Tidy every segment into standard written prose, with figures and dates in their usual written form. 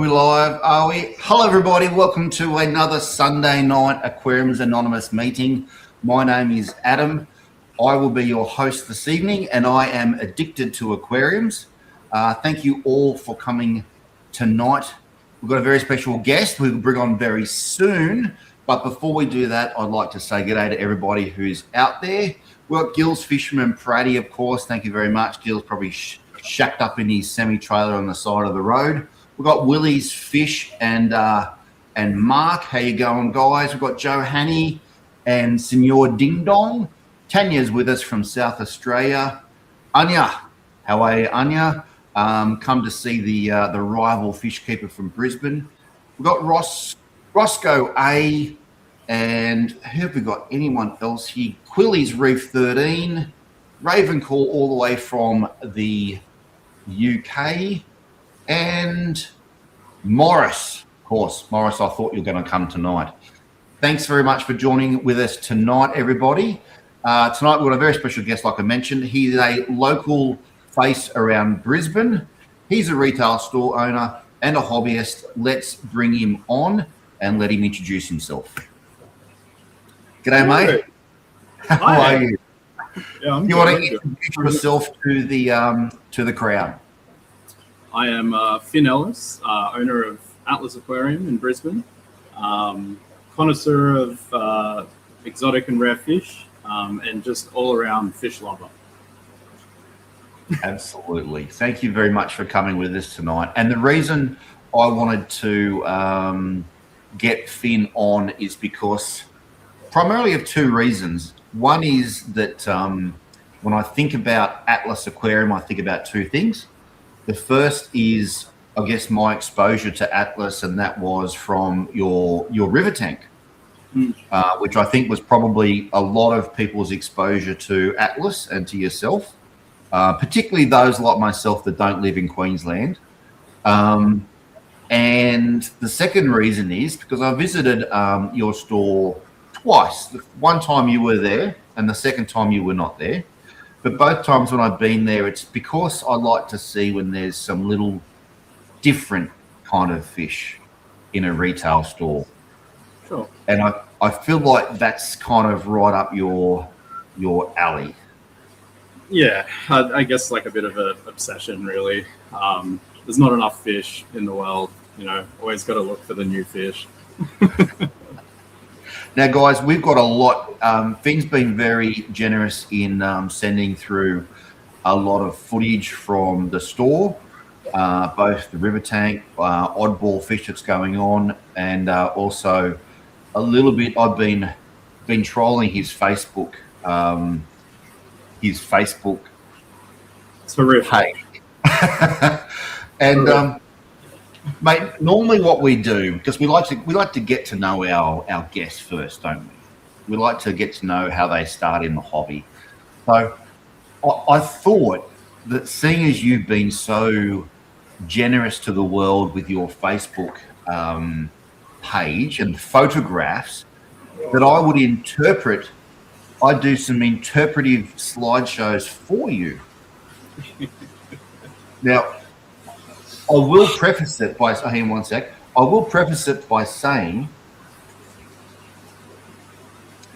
we live? Are we? Hello, everybody. Welcome to another Sunday night Aquariums Anonymous meeting. My name is Adam. I will be your host this evening, and I am addicted to aquariums. Thank you all for coming tonight. We've got a very special guest we will bring on very soon. But before we do that, I'd like to say good day to everybody who's out there. We've got Gil's Fisherman Praddy, of course. Thank you very much. Gil's probably shacked up in his semi-trailer on the side of the road. We've got Willie's Fish and Mark. How you going, guys? We've got Joe Hanny and Senor Ding Dong. Tanya's with us from South Australia. Anya, how are you, Anya? Come to see the rival fish keeper from Brisbane. We've got Roscoe A, and who have we got? Anyone else here? Quilly's Reef 13, Ravencall all the way from the UK, and Morris. Of course, Morris, I thought you were going to come tonight. Thanks very much for joining with us tonight, everybody. Tonight we've got a very special guest, like I mentioned. He's a local face around Brisbane. He's a retail store owner and a hobbyist. Let's bring him on and let him introduce himself. G'day, mate. How are you? Yeah, you want to introduce yourself to the crowd? I am Finn Ellis, owner of Atlas Aquarium in Brisbane, connoisseur of exotic and rare fish, and just all-around fish lover. Absolutely. Thank you very much for coming with us tonight. And the reason I wanted to get Finn on is because primarily of two reasons. One is that when I think about Atlas Aquarium, I think about two things. The first is, I guess, my exposure to Atlas, and that was from your river tank, which I think was probably a lot of people's exposure to Atlas and to yourself, particularly those like myself that don't live in Queensland. And the second reason is because I visited your store twice. One time you were there and the second time you were not there. But both times when I've been there, it's because I like to see when there's some little different kind of fish in a retail store. Sure. And I feel like that's kind of right up your alley. Yeah, I guess like a bit of an obsession, really. There's not enough fish in the world, always got to look for the new fish. Now, guys, we've got a lot. Finn's been very generous in sending through a lot of footage from the store, both the river tank, oddball fish that's going on, and also a little bit. I've been trolling his Facebook. It's horrific. Page. And mate, normally what we do, because we like to get to know our guests first, don't we? We like to get to know how they start in the hobby. So I thought that seeing as you've been so generous to the world with your Facebook page and photographs, that I'd do some interpretive slideshows for you. Now, I will preface it by saying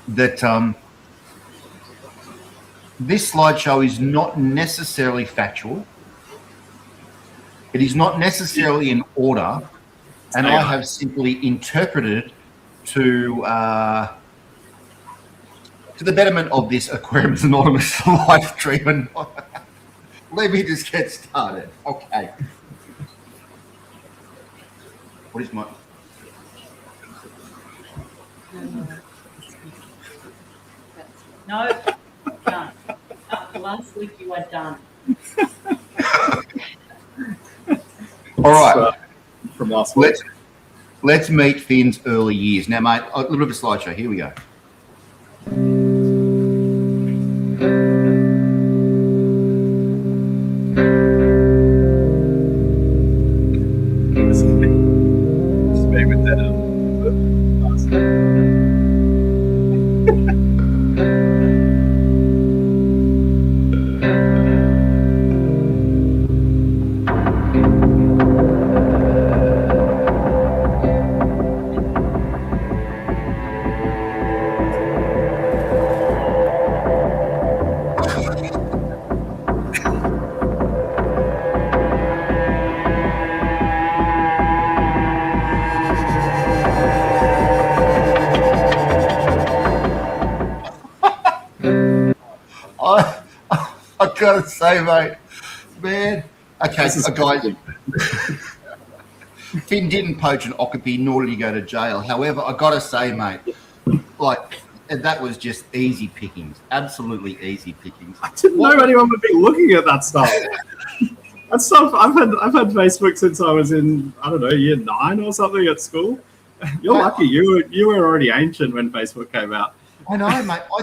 that this slideshow is not necessarily factual. It is not necessarily in order, and I have simply interpreted to the betterment of this Aquariums Anonymous live stream. And let me just get started. Okay. What is my... No, done. After last week, you were done. All right. From last week. Let's meet Finn's early years. Now, mate, a little bit of a slideshow. Here we go. gotta say, mate, man. Okay, This is so guys, crazy. Finn didn't poach an okapi, nor did he go to jail. However, I gotta say, mate, like that was just easy pickings, absolutely easy pickings. I didn't know anyone would be looking at that stuff. That stuff I've had Facebook since I was in, I don't know, year 9 or something at school. You're lucky. You were already ancient when Facebook came out. I know, mate. I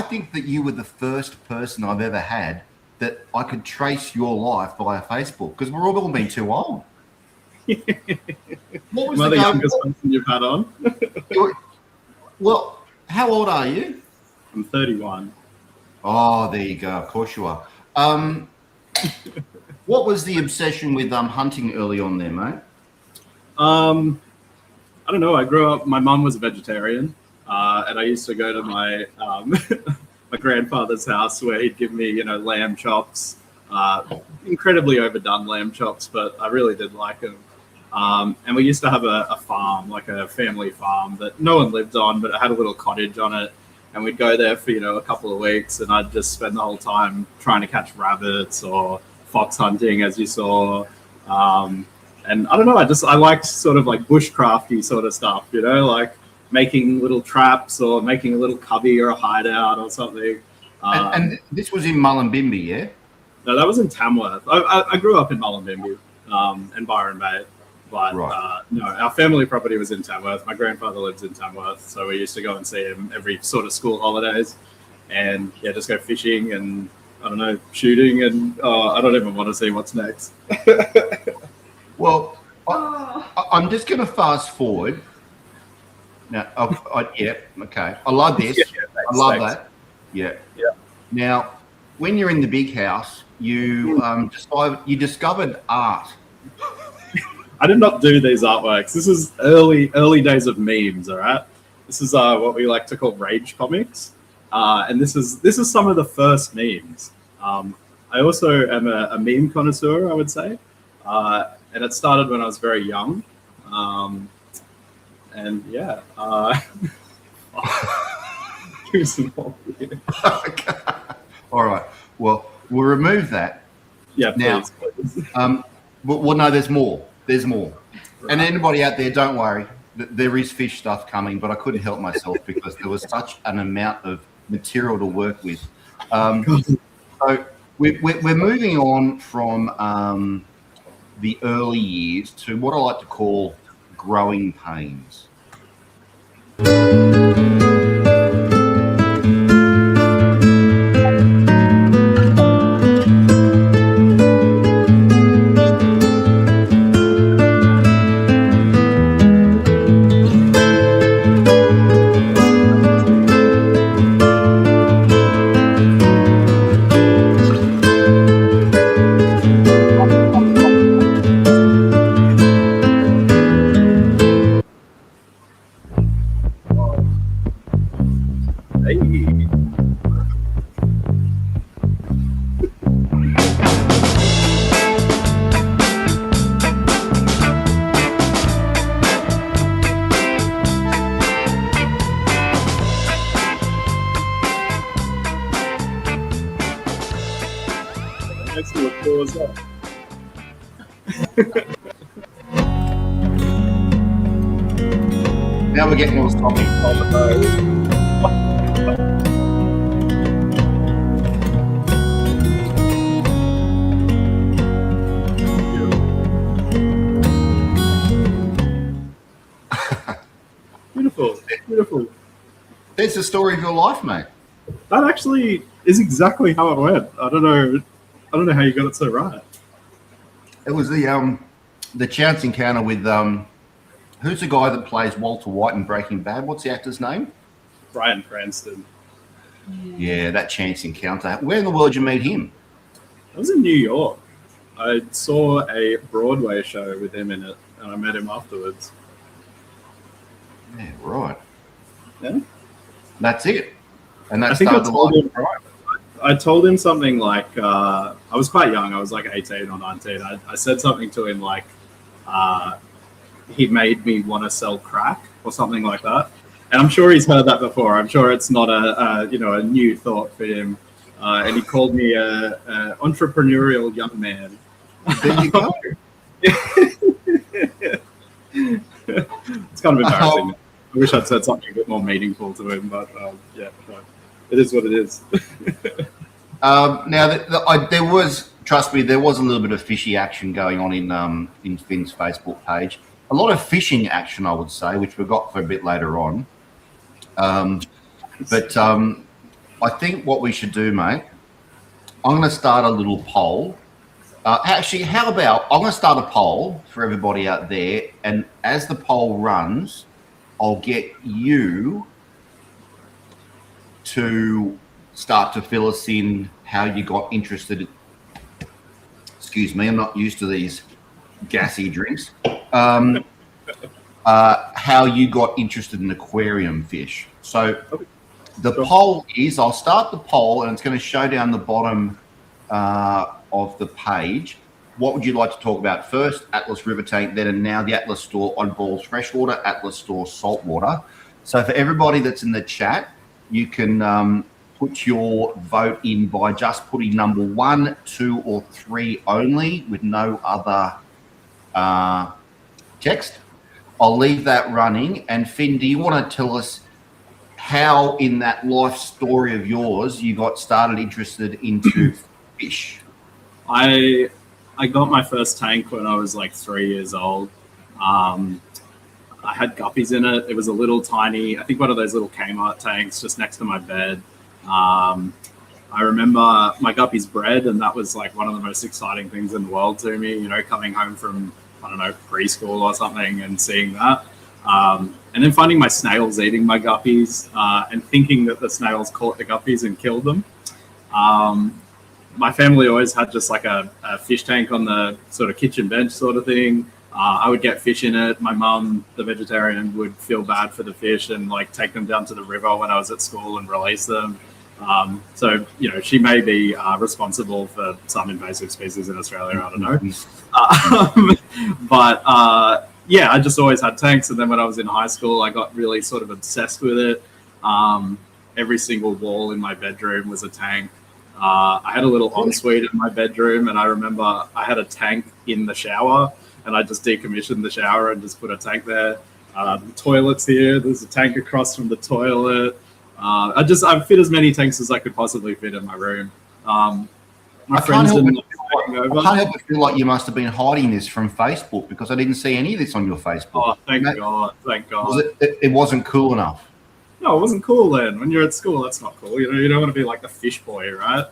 think that you were the first person I've ever had that I could trace your life via Facebook, because we're all been too old. What was Am I the youngest person you've had on? Well, how old are you? I'm 31. Oh, there you go. Of course you are. What was the obsession with hunting early on there, mate? I don't know. I grew up. My mum was a vegetarian, and I used to go to my my grandfather's house where he'd give me, lamb chops. Incredibly overdone lamb chops, but I really did like them. And we used to have a farm, like a family farm that no one lived on, but it had a little cottage on it. And we'd go there for, a couple of weeks, and I'd just spend the whole time trying to catch rabbits or fox hunting, as you saw. And I don't know, I liked sort of like bushcrafty sort of stuff, like making little traps or making a little cubby or a hideout or something. And this was in Mullumbimby, yeah? No, that was in Tamworth. I grew up in Mullumbimby and Byron Bay. But right. No, our family property was in Tamworth. My grandfather lives in Tamworth, so we used to go and see him every sort of school holidays, and just go fishing and I don't know, shooting, and I don't even want to see what's next. Well, I'm just going to fast forward. Now, yeah, okay. I love this. I love that. Yeah. Now, when you're in the big house, you discovered art. I did not do these artworks. This is early days of memes. All right, this is what we like to call rage comics, and this is some of the first memes. I also am a meme connoisseur, I would say, and it started when I was very young, and yeah. Here's some more here. All right. Well, we'll remove that. Yeah, please. Now, well, no, there's more. There's more. Right. And anybody out there, don't worry. There is fish stuff coming, but I couldn't help myself because there was such an amount of material to work with. So we're moving on from the early years to what I like to call growing pains. Now we're getting all sloppy. Beautiful. That's the story of your life, mate. That actually is exactly how it went. I don't know how you got it so right. It was the chance encounter with who's the guy that plays Walter White in Breaking Bad? What's the actor's name? Bryan Cranston. Yeah, that chance encounter. Where in the world did you meet him? I was in New York. I saw a Broadway show with him in it, and I met him afterwards. Yeah, right. Yeah. That's it. And that's I told him something like, I was quite young. I was like 18 or 19. I said something to him like, he made me want to sell crack or something like that. And I'm sure he's heard that before. I'm sure it's not a new thought for him. and he called me a entrepreneurial young man. There you go. It's kind of embarrassing. I wish I'd said something a bit more meaningful to him, but yeah, no, it is what it is. Now, there was, trust me, there was a little bit of fishy action going on in Finn's Facebook page. A lot of fishing action, I would say, which we got for a bit later on. But I think what we should do, mate, I'm going to start a little poll. Actually, how about I'm going to start a poll for everybody out there, and as the poll runs, I'll get you to start to fill us in how you got interested. Excuse me, I'm not used to these gassy drinks. How you got interested in aquarium fish. So the poll is, I'll start the poll, and it's going to show down the bottom of the page. What would you like to talk about first? Atlas River Tank, then and now the Atlas Store Oddballs Freshwater, Atlas Store Saltwater. So for everybody that's in the chat, you can put your vote in by just putting number 1, 2, or 3 only with no other text. I'll leave that running. And Finn, do you want to tell us how in that life story of yours you got started interested into fish? I got my first tank when I was like 3 years old. I had guppies in it. It was a little tiny, I think one of those little Kmart tanks just next to my bed. I remember my guppies bred, and that was like one of the most exciting things in the world to me, you know, coming home from, I don't know, preschool or something and seeing that. And then finding my snails eating my guppies and thinking that the snails caught the guppies and killed them. My family always had just like a fish tank on the sort of kitchen bench sort of thing. I would get fish in it. My mum, the vegetarian, would feel bad for the fish and like take them down to the river when I was at school and release them. So, you know, she may be responsible for some invasive species in Australia. I don't know. Yeah, I just always had tanks. And then when I was in high school, I got really sort of obsessed with it. Every single wall in my bedroom was a tank. I had a little ensuite in my bedroom, and I remember I had a tank in the shower, and I just decommissioned the shower and just put a tank there. The toilet's here. There's a tank across from the toilet. I fit as many tanks as I could possibly fit in my room. My friends didn't over. I can't help but feel like you must have been hiding this from Facebook, because I didn't see any of this on your Facebook. Oh, thank God. Thank God. It wasn't cool enough. No, it wasn't cool then. When you're at school, that's not cool. You know, you don't want to be like the fish boy, right?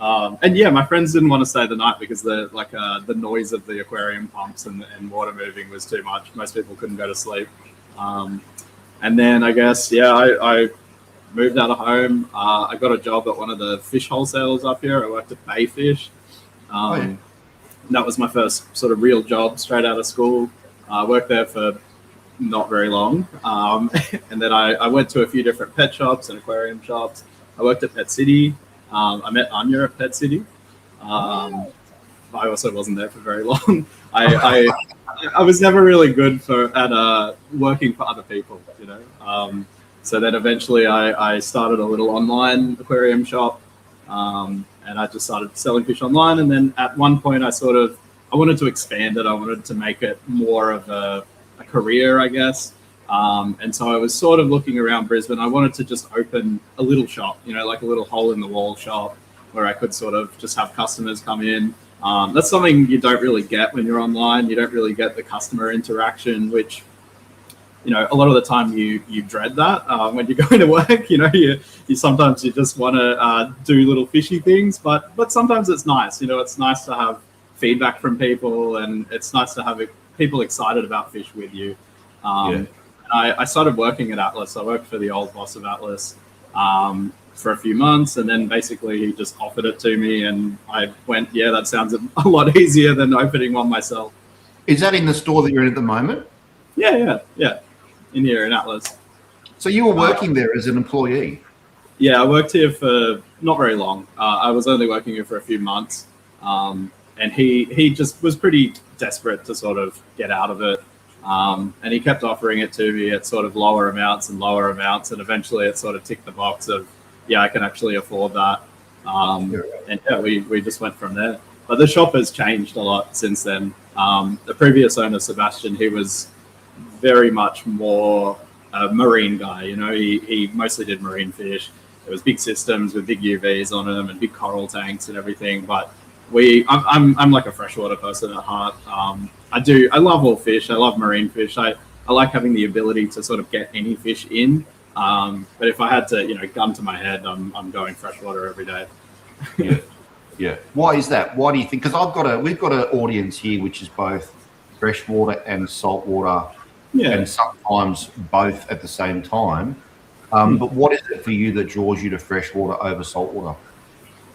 And yeah, my friends didn't want to stay the night because the noise of the aquarium pumps and water moving was too much. Most people couldn't go to sleep. And then I guess, yeah, I moved out of home. I got a job at one of the fish wholesalers up here. I worked at Bayfish. And that was my first sort of real job straight out of school. I worked there for not very long. And then I went to a few different pet shops and aquarium shops. I worked at Pet City. I met Anya at Pet City. I also wasn't there for very long. I was never really good at working for other people, you know. So then eventually I started a little online aquarium shop, and I just started selling fish online. And then at one point I wanted to expand it. I wanted to make it more of a career, I guess. And so I was sort of looking around Brisbane. I wanted to just open a little shop, you know, like a little hole in the wall shop where I could sort of just have customers come in. That's something you don't really get when you're online. You don't really get the customer interaction, which, you know, a lot of the time you dread that when you're going to work. You know, you sometimes you just want to do little fishy things, but sometimes it's nice. You know, it's nice to have feedback from people, and it's nice to have people excited about fish with you. I started working at Atlas. I worked for the old boss of Atlas for a few months, and then basically he just offered it to me, and I went, yeah, that sounds a lot easier than opening one myself. Is that in the store that you're in at the moment? Yeah. In here in Atlas. So you were working there as an employee? Yeah, I worked here for not very long. I was only working here for a few months, and he just was pretty desperate to sort of get out of it. And he kept offering it to me at sort of lower amounts, and eventually it sort of ticked the box of, yeah, I can actually afford that. And yeah, we just went from there. But the shop has changed a lot since then. The previous owner, Sebastian, he was very much more a marine guy. You know, he mostly did marine fish. There was big systems with big UVs on them and big coral tanks and everything. But I'm like a freshwater person at heart. I love all fish. I love marine fish. I like having the ability to sort of get any fish in. But if I had to, gun to my head, I'm going freshwater every day. Yeah. Yeah. Why is that? Why do you think? Because we've got an audience here which is both freshwater and saltwater, and sometimes both at the same time. But what is it for you that draws you to freshwater over saltwater?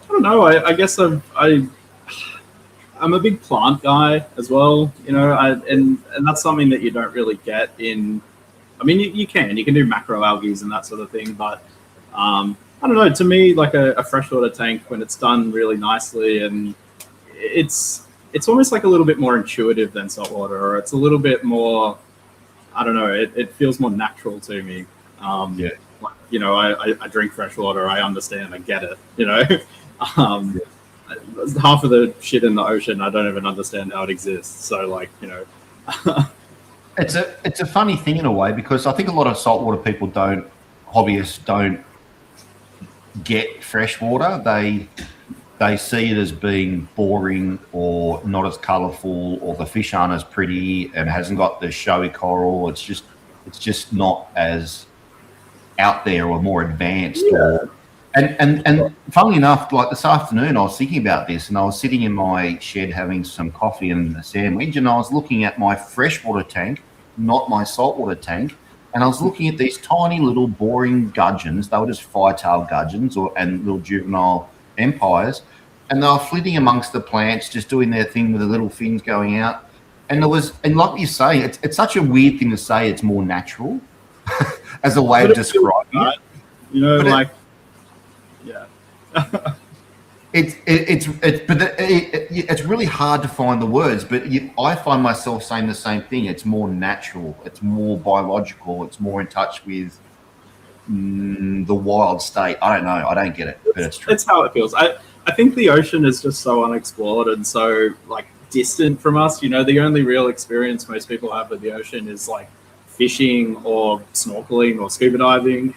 I don't know. I guess I'm a big plant guy as well. And that's something that you don't really get in. I mean, you can do macroalgae and that sort of thing, but I don't know. To me, like a freshwater tank, when it's done really nicely, and it's almost like a little bit more intuitive than saltwater, or it's a little bit more. I don't know. It feels more natural to me. I drink freshwater. I understand. I get it. Half of the shit in the ocean, I don't even understand how it exists. So, It's a funny thing in a way, because I think a lot of saltwater people hobbyists don't get freshwater. They see it as being boring or not as colourful, or the fish aren't as pretty and hasn't got the showy coral. It's just not as out there or more advanced. Yeah. And funnily enough, like this afternoon, I was thinking about this, and I was sitting in my shed having some coffee and a sandwich, and I was looking at my freshwater tank, not my saltwater tank, and I was looking at these tiny little boring gudgeons. They were just fire-tailed gudgeons and little juvenile empires, and they were flitting amongst the plants, just doing their thing with the little fins going out. And like you say, it's such a weird thing to say it's more natural as a way of describing it. Yeah. It's really hard to find the words, but I find myself saying the same thing. It's more natural. It's more biological. It's more in touch with the wild state. I don't know. I don't get it, but it's true. It's how it feels. I think the ocean is just so unexplored and so distant from us. The only real experience most people have with the ocean is fishing or snorkeling or scuba diving.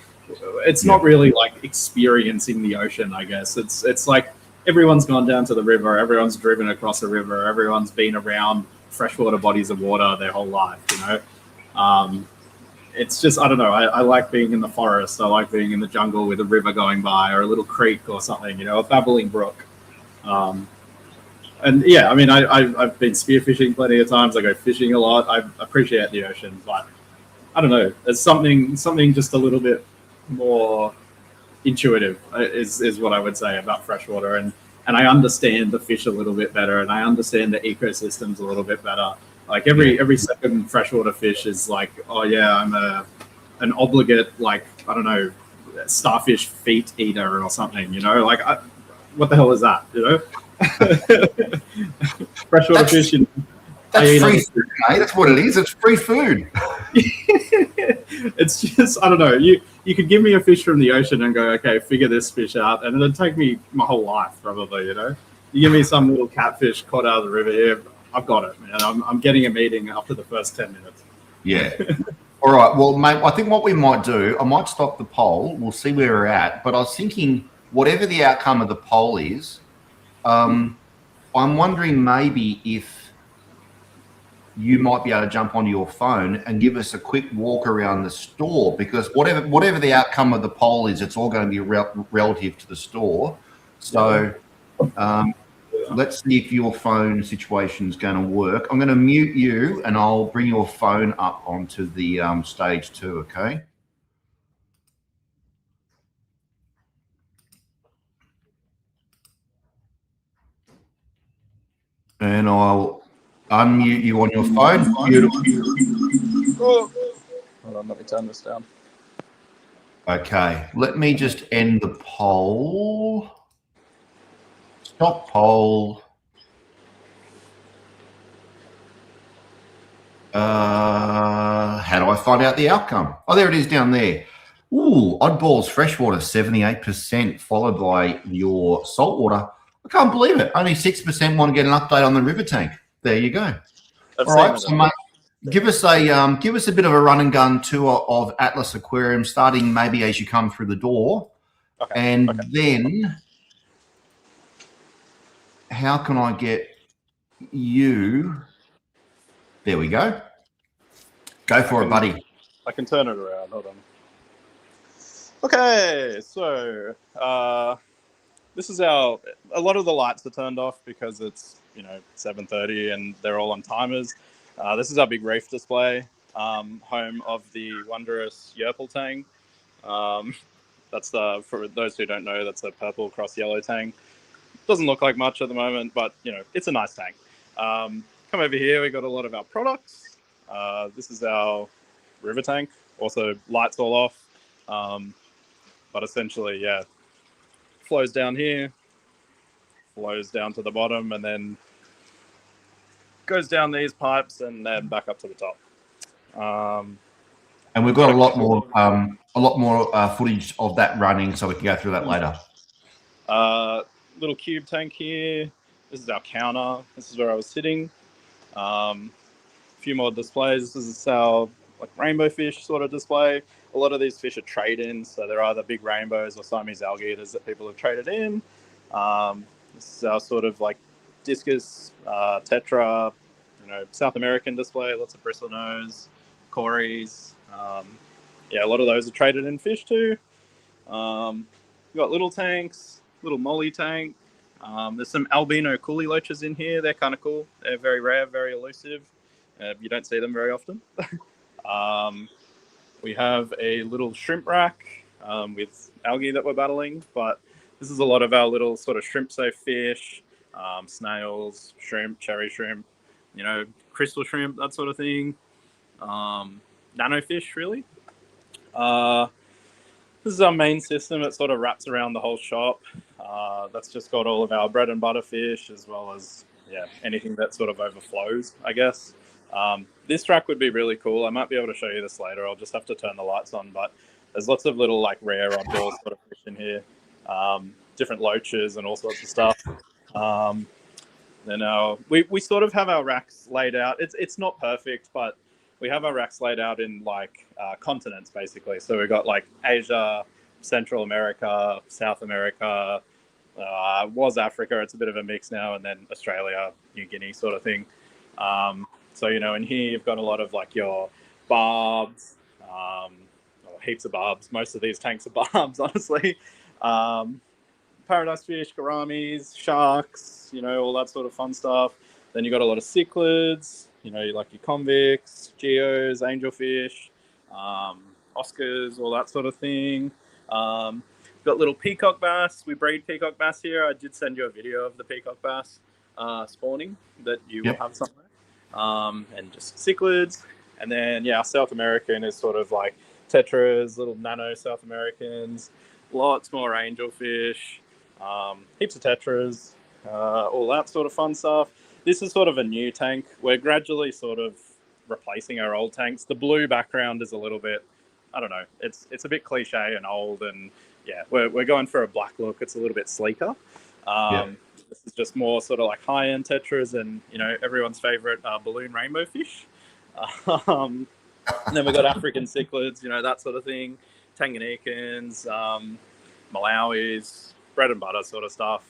It's not really experiencing the ocean, I guess. It's like everyone's gone down to the river, everyone's driven across a river, everyone's been around freshwater bodies of water their whole life, It's just, I don't know, I like being in the forest, I like being in the jungle with a river going by, or a little creek or something, a babbling brook. And yeah, I mean, I've been spearfishing plenty of times, I go fishing a lot, I appreciate the ocean, but I don't know, there's something just a little bit more intuitive is what I would say about freshwater, and I understand the fish a little bit better, and I understand the ecosystems a little bit better. Every second freshwater fish is oh yeah, I'm an obligate I don't know, starfish feet eater or something, what the hell is that, freshwater fish. That's free food, mate. That's what it is. It's free food. It's just, I don't know. You could give me a fish from the ocean and go, okay, figure this fish out, and it'd take me my whole life probably. You give me some little catfish caught out of the river here, I've got it, man. I'm getting a meeting after the first 10 minutes. Yeah. All right. Well, mate, I think what we might do, I might stop the poll. We'll see where we're at. But I was thinking, whatever the outcome of the poll is, I'm wondering maybe if you might be able to jump onto your phone and give us a quick walk around the store, because whatever the outcome of the poll is, it's all going to be relative to the store. So let's see if your phone situation is going to work. I'm going to mute you, and I'll bring your phone up onto the stage too, okay? And I'll unmute you on your phone. Beautiful. Hold on, let me turn this down. Okay, let me just end the poll. Stop poll. How do I find out the outcome? Oh, there it is down there. Ooh, oddballs freshwater 78%, followed by your saltwater. I can't believe it. Only 6% want to get an update on the river tank. There you go. I've All seen right, it. so mate, give us a bit of a run and gun tour of Atlas Aquarium, starting maybe as you come through the door, and then how can I get you? There we go. Go for it, buddy. I can turn it around. Hold on. Okay, so this is a lot of the lights are turned off because it's 7:30 and they're all on timers. This is our big reef display, home of the wondrous Yerple tang. That's for those who don't know, that's a purple cross yellow tang. Doesn't look like much at the moment, but it's a nice tang. Come over here, we got a lot of our products. This is our river tank. Also, lights all off, but essentially, yeah, flows down here, flows down to the bottom, and then goes down these pipes and then back up to the top. And we've got a lot more footage of that running, so we can go through that later. Little cube tank here. This is our counter. This is where I was sitting. A few more displays. This is our rainbow fish sort of display. A lot of these fish are trade-ins, so they're either big rainbows or Siamese alligators that people have traded in. This is our sort of discus, tetra, South American display. Lots of bristlenose, cories. Yeah, a lot of those are traded in fish too. We've got little tanks, little molly tank. There's some albino coolie loaches in here. They're kind of cool. They're very rare, very elusive. You don't see them very often. We have a little shrimp rack with algae that we're battling, but this is a lot of our little sort of shrimp safe fish, snails, shrimp, cherry shrimp, crystal shrimp, that sort of thing. Nano fish, really. This is our main system. It sort of wraps around the whole shop. That's just got all of our bread and butter fish, as well as anything that sort of overflows, I guess. This rack would be really cool. I might be able to show you this later. I'll just have to turn the lights on, but there's lots of little rare oddballs sort of fish in here. Different loaches and all sorts of stuff. Then we sort of have our racks laid out. It's not perfect, but we have our racks laid out in continents, basically. So we've got Asia, Central America, South America, was Africa. It's a bit of a mix now, and then Australia, New Guinea sort of thing. So, in here you've got a lot of your barbs, heaps of barbs. Most of these tanks are barbs, honestly. Paradise fish, gouramis, sharks, all that sort of fun stuff. Then you've got a lot of cichlids, your convicts, geos, angelfish, Oscars, all that sort of thing. Got little peacock bass. We breed peacock bass here. I did send you a video of the peacock bass spawning that you will have somewhere. And just cichlids. And then, our South American is sort of tetras, little nano South Americans, lots more angelfish, heaps of tetras, all that sort of fun stuff. This is sort of a new tank. We're gradually sort of replacing our old tanks. The blue background is a little bit, I don't know, it's a bit cliche and old, and we're going for a black look. It's a little bit sleeker. This is just more sort of high-end tetras and, everyone's favorite balloon rainbow fish. And then we've got African cichlids, that sort of thing, Tanganyikans, Malawis, bread and butter sort of stuff.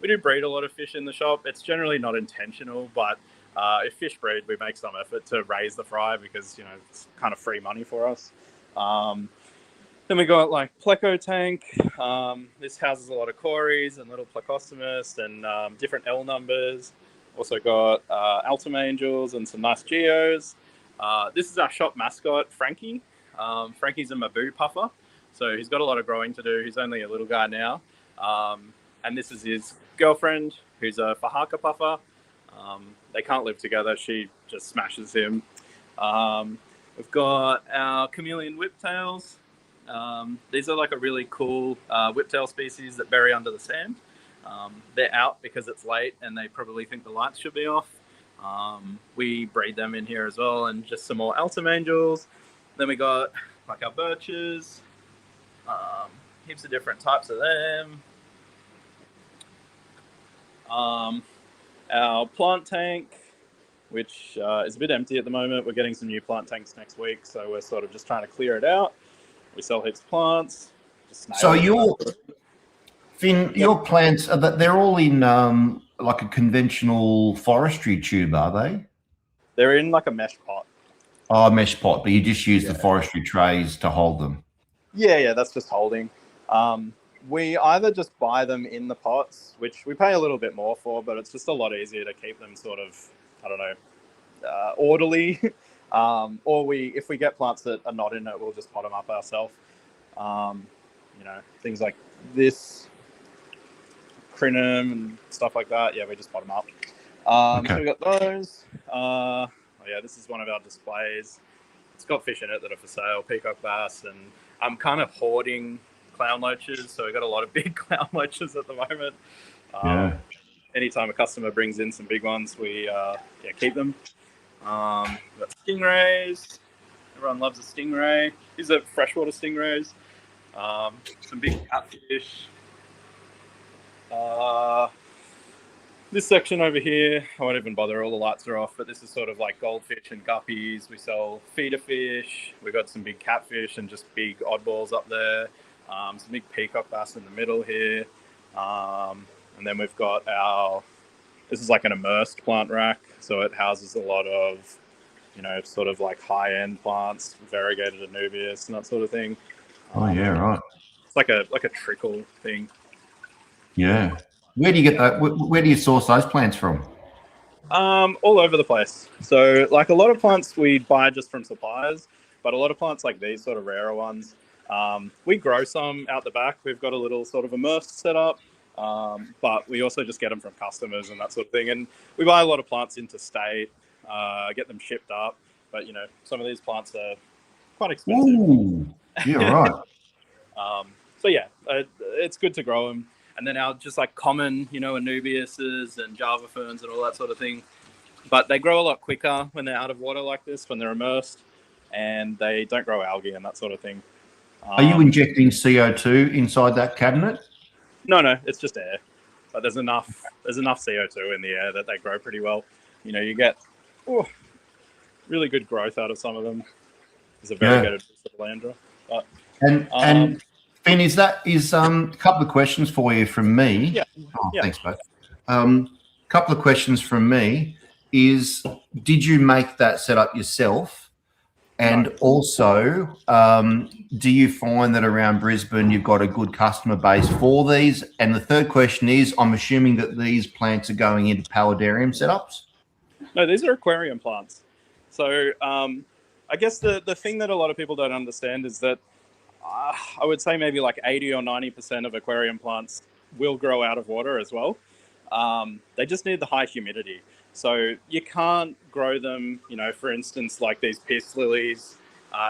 We do breed a lot of fish in the shop. It's generally not intentional, but if fish breed, we make some effort to raise the fry because, it's kind of free money for us. Then we got pleco tank. This houses a lot of cories and little plecostomus and different L numbers. Also got Altum angels and some nice geos. This is our shop mascot, Frankie. Frankie's a Mabu puffer, so he's got a lot of growing to do. He's only a little guy now. And this is his girlfriend, who's a Fahaka puffer. They can't live together. She just smashes him. We've got our chameleon whiptails. These are a really cool whiptail species that bury under the sand. They're out because it's late and they probably think the lights should be off. We breed them in here as well, and just some more Altum angels. Then we got our birches, Heaps of different types of them. Our plant tank, which is a bit empty at the moment. We're getting some new plant tanks next week, so we're sort of just trying to clear it out. We sell heaps of plants. So your plants are they're all in like a conventional forestry tube, are they? They're in like a mesh pot. Oh, mesh pot, but you just use the forestry trays to hold them. Yeah, that's just holding. We either just buy them in the pots, which we pay a little bit more for, but it's just a lot easier to keep them sort of, I don't know, orderly. Or if we get plants that are not in it, we'll just pot them up ourselves. You know, things like this, crinum and stuff like that. Yeah, we just pot them up. Okay. So we got those. Oh yeah, this is one of our displays. It's got fish in it that are for sale, peacock bass, and I'm kind of hoarding clown loaches, so we've got a lot of big clown loaches at the moment. Anytime a customer brings in some big ones, we keep them. We've got stingrays. Everyone loves a stingray. These are freshwater stingrays. Some big catfish. This section over here, I won't even bother, all the lights are off, but this is sort of like goldfish and guppies. We sell feeder fish. We've got some big catfish and just big oddballs up there. Some big peacock bass in the middle here. And then we've got this is like an immersed plant rack. So it houses a lot of, you know, sort of like high-end plants, variegated anubias and that sort of thing. Oh, yeah, right. It's like a trickle thing. Yeah. Where do you get that? Where do you source those plants from? All over the place. So like a lot of plants we buy just from suppliers, but a lot of plants like these sort of rarer ones, we grow some out the back. We've got a little sort of immersed setup, but we also just get them from customers and that sort of thing. And we buy a lot of plants interstate, get them shipped up. But, you know, some of these plants are quite expensive. Ooh, yeah, right. So yeah, it's good to grow them. And then our just like common, you know, anubiases and java ferns and all that sort of thing. But they grow a lot quicker when they're out of water like this, when they're immersed, and they don't grow algae and that sort of thing. Are you injecting CO2 inside that cabinet? No, it's just air. But there's enough CO2 in the air that they grow pretty well. You know, you get really good growth out of some of them. There's a variegated Landra. But and Finn, is a couple of questions for you from me? Yeah. Thanks, mate. Couple of questions from me is, did you make that setup yourself? And also, do you find that around Brisbane you've got a good customer base for these? And the third question is, I'm assuming that these plants are going into paludarium setups? No, these are aquarium plants. So I guess the thing that a lot of people don't understand is that I would say maybe like 80 or 90% of aquarium plants will grow out of water as well. They just need the high humidity. So you can't grow them, you know, for instance, like these peace lilies.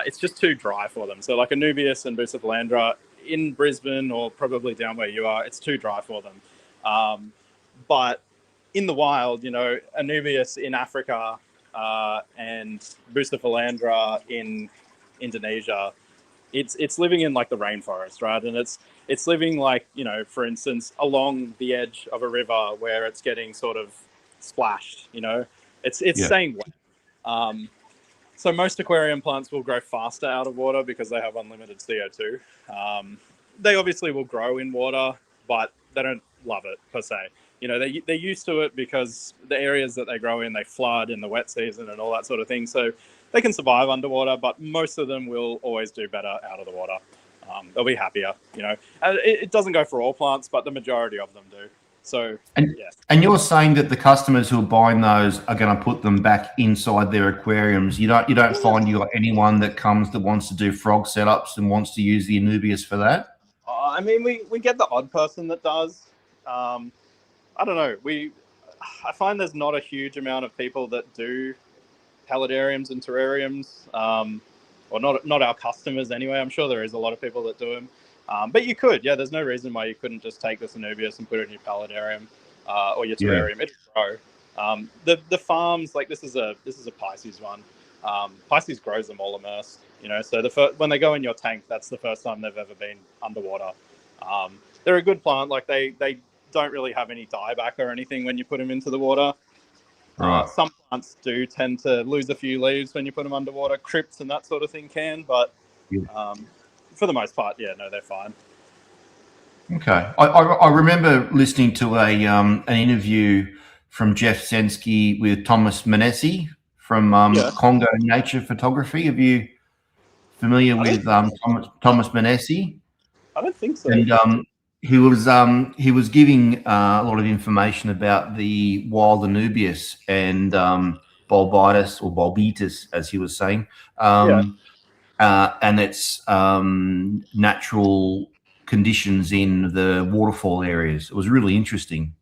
It's just too dry for them. So like anubias and bucephalandra in Brisbane, or probably down where you are, it's too dry for them. But in the wild, you know, anubias in Africa and bucephalandra in Indonesia, it's living in like the rainforest, right? And it's living like, you know, for instance, along the edge of a river where it's getting sort of splashed, you know, it's staying wet. So most aquarium plants will grow faster out of water because they have unlimited CO2. They obviously will grow in water, but they don't love it per se. You know, they're used to it because the areas that they grow in, they flood in the wet season and all that sort of thing. So they can survive underwater, but most of them will always do better out of the water. They'll be happier, you know. It doesn't go for all plants, but the majority of them do. So, and you're saying that the customers who are buying those are going to put them back inside their aquariums. You don't find you got anyone that comes that wants to do frog setups and wants to use the anubias for that? I mean, we get the odd person that does. I don't know. I find there's not a huge amount of people that do paludariums and terrariums, or not our customers anyway. I'm sure there is a lot of people that do them, but you could. Yeah, there's no reason why you couldn't just take this anubias and put it in your paludarium or your terrarium. It'll grow. The farms, like this is a Pisces one. Pisces grows them all immersed, so when they go in your tank, that's the first time they've ever been underwater. They're a good plant. Like they don't really have any dieback or anything when you put them into the water. Right. Some plants do tend to lose a few leaves when you put them underwater. Crypts and that sort of thing can, but for the most part, yeah, no, they're fine. Okay. I remember listening to an interview from Jeff Sensky with Thomas Manesi from Congo Nature Photography. Are you familiar with Thomas Manesi? I don't think so. And he was giving a lot of information about the wild Anubias and bulbitis, or bulbitis, as he was saying, and its natural conditions in the waterfall areas. It was really interesting.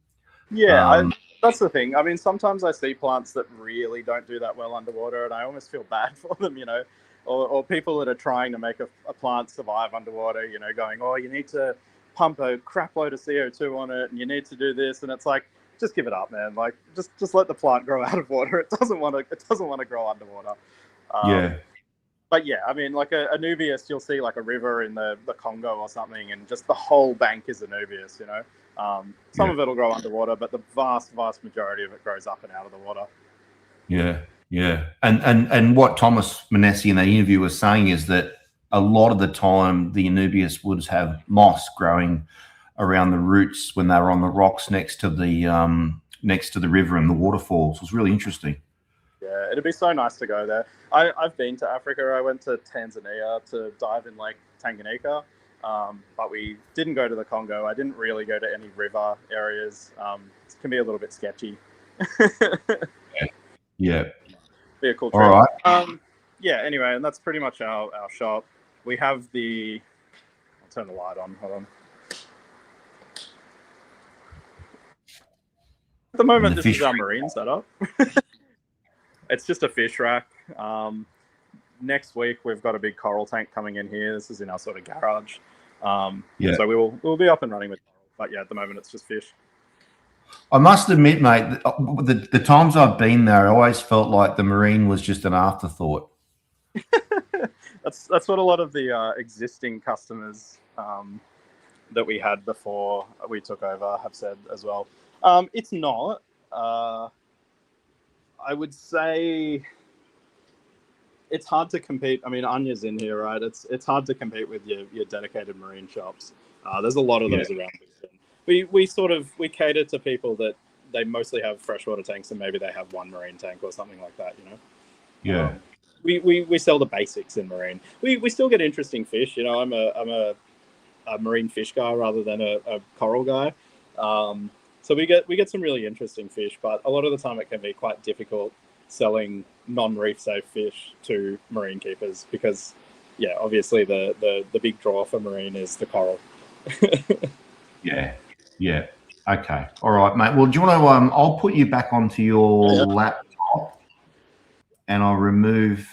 Yeah, that's the thing. I mean, sometimes I see plants that really don't do that well underwater, and I almost feel bad for them, or people that are trying to make a plant survive underwater, going, oh, you need to pump a crap load of CO2 on it, and you need to do this, and it's like, just give it up, man. Like, just let the plant grow out of water. It doesn't want to grow underwater. But yeah, I mean, like a Anubias, you'll see like a river in the Congo or something, and just the whole bank is Anubias, Some of it will grow underwater, but the vast majority of it grows up and out of the water. Yeah. And what Thomas Manesi in that interview was saying is that a lot of the time the Anubias would have moss growing around the roots when they were on the rocks next to the river and the waterfalls. It was really interesting. Yeah, it'd be so nice to go there. I've been to Africa. I went to Tanzania to dive in Lake Tanganyika, but we didn't go to the Congo. I didn't really go to any river areas. It can be a little bit sketchy. Yeah. Be a cool trip. All right. Yeah, anyway, and that's pretty much our shop. We have I'll turn the light on. Hold on. At the moment, this is our marine setup. It's just a fish rack. Next week, we've got a big coral tank coming in here. This is in our sort of garage. So we'll be up and running with coral. But yeah, at the moment, it's just fish. I must admit, mate, the times I've been there, I always felt like the marine was just an afterthought. That's what a lot of the existing customers that we had before we took over have said as well. It's not. I would say it's hard to compete. I mean, Anya's in here, right? It's hard to compete with your dedicated marine shops. There's a lot of those around. We cater to people that they mostly have freshwater tanks and maybe they have one marine tank or something like that, Yeah. We sell the basics in marine. We still get interesting fish. I'm a marine fish guy rather than a coral guy. So we get some really interesting fish, but a lot of the time it can be quite difficult selling non-reef safe fish to marine keepers because, yeah, obviously the big draw for marine is the coral. Yeah. Okay. All right, mate. Well, do you want to? I'll put you back onto your laptop, and I'll remove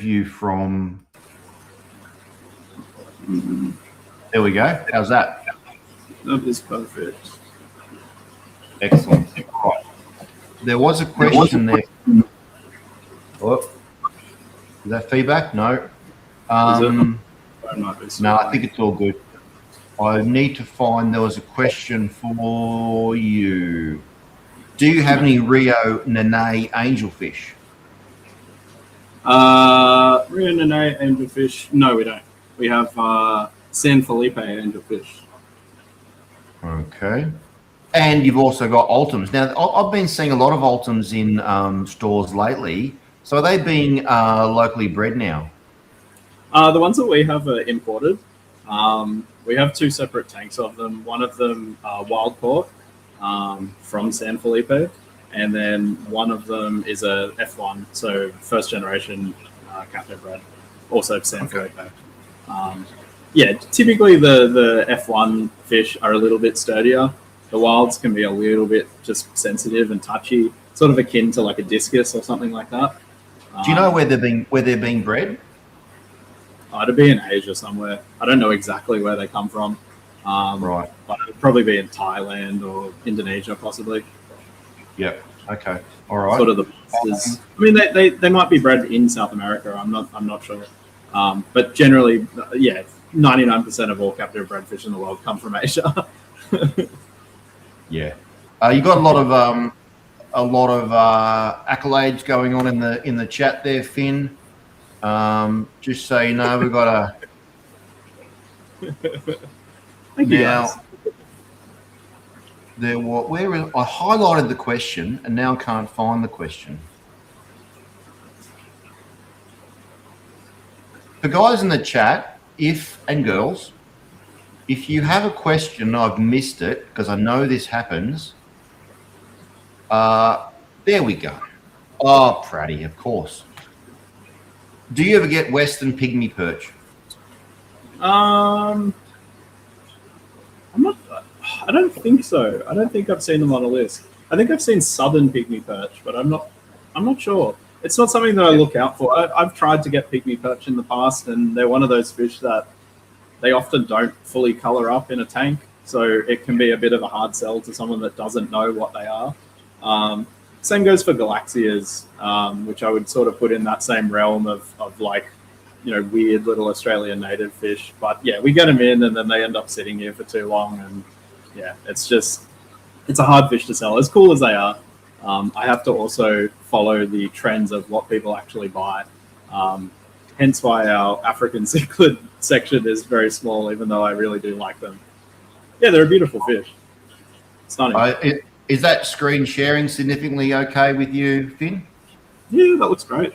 you from. There we go. How's that? That is perfect. Excellent. All right. There was a question there. Oh, is that feedback? No. No, I think it's all good. I need to find. There was a question for you. Do you have any Rio Nene angelfish? Rio Nene angelfish? No, we don't. We have San Felipe angelfish. Okay. And you've also got ultims. Now, I've been seeing a lot of ultims in stores lately. So are they being locally bred now? The ones that we have are imported. We have two separate tanks of them. One of them wild caught from San Felipe, and then one of them is a F1, so first generation captive bred, also San Felipe. Yeah, typically the F1 fish are a little bit sturdier. The wilds can be a little bit just sensitive and touchy, sort of akin to like a discus or something like that. Do you know where they're being bred? It'd be in Asia somewhere. I don't know exactly where they come from. Right. But it'd probably be in Thailand or Indonesia, possibly. Yep. Okay. All right. Sort of the masters. I mean, they might be bred in South America. I'm not sure. But generally, yeah, 99% of all captive bred fish in the world come from Asia. Yeah. You got a lot of accolades going on in the chat there, Finn. Just so you know, we've got a Thank you, guys. I highlighted the question and now can't find the question. For guys in the chat, and girls, if you have a question, I've missed it because I know this happens. There we go. Oh, Pratty, of course. Do you ever get Western pygmy perch? I don't think so. I don't think I've seen them on a list. I think I've seen southern pygmy perch, but I'm not sure. It's not something that I look out for. I've tried to get pygmy perch in the past, and they're one of those fish that they often don't fully color up in a tank, so it can be a bit of a hard sell to someone that doesn't know what they are. Same goes for galaxias, which I would sort of put in that same realm of like, weird little Australian native fish. But yeah, we get them in and then they end up sitting here for too long. And yeah, it's a hard fish to sell, as cool as they are. I have to also follow the trends of what people actually buy. Hence why our African cichlid section is very small, even though I really do like them. Yeah, they're a beautiful fish. Stunning. Is that screen sharing significantly okay with you, Finn? Yeah, that looks great.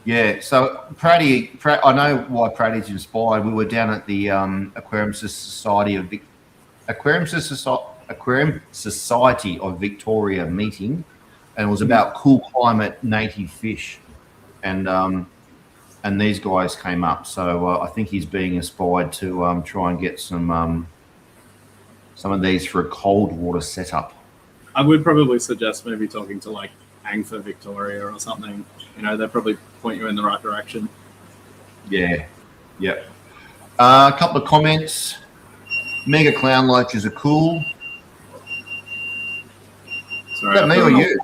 Yeah, so Pratty, I know why Pratty's inspired. We were down at the Aquarium Society of Victoria meeting, and it was about cool climate native fish, and these guys came up. So I think he's being inspired to try and get some of these for a cold water setup. I would probably suggest maybe talking to like Angfer Victoria or something. They'll probably point you in the right direction. Yeah, yep. A couple of comments. Mega clown loaches are cool. Sorry, Is that me or you?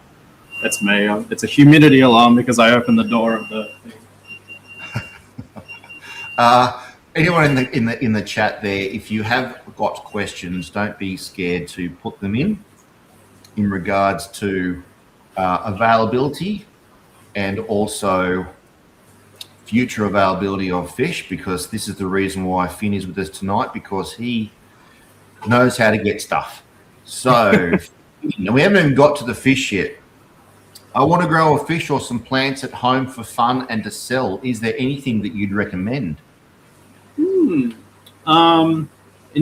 That's me. It's a humidity alarm because I opened the door of the thing. Anyone in the chat there, if you have got questions, don't be scared to put them in regards to availability and also future availability of fish, because this is the reason why Finn is with us tonight, because he knows how to get stuff. So we haven't even got to the fish yet. I want to grow a fish or some plants at home for fun and to sell. Is there anything that you'd recommend? In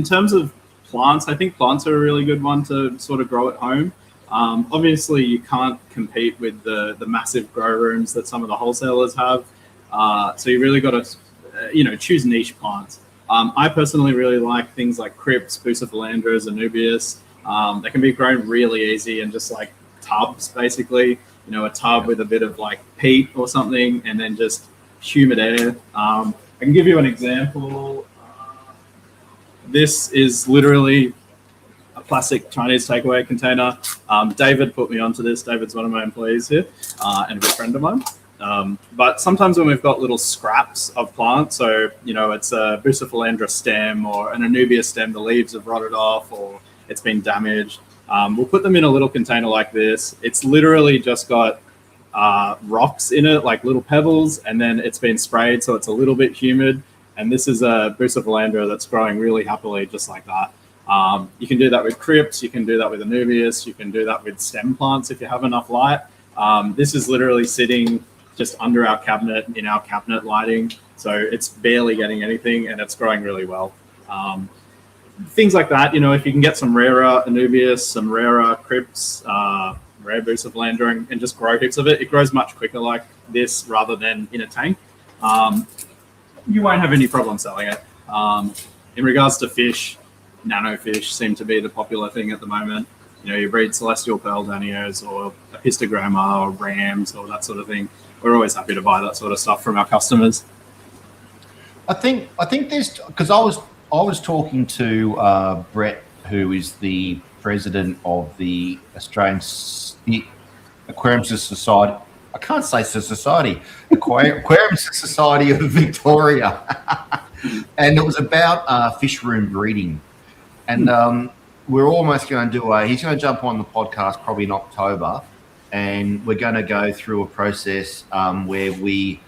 terms of plants, I think plants are a really good one to sort of grow at home. Obviously, you can't compete with the massive grow rooms that some of the wholesalers have. So you really got to, choose niche plants. I personally really like things like crypts, bucephalandras, anubias. They can be grown really easy in just like tubs, basically. A tub with a bit of like peat or something, and then just humid air. I can give you an example. This is literally a plastic Chinese takeaway container. David put me onto this. David's one of my employees here and a good friend of mine. But sometimes when we've got little scraps of plants, so, it's a bucephalandra stem or an anubia stem, the leaves have rotted off or it's been damaged, we'll put them in a little container like this. It's literally just got rocks in it, like little pebbles, and then it's been sprayed, so it's a little bit humid. And this is a bucephalandra that's growing really happily, just like that. You can do that with crypts, you can do that with anubias, you can do that with stem plants if you have enough light. This is literally sitting just under our cabinet in our cabinet lighting, so it's barely getting anything and it's growing really well. Things like that, if you can get some rarer anubias, some rarer crypts, rare bucephalandra, and just grow heaps of it, it grows much quicker like this rather than in a tank. You won't have any problem selling it. In regards to fish, nano fish seem to be the popular thing at the moment. You breed celestial pearl danios or a histogramma or rams or that sort of thing. We're always happy to buy that sort of stuff from our customers. I think there's, because I was talking to Brett, who is the president of the the Aquarium Society. I can't say society. Aquarium Society of Victoria, and it was about fish room breeding. And we're almost going to do he's going to jump on the podcast probably in October, and we're going to go through a process where we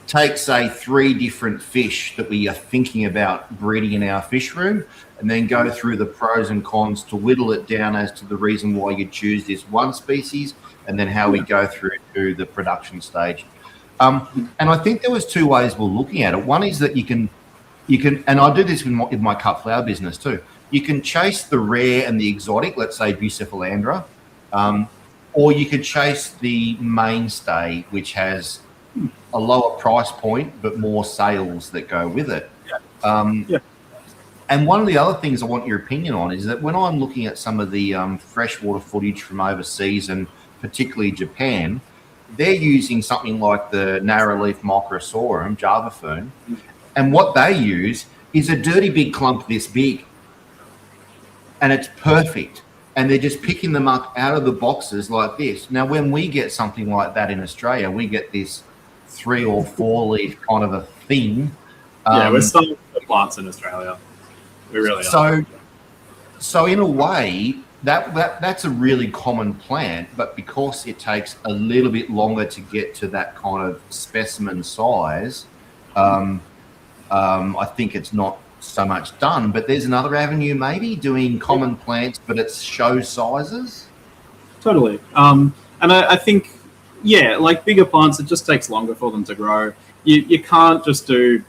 take, say, 3 different fish that we are thinking about breeding in our fish room, and then go through the pros and cons to whittle it down as to the reason why you choose this one species, and then how we go through to the production stage. And I think there was 2 ways we're looking at it. One is that you can, and I do this with my cut flower business too. You can chase the rare and the exotic, let's say Bucephalandra, or you could chase the mainstay, which has a lower price point but more sales that go with it. And one of the other things I want your opinion on is that when I'm looking at some of the freshwater footage from overseas, and particularly Japan, they're using something like the narrow-leaf Microsorum, Java fern, and what they use is a dirty big clump this big, and it's perfect. And they're just picking them up out of the boxes like this. Now, when we get something like that in Australia, we get this 3 or 4 leaf kind of a thing. We're starting the plants in Australia. We really are. So in a way, that's a really common plant, but because it takes a little bit longer to get to that kind of specimen size, I think it's not so much done. But there's another avenue, maybe doing common plants, but it's show sizes. Totally. And I think, like bigger plants, it just takes longer for them to grow. You can't just do,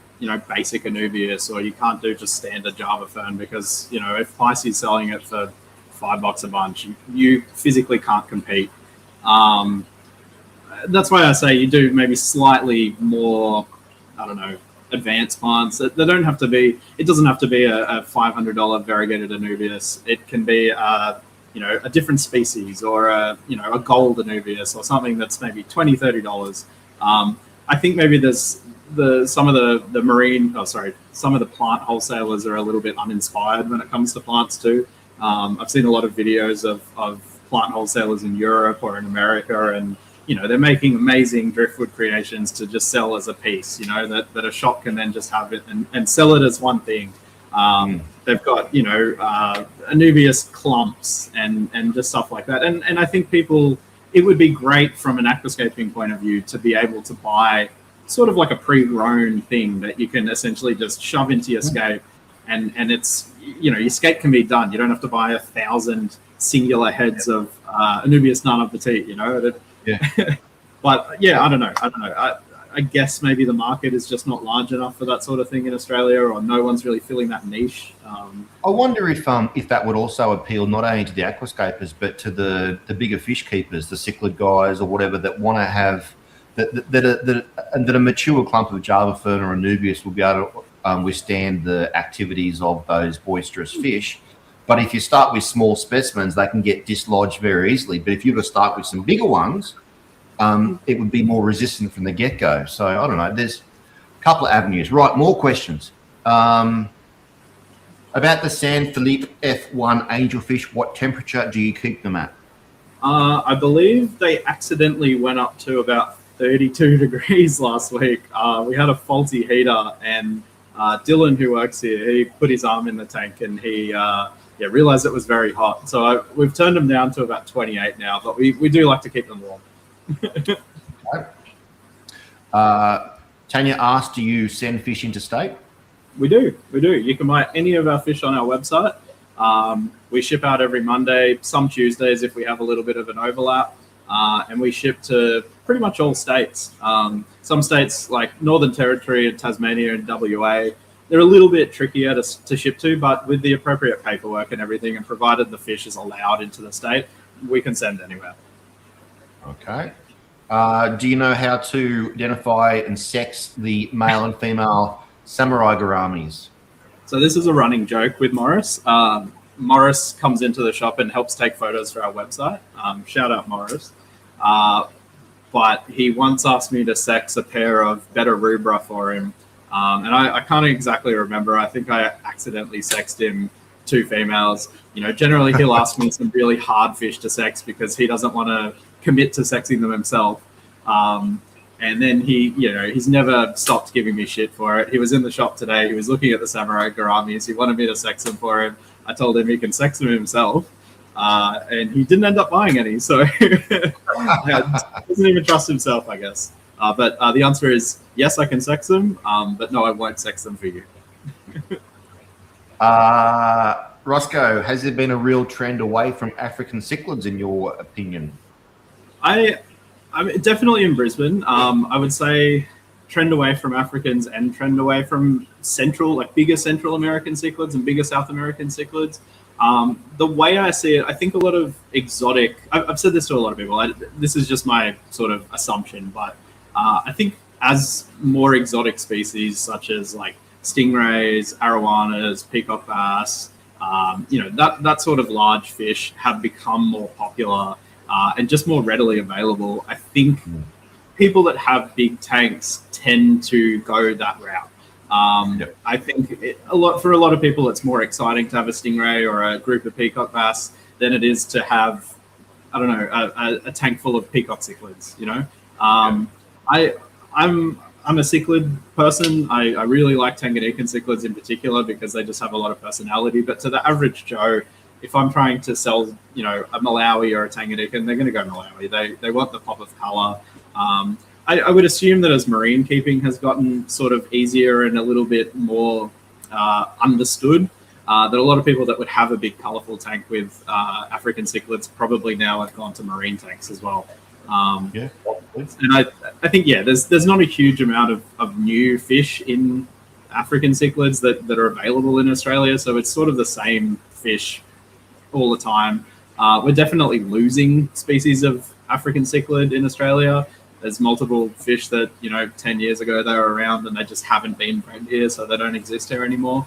basic Anubias, or you can't do just standard Java fern, because, if Pisces selling it for $5 a bunch, you physically can't compete. That's why I say you do maybe slightly more, advanced plants. They don't have to be. It doesn't have to be a $500 variegated Anubias. It can be a different species, or a gold Anubias, or something that's maybe $20, $30. I think maybe there's some of the plant wholesalers are a little bit uninspired when it comes to plants too. I've seen a lot of videos of plant wholesalers in Europe or in America, and they're making amazing driftwood creations to just sell as a piece, that a shop can then just have it and sell it as one thing. They've got, Anubias clumps and just stuff like that. And I think it would be great from an aquascaping point of view to be able to buy sort of like a pre-grown thing that you can essentially just shove into your scape, and it's, your scape can be done. You don't have to buy 1,000 singular heads of Anubias none of the tea, But I don't know. I guess maybe the market is just not large enough for that sort of thing in Australia, or no one's really filling that niche. I wonder if that would also appeal not only to the aquascapers but to the bigger fish keepers, the cichlid guys or whatever, that want to have that a mature clump of Java fern or Anubias will be able to withstand the activities of those boisterous fish. But if you start with small specimens, they can get dislodged very easily. But if you were to start with some bigger ones, it would be more resistant from the get-go. So I don't know. There's a couple of avenues. Right, more questions. About the San Felipe F1 angelfish, what temperature do you keep them at? I believe they accidentally went up to about 32 degrees last week. We had a faulty heater, and Dylan, who works here, he put his arm in the tank, and he realized it was very hot. So we've turned them down to about 28 now, but we do like to keep them warm. Tanya asked, do you send fish interstate? We do. You can buy any of our fish on our website. We ship out every Monday, some Tuesdays if we have a little bit of an overlap, and we ship to pretty much all states. Some states like Northern Territory and Tasmania and WA, they're a little bit trickier to ship to, but with the appropriate paperwork and everything, and provided the fish is allowed into the state, we can send anywhere. Okay. Do you know how to identify and sex the male and female samurai gouramis? So this is a running joke with Morris. Morris comes into the shop and helps take photos for our website. Shout out Morris. But he once asked me to sex a pair of Beta rubra for him. And I can't exactly remember. I think I accidentally sexed him 2 females. You know, generally he'll ask me some really hard fish to sex because he doesn't want to commit to sexing them himself. And then he's never stopped giving me shit for it. He was in the shop today. He was looking at the samurai gouramis. He wanted me to sex them for him. I told him he can sex them himself. And he didn't end up buying any. So he doesn't even trust himself, I guess. But the answer is yes, I can sex them. But no, I won't sex them for you. Roscoe, has there been a real trend away from African cichlids in your opinion? I'm definitely in Brisbane. I would say trend away from Africans and trend away from bigger Central American cichlids and bigger South American cichlids. The way I see it, I think a lot of exotic, I've said this to a lot of people, this is just my sort of assumption, but I think as more exotic species such as like stingrays, arowanas, peacock bass, that sort of large fish have become more popular and just more readily available. I think people that have big tanks tend to go that route. I think for a lot of people, it's more exciting to have a stingray or a group of peacock bass than it is to have, I don't know, a tank full of peacock cichlids. You know, I'm a cichlid person. I really like Tanganyikan cichlids in particular because they just have a lot of personality. But to the average Joe, if I'm trying to sell, a Malawi or a Tanganyikan, they're going to go Malawi. They want the pop of color. I would assume that as marine keeping has gotten sort of easier and a little bit more understood, that a lot of people that would have a big colorful tank with African cichlids probably now have gone to marine tanks as well. And I think, there's not a huge amount of new fish in African cichlids that are available in Australia. So it's sort of the same fish all the time. We're definitely losing species of African cichlid in Australia. There's multiple fish that, 10 years ago they were around and they just haven't been bred here, so they don't exist here anymore.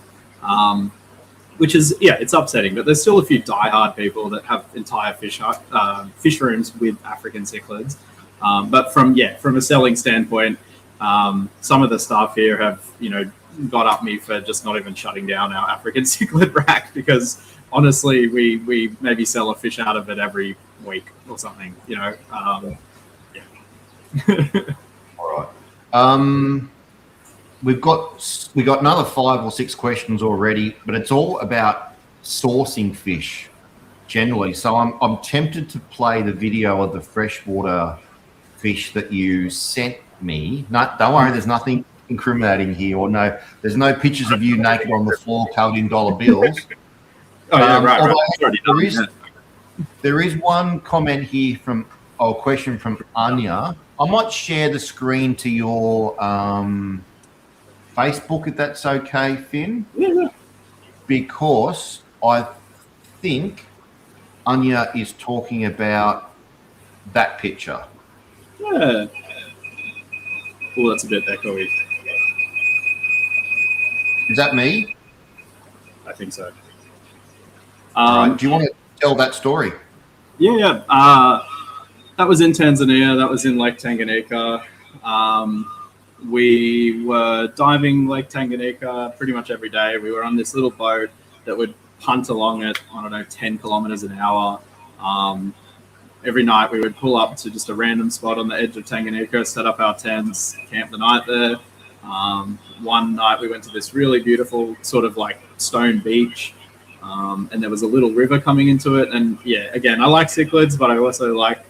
Which is, it's upsetting, but there's still a few diehard people that have entire fish rooms with African cichlids. But from a selling standpoint, some of the staff here have, got up me for just not even shutting down our African cichlid rack because honestly, we maybe sell a fish out of it every week or something, All right. We got another 5 or 6 questions already, but it's all about sourcing fish generally. So I'm tempted to play the video of the freshwater fish that you sent me. No, don't worry, there's nothing incriminating here, or there's no pictures of you naked on the floor covered in dollar bills. Right. There is one comment here question from Anya. I might share the screen to your Facebook if that's okay, Finn. Yeah. Because I think Anya is talking about that picture. Yeah. Oh, that's a bit echoey. Is that me? I think so. Right. Do you want to tell that story? Yeah. That was in Tanzania. That was in Lake Tanganyika. We were diving Lake Tanganyika pretty much every day. We were on this little boat that would punt along at, 10 kilometers an hour. Every night we would pull up to just a random spot on the edge of Tanganyika, set up our tents, camp the night there. One night we went to this really beautiful sort of like stone beach. And there was a little river coming into it. And again, I like cichlids, but I also like,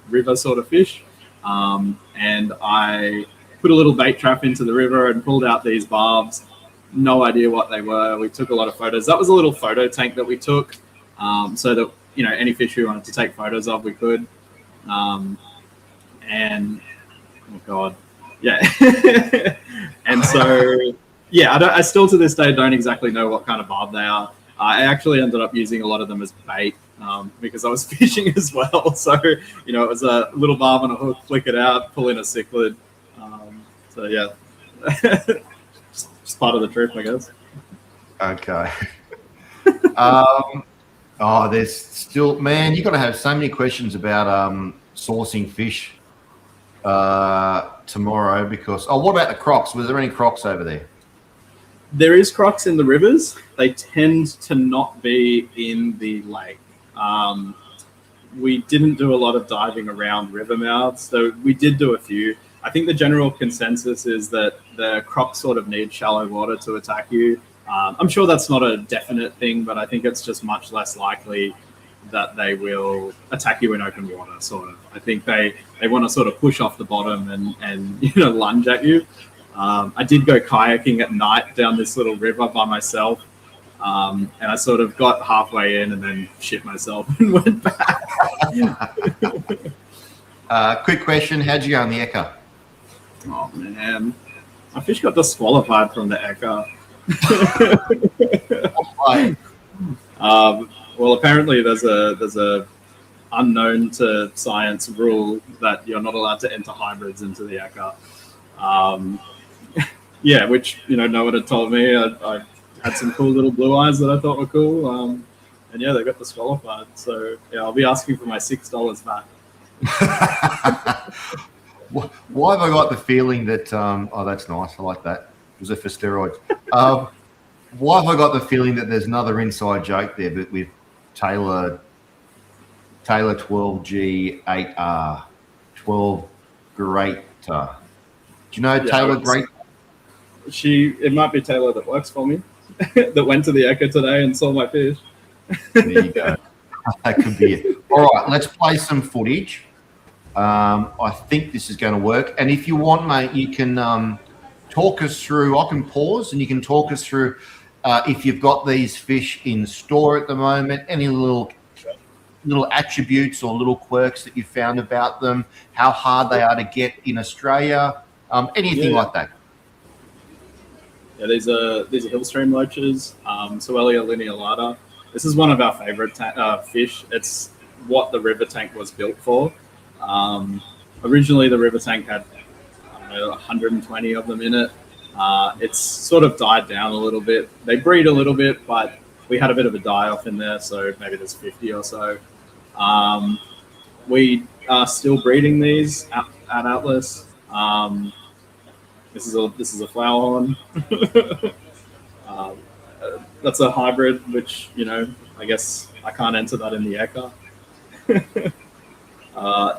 river sort of fish. And I put a little bait trap into the river and pulled out these barbs. No idea what they were. We took a lot of photos. That was a little photo tank that we took, so that, any fish we wanted to take photos of, we could. And oh God, yeah. And so, I still to this day don't exactly know what kind of barb they are. I actually ended up using a lot of them as bait because I was fishing as well. So, it was a little barb on a hook, flick it out, pull in a cichlid. Just part of the trip, I guess. Okay. There's still, man, you got to have so many questions about sourcing fish tomorrow because, what about the crocs? Was there any crocs over there? There is crocs in the rivers. They tend to not be in the lake. We didn't do a lot of diving around river mouths, so we did do a few. I think the general consensus is that the crocs sort of need shallow water to attack you. I'm sure that's not a definite thing, but I think it's just much less likely that they will attack you in open water, sort of. I think they want to sort of push off the bottom and lunge at you. I did go kayaking at night down this little river by myself, and I sort of got halfway in and then shit myself and went back. Quick question: how'd you go on the Eka? Oh man, my fish got disqualified from the Eka. Well, apparently there's a unknown to science rule that you're not allowed to enter hybrids into the Eka. Yeah, which no one had told me. I had some cool little blue eyes that I thought were cool, and yeah, they got disqualified. So yeah, I'll be asking for my $6 back. Why have I got the feeling that? Oh, that's nice. I like that. Was it for steroids? Why have I got the feeling that there's another inside joke there, but with Taylor 12G8R 12 Greater? Do you know Taylor Greater? It might be Taylor that works for me that went to the Eka today and saw my fish. There you go. That could be it. All right, let's play some footage. I think this is going to work. And if you want, mate, you can talk us through. I can pause and you can talk us through if you've got these fish in store at the moment, any little attributes or little quirks that you found about them, how hard they are to get in Australia, anything like that. Yeah, these are hillstream loaches, Soelia linealata. This is one of our favorite fish. It's what the river tank was built for. Originally, the river tank had 120 of them in it. It's sort of died down a little bit. They breed a little bit, but we had a bit of a die-off in there, so maybe there's 50 or so. We are still breeding these at Atlas. This is a flower horn. That's a hybrid, which I guess I can't enter that in the Eka.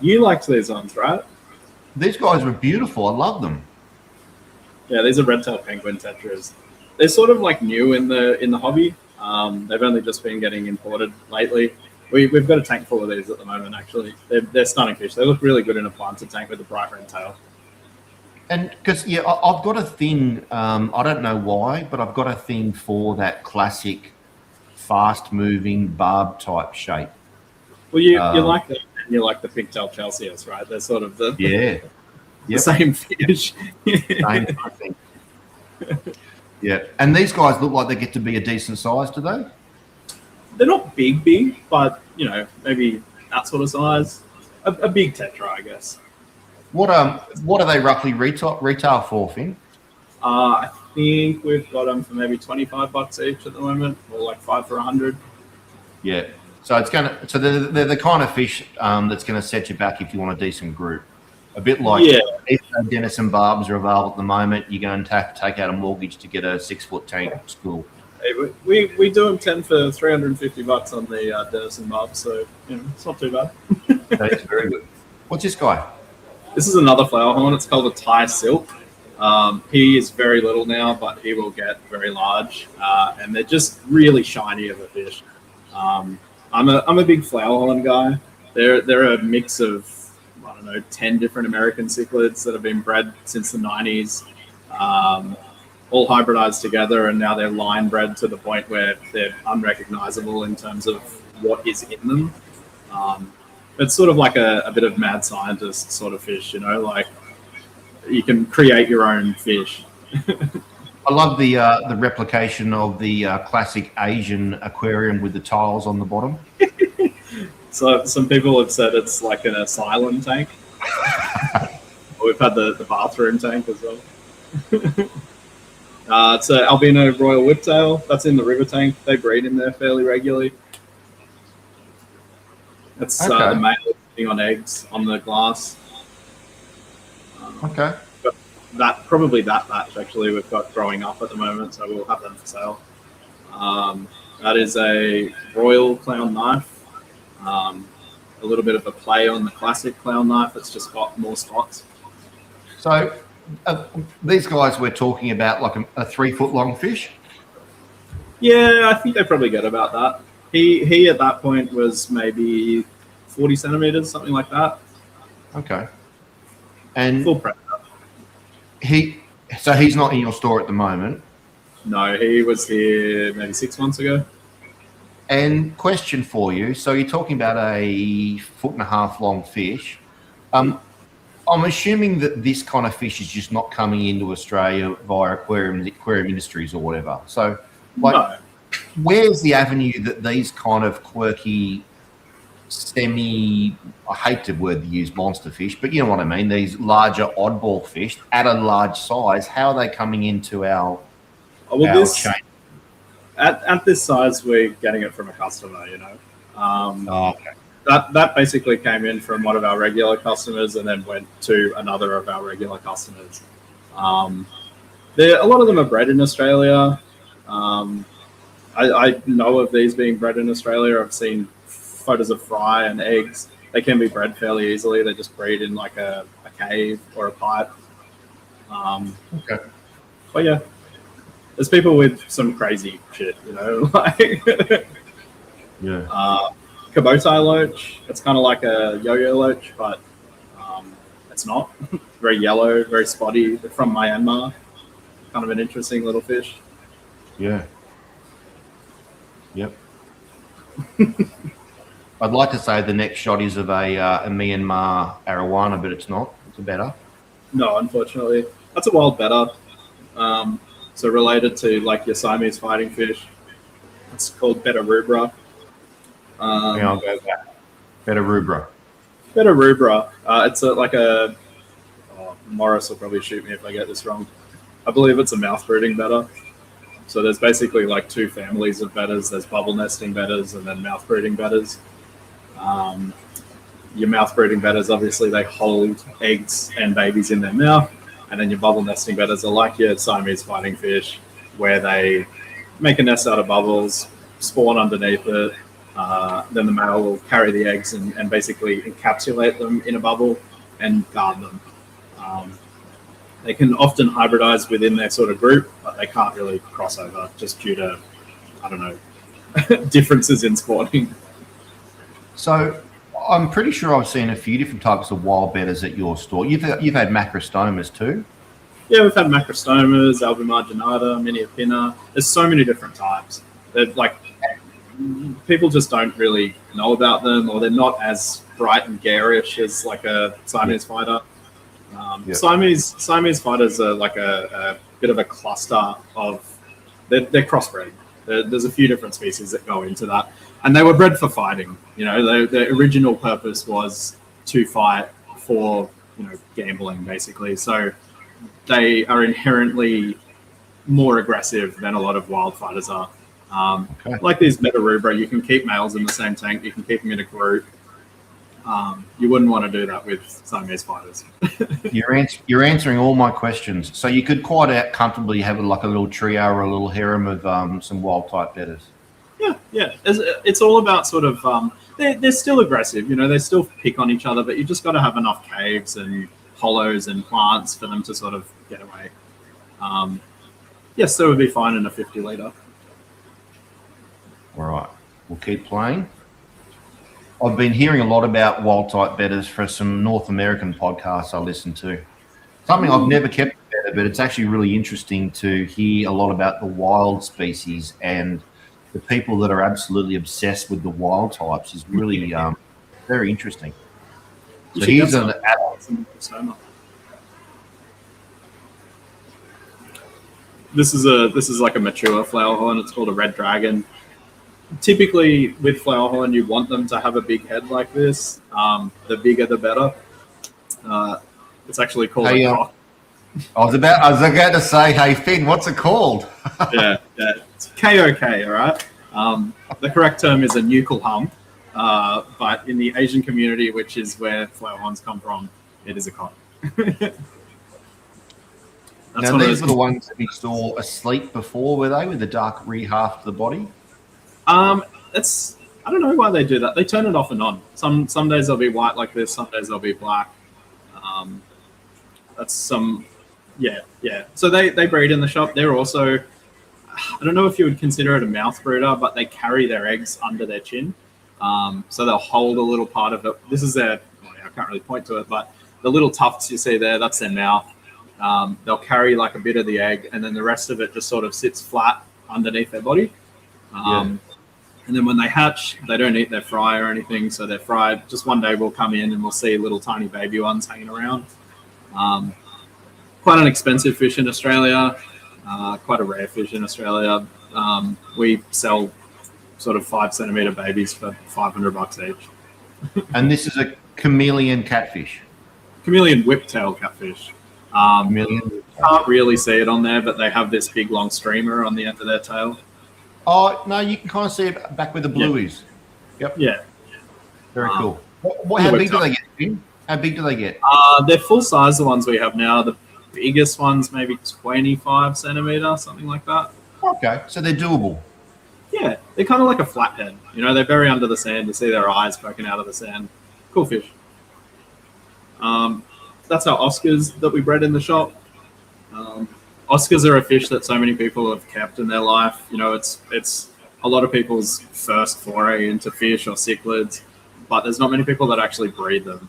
You liked these ones, right? These guys were beautiful. I love them. Yeah, these are red-tailed penguin tetras. They're sort of like new in the hobby. They've only just been getting imported lately. We've got a tank full of these at the moment. Actually, they're stunning fish. They look really good in a planted tank with a bright red tail. And because I've got a thing. I don't know why, but I've got a thing for that classic, fast-moving barb type shape. Well, you like that. You like the pigtail chalceus, right? They're sort of the same fish. Same thing. Yeah, and these guys look like they get to be a decent size, do they? They're not big, but maybe that sort of size. A big tetra, I guess. What are they roughly retail for, Finn? I think we've got them for maybe $25 each at the moment, or like 5 for 100. Yeah. So they're the kind of fish that's going to set you back if you want a decent group. A bit like Dennis and Barbs are available at the moment. You're going to take out a mortgage to get a 6-foot tank school. Hey, we do them 10 for $350 on the Dennis and Barbs, so it's not too bad. That is very good. What's this guy? This is another flower horn. It's called a Thai silk. He is very little now, but he will get very large, and they're just really shiny of a fish. I'm a big flower horn guy. They're a mix of 10 different American cichlids that have been bred since the 90s, all hybridized together, and now they're line bred to the point where they're unrecognizable in terms of what is in them. It's sort of like a bit of mad scientist sort of fish, like you can create your own fish. I love the replication of the classic Asian aquarium with the tiles on the bottom. So some people have said it's like an asylum tank. We've had the bathroom tank as well. It's an albino royal whiptail. That's in the river tank. They breed in there fairly regularly. That's the male sitting on eggs on the glass. Okay. probably that batch actually we've got growing up at the moment, so we'll have them for sale. That is a royal clown knife. A little bit of a play on the classic clown knife. It's just got more spots. So these guys we're talking about like a 3 foot long fish. Yeah, I think they probably get about that. He at that point was maybe 40 centimeters, something like that. Okay. And Full prep. so he's not in your store at the moment. No, he was here maybe 6 months ago. And question for you. So you're talking about a 1.5 foot long fish. I'm assuming that this kind of fish is just not coming into Australia via aquarium industries or whatever. So, like, No. where's the avenue that these kind of quirky, I hate the word to use monster fish, but you know what I mean, these larger oddball fish at a large size, how are they coming into our chain? At this size, we're getting it from a customer, you know. Okay. That basically came in from one of our regular customers and then went to another of our regular customers. A lot of them are bred in Australia. I know of these being bred in Australia. I've seen photos of fry and eggs. They can be bred fairly easily. They just breed in like a cave or a pipe. Okay. But yeah, there's people with some crazy shit, you know, like Yeah. Kabotai loach. It's kind of like a yo-yo loach, but it's not. Very yellow, very spotty. They're from Myanmar. Kind of an interesting little fish. Yeah. Yep. I'd like to say the next shot is of a Myanmar arowana, but it's not. It's a better. No, unfortunately. That's a wild betta. So related to like your Siamese fighting fish. It's called betta rubra. I'll go back. Better rubra. Betta rubra. It's like a... Morris will probably shoot me if I get this wrong. I believe it's a mouth-brooding betta. So there's basically like 2 families of bettas. There's bubble nesting bettas and then mouth-brooding bettas. Your mouth-brooding bettas, obviously, they hold eggs and babies in their mouth. And then your bubble nesting bettas are like your Siamese fighting fish, where they make a nest out of bubbles, spawn underneath it. Then the male will carry the eggs and basically encapsulate them in a bubble and guard them. They can often hybridize within their sort of group, but they can't really cross over just due to, I don't know, differences in spawning. So I'm pretty sure I've seen a few different types of wild bettas at your store. You've had macrostomas too? Yeah, we've had macrostomas, albumarginata, miniapina. There's so many different types. They're like, people just don't really know about them, or they're not as bright and garish as like a Siamese fighter. Siamese fighters are like a bit of a cluster of, they're crossbred. There's a few different species that go into that, and they were bred for fighting. You know, their original purpose was to fight for, you know, gambling basically. So they are inherently more aggressive than a lot of wild fighters are. Like these betta rubra, you can keep males in the same tank. You can keep them in a group. You wouldn't want to do that with Siamese fighters. You're answering all my questions. So you could quite comfortably have like a little trio or a little harem of some wild type bettas. Yeah. It's all about sort of, they're still aggressive, you know, they still pick on each other, but you just got to have enough caves and hollows and plants for them to sort of get away. Yes, that would be fine in a 50 litre. All right, we'll keep playing. I've been hearing a lot about wild type bettas for some North American podcasts I listen to. Something I've never kept a betta, but it's actually really interesting to hear a lot about the wild species, and the people that are absolutely obsessed with the wild types is really very interesting. So here's an adult. This is like a mature flower horn. It's called a red dragon. Typically, with flower horn, you want them to have a big head like this. The bigger, the better. It's actually called a cock. I was about to say, hey Finn, what's it called? yeah, it's KOK. All right. The correct term is a nuchal hump, but in the Asian community, which is where flower horns come from, it is a cock. That's Now, one of these those. were the ones that we saw asleep before, were they, with the dark rear half of the body? It's I don't know why they do that. They turn it off and on. Some days they'll be white like this. Some days they'll be black. Um, that's some, yeah, yeah. So they breed in the shop. They're also, I don't know if you would consider it a mouth brooder, but they carry their eggs under their chin. So they'll hold a little part of it. This is their, well, I can't really point to it, but the little tufts you see there, that's their mouth. They'll carry like a bit of the egg, and then the rest of it just sort of sits flat underneath their body. And then when they hatch, they don't eat their fry or anything, so they're fried. Just one day we'll come in and we'll see little tiny baby ones hanging around. Quite an expensive fish in Australia, quite a rare fish in Australia. We sell sort of 5 centimeter babies for $500 each. And this is a chameleon catfish. Chameleon whiptail catfish. Chameleon. Can't really see it on there, but they have this big long streamer on the end of their tail. Oh, no, you can kind of see it back where the blue is. Yep. Yeah. Very cool. How big do they get, Finn? How big do they get? They're full size, the ones we have now. The biggest ones, maybe 25 centimeter, something like that. Okay, so they're doable. Yeah, they're kind of like a flathead. You know, they're very under the sand. You see their eyes poking out of the sand. Cool fish. That's our Oscars that we bred in the shop. Oscars are a fish that so many people have kept in their life. You know, it's a lot of people's first foray into fish or cichlids, but there's not many people that actually breed them.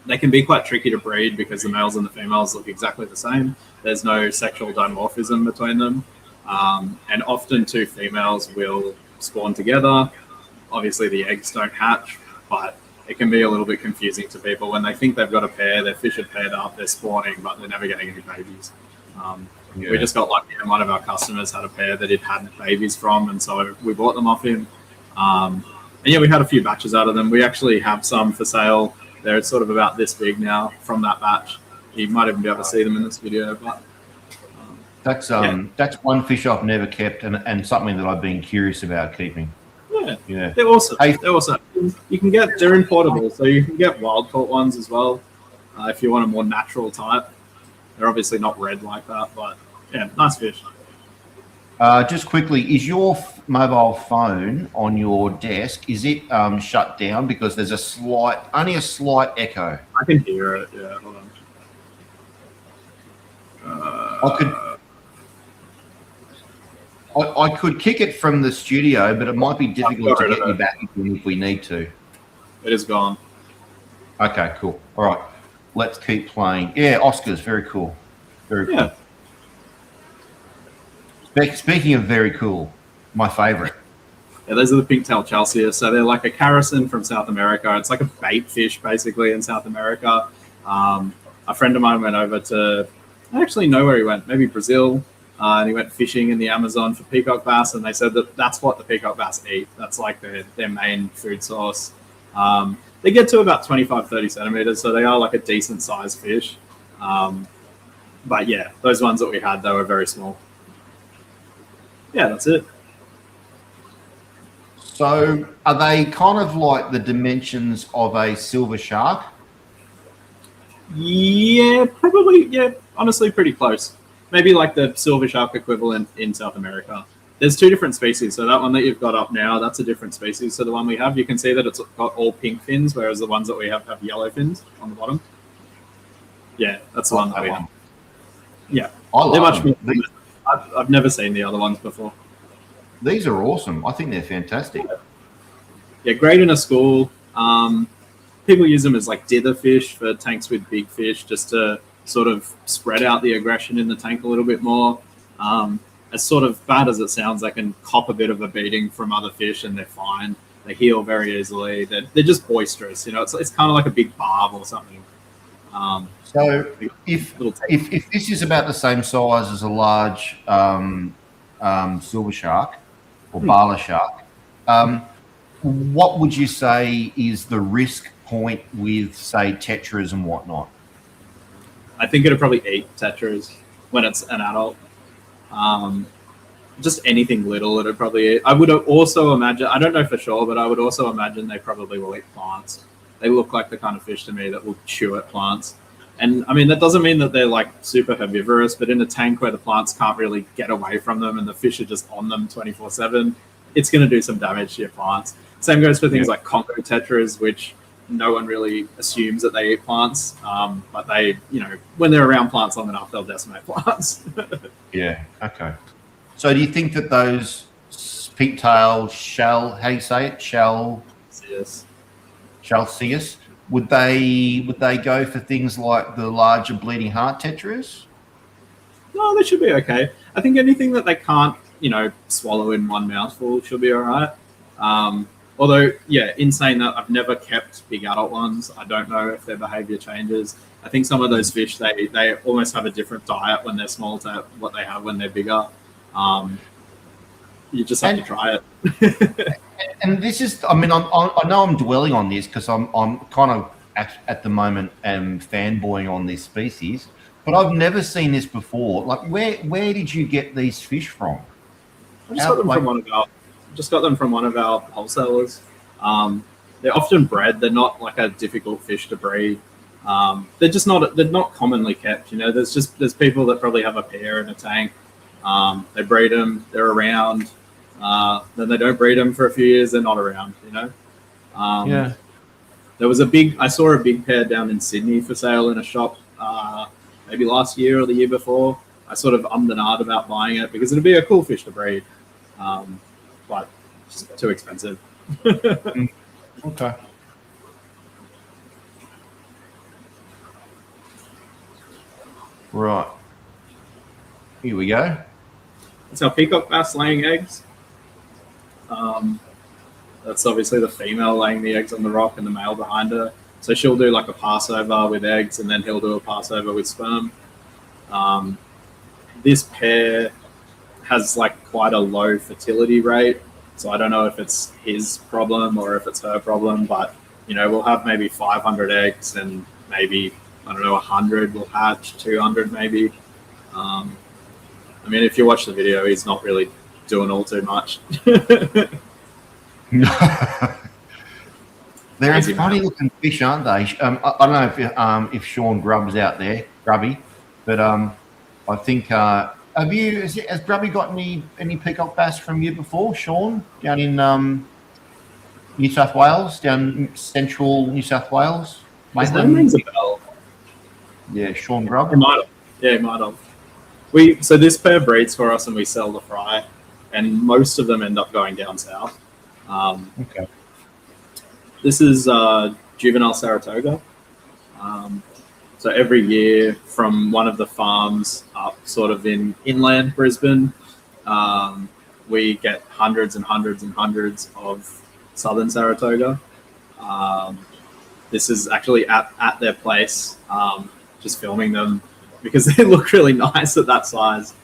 They can be quite tricky to breed because the males and the females look exactly the same. There's no sexual dimorphism between them. And often two females will spawn together. Obviously the eggs don't hatch, but it can be a little bit confusing to people when they think they've got a pair, their fish are paired up, they're spawning, but they're never getting any babies. We just got lucky, and one of our customers had a pair that he'd had babies from, and so we bought them off him. And yeah, we had a few batches out of them. We actually have some for sale. They're sort of about this big now from that batch. You might even be able to see them in this video, but That's one fish I've never kept, and something that I've been curious about keeping. Yeah. They're awesome. They're awesome. You can get, they're importable, so you can get wild caught ones as well if you want a more natural type. They're obviously not red like that, but yeah, nice fish. Just quickly, is your mobile phone on your desk, is it shut down? Because there's only a slight echo. I can hear it, yeah, hold on. I could kick it from the studio, but it might be difficult to get you back if we need to. It is gone. Okay, cool. All right, let's keep playing. Yeah, Oscars, very cool. Very cool. Yeah. Speaking of very cool, my favorite. Yeah, those are the pink-tailed Chelsea. So they're like a caracin from South America. It's like a bait fish, basically, in South America. A friend of mine went over to, I actually know where he went, maybe Brazil. And he went fishing in the Amazon for peacock bass, and they said that that's what the peacock bass eat. That's like their main food source. They get to about 25, 30 centimeters, so they are like a decent sized fish. But yeah, those ones that we had, they were very small. Yeah, that's it. So are they kind of like the dimensions of a silver shark? Yeah, probably. Yeah, honestly, pretty close. Maybe like the silver shark equivalent in South America. There's two different species. So that one that you've got up now, that's a different species. So the one we have, you can see that it's got all pink fins, whereas the ones that we have yellow fins on the bottom. Yeah, that's the one that we have. Yeah, they're much more. I've never seen the other ones before. These are awesome. I think they're fantastic. Yeah, great in a school. People use them as like dither fish for tanks with big fish, just to sort of spread out the aggression in the tank a little bit more. As sort of bad as it sounds, they can cop a bit of a beating from other fish and they're fine. They heal very easily. They're just boisterous, you know. It's kind of like a big barb or something. So if this is about the same size as a large silver shark or bala shark, what would you say is the risk point with, say, tetras and whatnot? I think it'd probably eat tetras when it's an adult. Just anything little, it'd probably eat. I would also imagine, I don't know for sure, but I would also imagine they probably will eat plants. They look like the kind of fish to me that will chew at plants. And I mean, that doesn't mean that they're like super herbivorous, but in a tank where the plants can't really get away from them and the fish are just on them 24/7, it's going to do some damage to your plants. Same goes for things like Congo tetras, which no one really assumes that they eat plants, but they, when they're around plants long enough, they'll decimate plants. Yeah. Okay. So do you think that those peak-tailed shell, how do you say it, Yes. Chalceus, would they go for things like the larger bleeding heart tetras? No, they should be okay. I think anything that they can't, swallow in one mouthful should be all right. Although, yeah, in saying that, I've never kept big adult ones. I don't know if their behavior changes. I think some of those fish, they almost have a different diet when they're small to what they have when they're bigger. You just have to try it. And this is, I mean, I know I'm dwelling on this because I'm kind of at the moment fanboying on this species, but I've never seen this before. Like, where did you get these fish from? I just got them from one of our wholesalers. They're often bred. They're not like a difficult fish to breed. They're not commonly kept. There's people that probably have a pair in a tank. They breed them. They're around. Then they don't breed them for a few years. They're not around. Yeah. I saw a big pair down in Sydney for sale in a shop maybe last year or the year before. I sort of ummed and ahed about buying it because it'd be a cool fish to breed, but it's too expensive. Okay. Right. Here we go. That's our peacock bass laying eggs. That's obviously the female laying the eggs on the rock and the male behind her. So she'll do like a Passover with eggs and then he'll do a Passover with sperm. This pair has like quite a low fertility rate. So I don't know if it's his problem or if it's her problem, but we'll have maybe 500 eggs and maybe, 100 will hatch, 200 maybe. I mean, if you watch the video, he's not really doing all too much. They're a funny looking fish, aren't they? I don't know if Sean Grubb's out there, Grubby, but I think has Grubby got any peacock bass from you before, Sean, down in New South Wales, down central New South Wales? His name rings a bell. Yeah, Sean Grubb. He might have. So this pair breeds for us and we sell the fry, and most of them end up going down south. Okay. This is juvenile Saratoga. So every year from one of the farms up sort of in inland Brisbane, we get hundreds and hundreds and hundreds of southern Saratoga. This is actually at their place, just filming them because they look really nice at that size,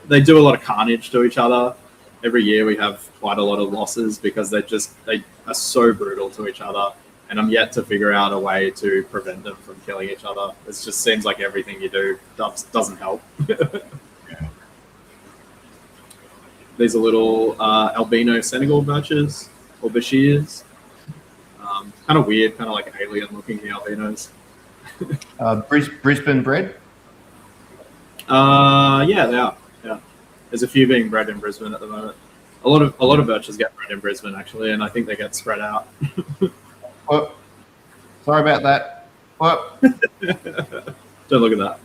They do a lot of carnage to each other. Every year we have quite a lot of losses because they are so brutal to each other, and I'm yet to figure out a way to prevent them from killing each other. It just seems like everything you do doesn't help. Yeah. These are little albino Senegal birches or bashirs. Kind of weird, kind of like alien looking, the albinos. Brisbane bred? Yeah, they are. Yeah, there's a few being bred in Brisbane at the moment. A lot of birches get bred in Brisbane actually, and I think they get spread out. Oh, sorry about that. Oh. Don't look at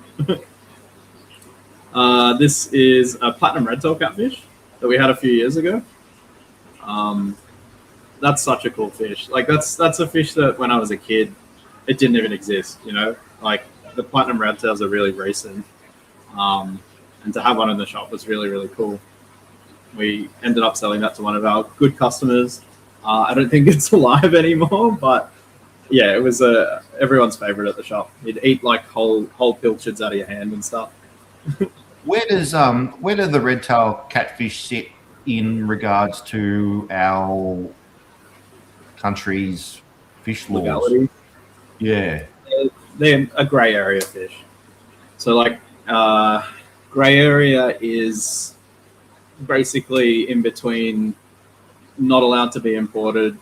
that. This is a platinum red tail catfish that we had a few years ago. That's such a cool fish. Like that's a fish that when I was a kid, it didn't even exist. Like the platinum red tails are really recent. And to have one in the shop was really, really cool. We ended up selling that to one of our good customers. I don't think it's alive anymore, but yeah, it was everyone's favorite at the shop. You'd eat like whole pilchards out of your hand and stuff. Where do the red tail catfish sit in regards to our country's fish laws? Legality. Yeah, they're a grey area fish. So like grey area is basically in between not allowed to be imported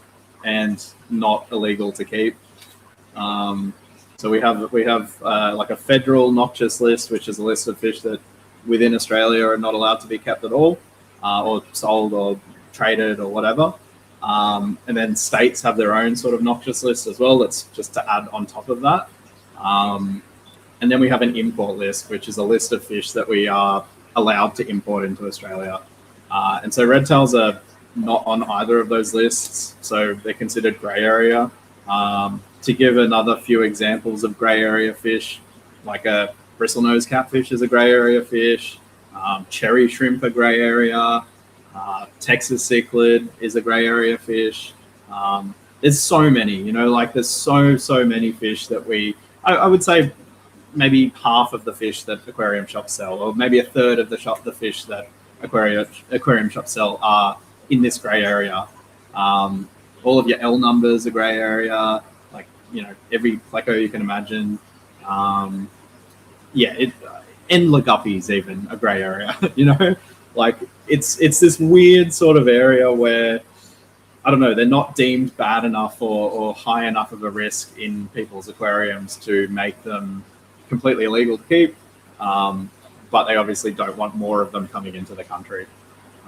and not illegal to keep. So we have like a federal noxious list, which is a list of fish that within Australia are not allowed to be kept at all, or sold or traded or whatever. And then states have their own sort of noxious list as well. That's just to add on top of that. And then we have an import list, which is a list of fish that we are allowed to import into Australia. And so red tails are not on either of those lists, so they're considered grey area. To give another few examples of grey area fish, like a bristlenose catfish is a grey area fish, cherry shrimp are grey area, Texas cichlid is a grey area fish. There's so many, you know, like there's so many fish that I would say maybe half of the fish that aquarium shops sell, or maybe a third of the fish that aquarium shops sell are in this grey area. All of your L numbers are grey area, like, you know, every pleco you can imagine. And guppies even a grey area, you know, like it's this weird sort of area where, I don't know, they're not deemed bad enough or high enough of a risk in people's aquariums to make them completely illegal to keep, but they obviously don't want more of them coming into the country.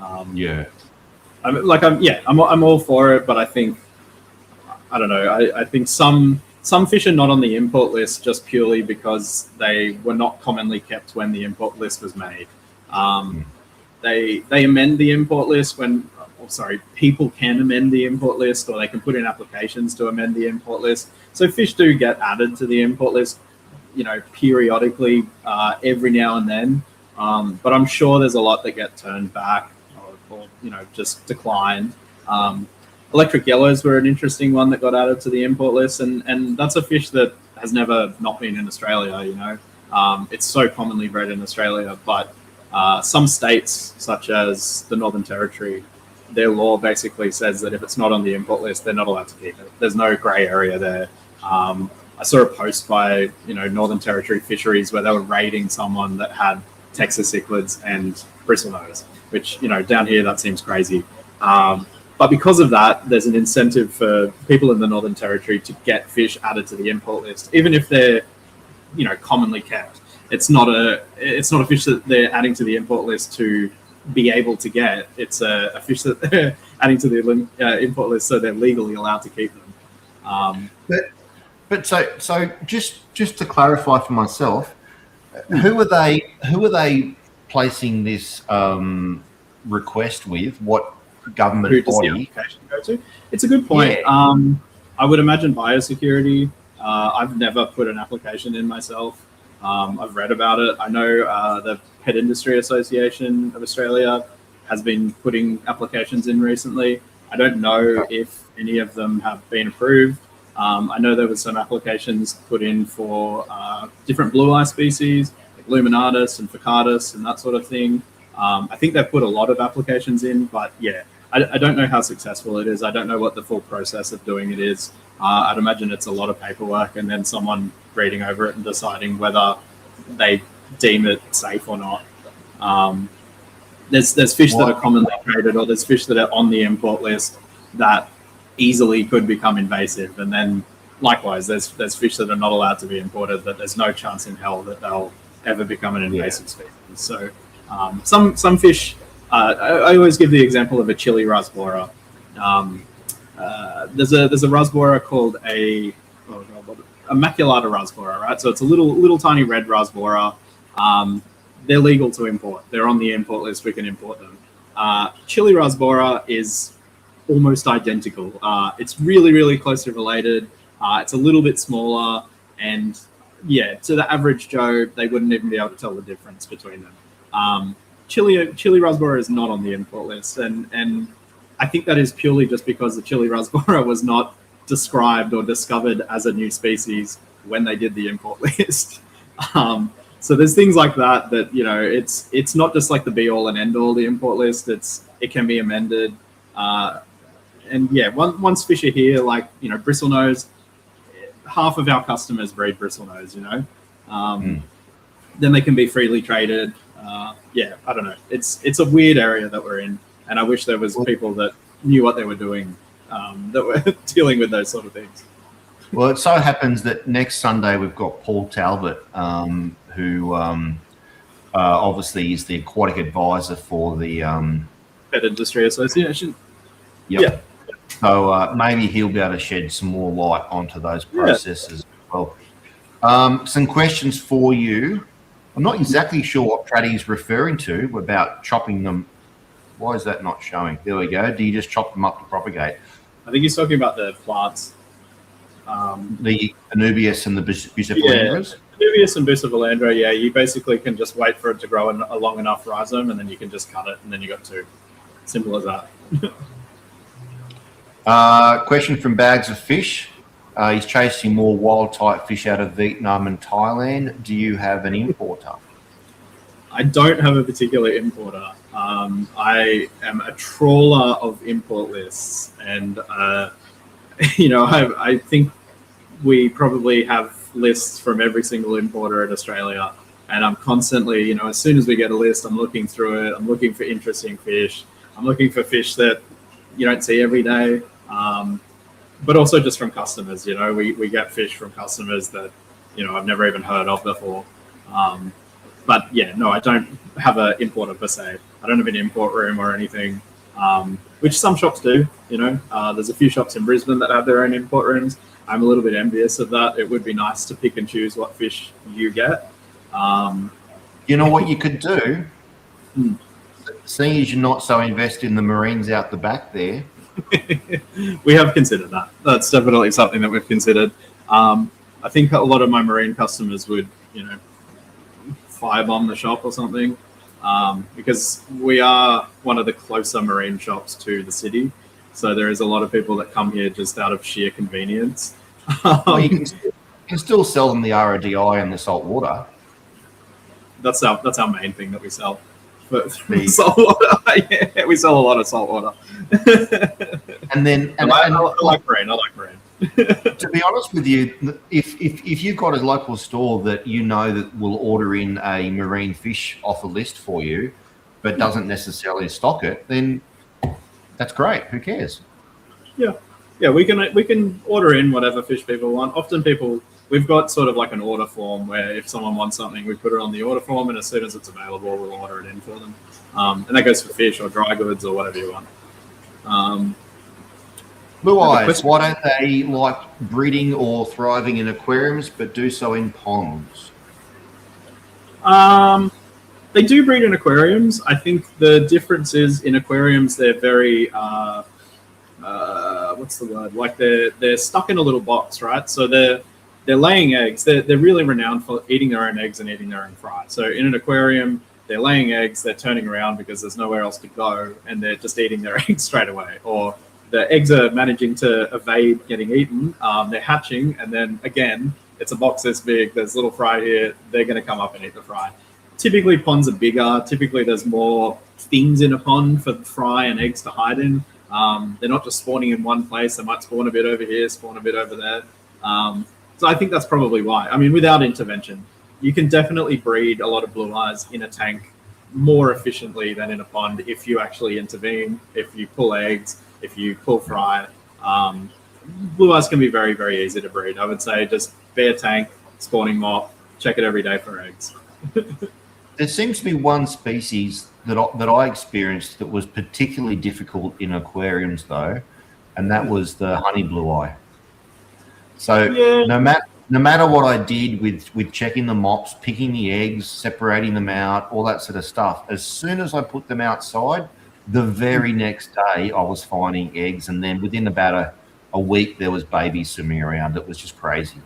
I'm all for it, but I think, I don't know, I think some fish are not on the import list just purely because they were not commonly kept when the import list was made. They amend the import list people can amend the import list, or they can put in applications to amend the import list. So fish do get added to the import list, you know, periodically, every now and then. But I'm sure there's a lot that get turned back or you know, just declined. Electric yellows were an interesting one that got added to the import list, and that's a fish that has never not been in Australia, you know. It's so commonly bred in Australia, but some states, such as the Northern Territory, their law basically says that if it's not on the import list, they're not allowed to keep it. There's no grey area there. I saw a post by, you know, Northern Territory Fisheries where they were raiding someone that had Texas cichlids and bristlenose, which, you know, down here that seems crazy. But because of that, there's an incentive for people in the Northern Territory to get fish added to the import list, even if they're, you know, commonly kept. It's not a fish that they're adding to the import list to be able to get. It's a fish that they're adding to the import list so they're legally allowed to keep them. But so just to clarify for myself, who are they placing this request with? What government Who does body? the application go to? It's a good point. Yeah. I would imagine biosecurity. I've never put an application in myself. I've read about it. I know the Pet Industry Association of Australia has been putting applications in recently. I don't know if any of them have been approved. I know there was some applications put in for different blue eye species, like Luminatus and Ficcatus and that sort of thing. I think they've put a lot of applications in, but yeah, I don't know how successful it is. I don't know what the full process of doing it is. I'd imagine it's a lot of paperwork and then someone reading over it and deciding whether they deem it safe or not. There's fish that are commonly traded, or there's fish that are on the import list that easily could become invasive, and then likewise there's fish that are not allowed to be imported that there's no chance in hell that they'll ever become an invasive species. So some fish, I always give the example of a Chile rasbora. There's a rasbora called a maculata rasbora, right? So it's a little tiny red rasbora. They're legal to import. They're on the import list. We can import them. Chile rasbora is almost identical. It's really closely related. It's a little bit smaller, and yeah, to the average Joe, they wouldn't even be able to tell the difference between them. Chile rasbora is not on the import list, and I think that is purely just because the Chile rasbora was not described or discovered as a new species when they did the import list. So there's things like that, you know, it's not just like the be all and end all, the import list. It can be amended. And yeah, once fish are here, like, you know, bristlenose, half of our customers breed bristlenose, you know. Then they can be freely traded. Yeah, I don't know. It's a weird area that we're in, and I wish there was people that knew what they were doing, that were dealing with those sort of things. Well, it so happens that next Sunday we've got Paul Talbot, who obviously is the aquatic advisor for the Pet Industry Association. Yep. Yeah. So maybe he'll be able to shed some more light onto those processes as well. Some questions for you. I'm not exactly sure what Praddy's referring to about chopping them. Why is that not showing? There we go. Do you just chop them up to propagate? I think he's talking about the plants. The Anubias and the Bucephalandras? Anubias and Bucephalandra, yeah. You basically can just wait for it to grow a long enough rhizome, and then you can just cut it, and then you got two. Simple as that. Question from Bags of Fish. He's chasing more wild type fish out of Vietnam and Thailand. Do you have an importer? I don't have a particular importer. I am a trawler of import lists, and I think we probably have lists from every single importer in Australia, and I'm constantly, as soon as we get a list, I'm looking through it. I'm looking for interesting fish. I'm looking for fish that you don't see every day. But also just from customers, we get fish from customers that, I've never even heard of before. But yeah, no, I don't have an importer per se. I don't have an import room or anything, which some shops do, There's a few shops in Brisbane that have their own import rooms. I'm a little bit envious of that. It would be nice to pick and choose what fish you get. You know what you could do? Seeing as you're not so invested in the Marines out the back there, we have considered that. That's definitely something that we've considered. I think a lot of my marine customers would, firebomb the shop or something, because we are one of the closer marine shops to the city. So there is a lot of people that come here just out of sheer convenience. Well, you can still sell them the RODI and the salt water. That's our main thing that we sell. Salt water. Yeah, we sell a lot of salt water. And then, I like marine. To be honest with you, if you've got a local store that that will order in a marine fish off a list for you, but doesn't necessarily stock it, then that's great. Who cares? Yeah, we can order in whatever fish people want. Often we've got sort of like an order form where if someone wants something, we put it on the order form, and as soon as it's available, we'll order it in for them. And that goes for fish or dry goods or whatever you want. Blue eyes, why don't they like breeding or thriving in aquariums, but do so in ponds? They do breed in aquariums. I think the difference is in aquariums, they're very, what's the word? Like they're stuck in a little box, right? So they're laying eggs. They're really renowned for eating their own eggs and eating their own fry. So in an aquarium, they're laying eggs, they're turning around because there's nowhere else to go, and they're just eating their eggs straight away. Or the eggs are managing to evade getting eaten. They're hatching, and then again, it's a box this big. There's little fry here. They're going to come up and eat the fry. Typically, ponds are bigger. Typically, there's more things in a pond for fry and eggs to hide in. They're not just spawning in one place. They might spawn a bit over here, spawn a bit over there. So I think that's probably why. I mean, without intervention, you can definitely breed a lot of blue eyes in a tank more efficiently than in a pond if you actually intervene, if you pull eggs, if you pull fry. Blue eyes can be very, very easy to breed. I would say just bare tank, spawning mop, check it every day for eggs. There seems to be one species that I experienced that was particularly difficult in aquariums, though, and that was the honey blue eye. So no matter what I did with checking the mops, picking the eggs, separating them out, all that sort of stuff, as soon as I put them outside, the very next day I was finding eggs, and then within about a week there was babies swimming around. It was just crazy.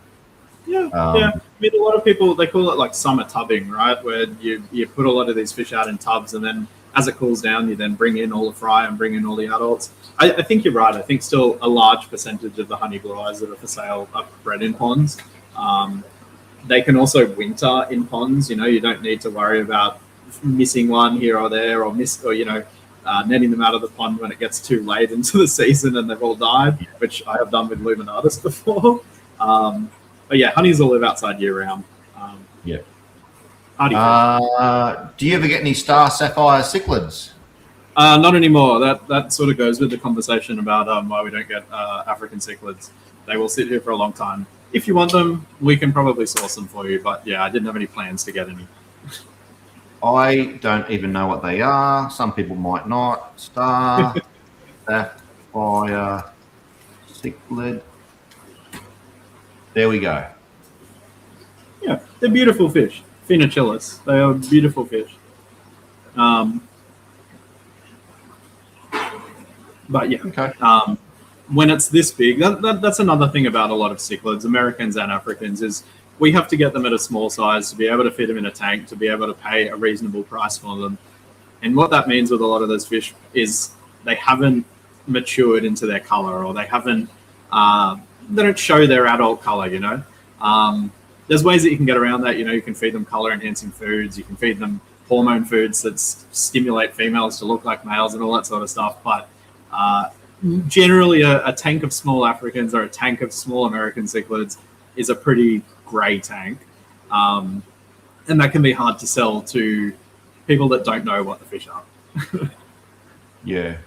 Yeah. I mean, a lot of people, they call it like summer tubbing, right? Where you put a lot of these fish out in tubs, and then as it cools down, you then bring in all the fry and bring in all the adults. I think you're right. I think still a large percentage of the honey blue eyes that are for sale are bred in ponds. They can also winter in ponds. You don't need to worry about missing one here or there, or netting them out of the pond when it gets too late into the season and they've all died, which I have done with Luminatus before. But yeah, honeys will live outside year round. Do you ever get any star sapphire cichlids? Not anymore. That sort of goes with the conversation about why we don't get African cichlids. They will sit here for a long time. If you want them, we can probably source them for you. But yeah, I didn't have any plans to get any. I don't even know what they are. Some people might not. Star, sapphire, cichlid. There we go. Yeah, they're beautiful fish. Phoenicilis. They are beautiful fish. But yeah, Okay. When it's this big, that's another thing about a lot of cichlids, Americans and Africans, is we have to get them at a small size to be able to fit them in a tank, to be able to pay a reasonable price for them. And what that means with a lot of those fish is they haven't matured into their color, or they don't show their adult color, you know. There's ways that you can get around that. You know, you can feed them color enhancing foods, you can feed them hormone foods that stimulate females to look like males and all that sort of stuff. But generally a tank of small Africans or a tank of small American cichlids is a pretty grey tank. And that can be hard to sell to people that don't know what the fish are. Yeah.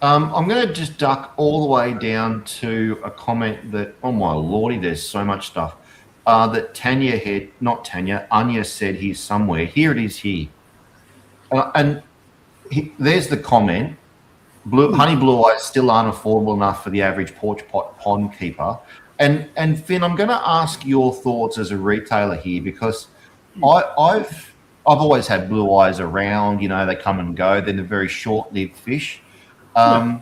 I'm going to just duck all the way down to a comment that, oh my lordy, there's so much stuff, that Anya said here somewhere. Here it is here. There's the comment. Honey blue eyes still aren't affordable enough for the average porch pot pond keeper. And Finn, I'm going to ask your thoughts as a retailer here, because I've always had blue eyes around. You know, they come and go. They're very short-lived fish. One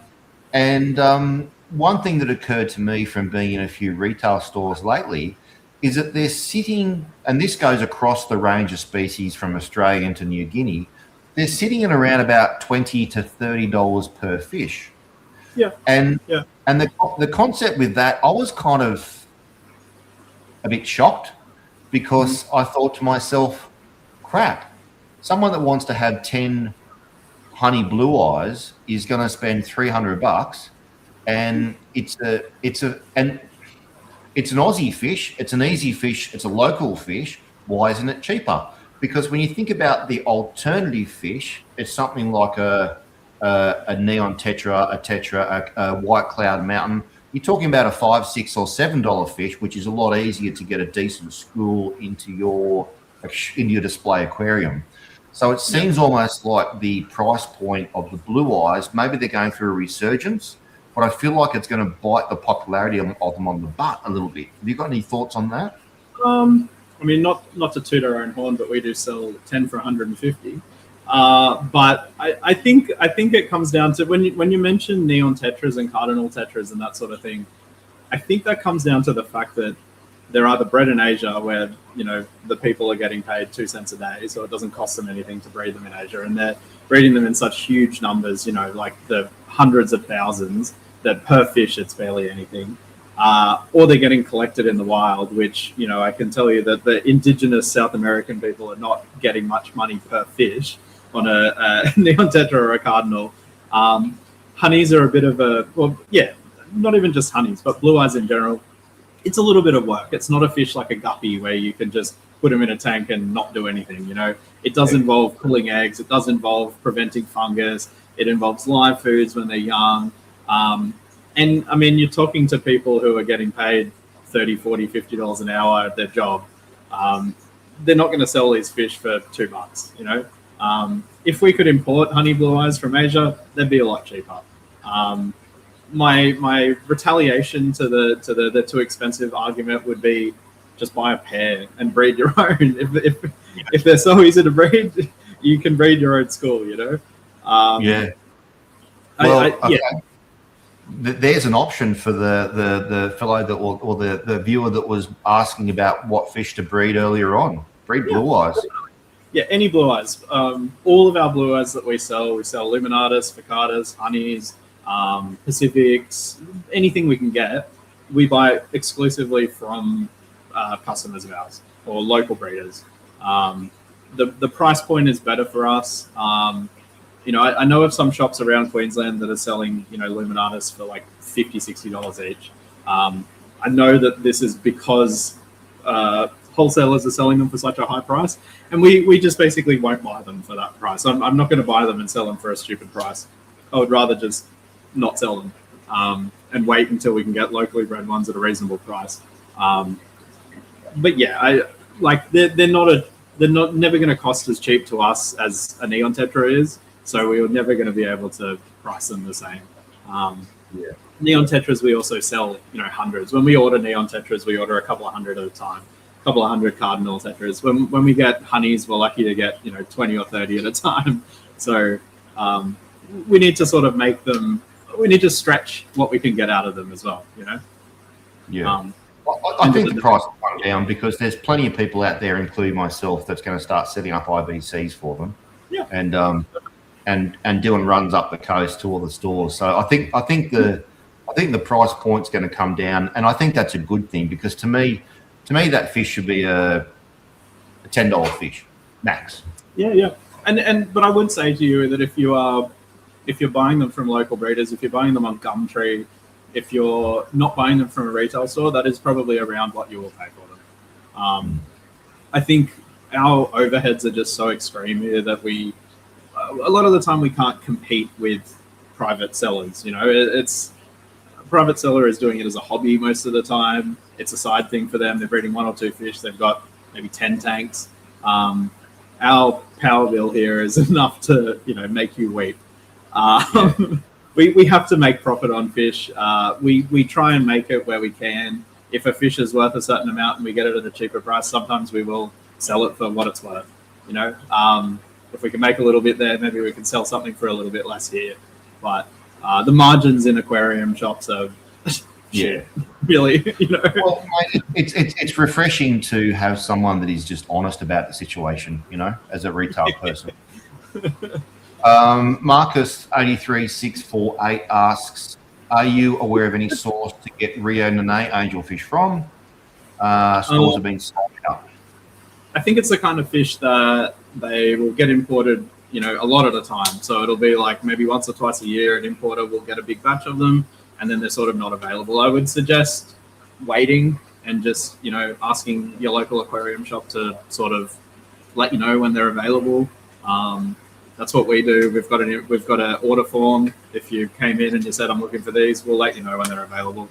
thing that occurred to me from being in a few retail stores lately is that they're sitting, and this goes across the range of species from Australia to New Guinea, they're sitting at around about $20 to $30 per fish. Yeah. And the concept with that, I was kind of a bit shocked, because I thought to myself, crap, someone that wants to have 10 honey blue eyes is going to spend $300, and it's an Aussie fish, it's an easy fish, it's a local fish. Why isn't it cheaper? Because when you think about the alternative fish, it's something like a neon tetra, a white cloud mountain. You're talking about a $5, $6, or $7 fish, which is a lot easier to get a decent school into your display aquarium. So it seems almost like the price point of the blue eyes, maybe they're going through a resurgence, but I feel like it's going to bite the popularity of them on the butt a little bit. Have you got any thoughts on that? I mean, not to toot our own horn, but we do sell 10 for 150. But I think it comes down to when you mention neon tetras and cardinal tetras and that sort of thing. I think that comes down to the fact that they're either bred in Asia, where, you know, the people are getting paid 2 cents a day, so it doesn't cost them anything to breed them in Asia, and they're breeding them in such huge numbers, you know, like the hundreds of thousands, that per fish it's barely anything. Or they're getting collected in the wild, which, you know, I can tell you that the indigenous South American people are not getting much money per fish on a neon tetra or a cardinal. Honeys are a bit of not even just honeys, but blue eyes in general. It's a little bit of work. It's not a fish like a guppy where you can just put them in a tank and not do anything. You know, it does involve pulling eggs. It does involve preventing fungus. It involves live foods when they're young. And I mean, you're talking to people who are getting paid $30, $40, $50 an hour at their job. They're not going to sell these fish for $2, you know. If we could import honey blue eyes from Asia, they'd be a lot cheaper. My retaliation to the too expensive argument would be just buy a pair and breed your own. If they're so easy to breed, you can breed your own school, you know. There's an option for the fellow that or the viewer that was asking about what fish to breed earlier on. Breed blue eyes. Yeah, any blue eyes. All of our blue eyes that we sell luminatus, ficcatas, honeys, Pacifics, anything we can get, we buy exclusively from customers of ours or local breeders. The price point is better for us. You know, I know of some shops around Queensland that are selling, you know, luminatus for like $50, $60 each. I know that this is because wholesalers are selling them for such a high price, and we just basically won't buy them for that price. I'm not going to buy them and sell them for a stupid price. I would rather just not sell them and wait until we can get locally bred ones at a reasonable price. But yeah, they're never going to cost as cheap to us as a neon tetra is, so we were never going to be able to price them the same. Neon tetras we also sell, hundreds. When we order neon tetras, we order a couple of hundred at a time, a couple of hundred cardinal tetras. When we get honeys, we're lucky to get 20 or 30 at a time. So we need to sort of make them. We need to stretch what we can get out of them as well. Yeah. I think the price will come down because there's plenty of people out there, including myself, that's going to start setting up IBCs for them. Yeah. And doing runs up the coast to all the stores. So I think the price point's going to come down, and I think that's a good thing because to me that fish should be a $10 fish max. Yeah. But I would say to you that if you're buying them from local breeders, if you're buying them on Gumtree, if you're not buying them from a retail store, that is probably around what you will pay for them. I think our overheads are just so extreme here that a lot of the time we can't compete with private sellers. It's a private seller is doing it as a hobby most of the time. It's a side thing for them. They're breeding 1 or 2 fish. They've got maybe 10 tanks. Our power bill here is enough to make you weep. We have to make profit on fish. We try and make it where we can. If a fish is worth a certain amount and we get it at a cheaper price, sometimes we will sell it for what it's worth. If we can make a little bit there, maybe we can sell something for a little bit less here. But the margins in aquarium shops are really. Well, mate, it's refreshing to have someone that is just honest about the situation. As a retail person. Marcus 83648 asks, are you aware of any source to get Rio Nene angelfish from? Stores have been sold out. I think it's the kind of fish that they will get imported, a lot at a time. So it'll be like maybe once or twice a year an importer will get a big batch of them and then they're sort of not available. I would suggest waiting and just, asking your local aquarium shop to sort of let you know when they're available. That's what we do. We've got an order form. If you came in and you said, I'm looking for these, we'll let you know when they're available.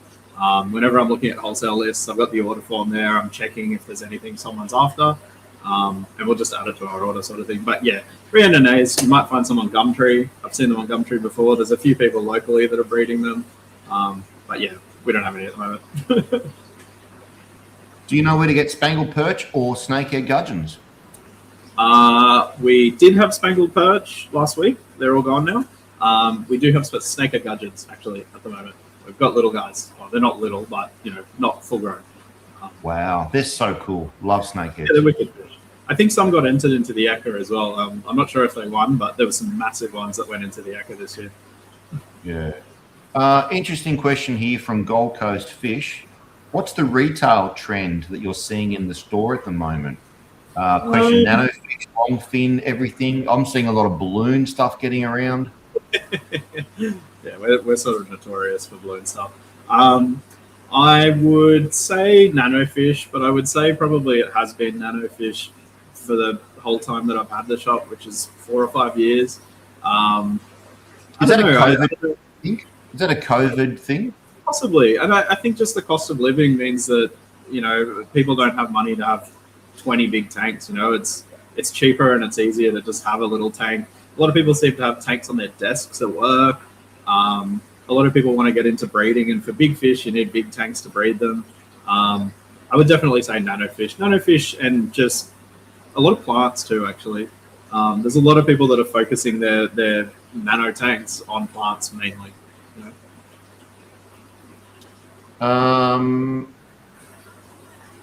Whenever I'm looking at wholesale lists, I've got the order form there. I'm checking if there's anything someone's after. And we'll just add it to our order sort of thing. But yeah, Rio Nenes, you might find some on Gumtree. I've seen them on Gumtree before. There's a few people locally that are breeding them. But yeah, we don't have any at the moment. Do you know where to get spangled perch or snakehead gudgeons? We did have spangled perch last week. They're all gone now. We do have snakehead gudgeons actually at the moment. We've got little guys. Well, they're not little, but not full grown. Wow, they're so cool. Love snakeheads. Yeah, they're wicked fish. I think some got entered into the Ekka as well. I'm not sure if they won, but there were some massive ones that went into the Ekka this year. Yeah. Interesting question here from Gold Coast Fish. What's the retail trend that you're seeing in the store at the moment? Question nanofish, long fin, everything. I'm seeing a lot of balloon stuff getting around. Yeah, we're sort of notorious for balloon stuff. I would say nanofish, but I would say probably it has been nanofish for the whole time that I've had the shop, which is 4 or 5 years. Is that a COVID thing? Possibly. And I think just the cost of living means that, people don't have money to have 20 big tanks. It's cheaper and it's easier to just have a little tank. A lot of people seem to have tanks on their desks at work. A lot of people want to get into breeding, and for big fish, you need big tanks to breed them. I would definitely say nanofish, and just a lot of plants too, actually. There's a lot of people that are focusing their nano tanks on plants mainly.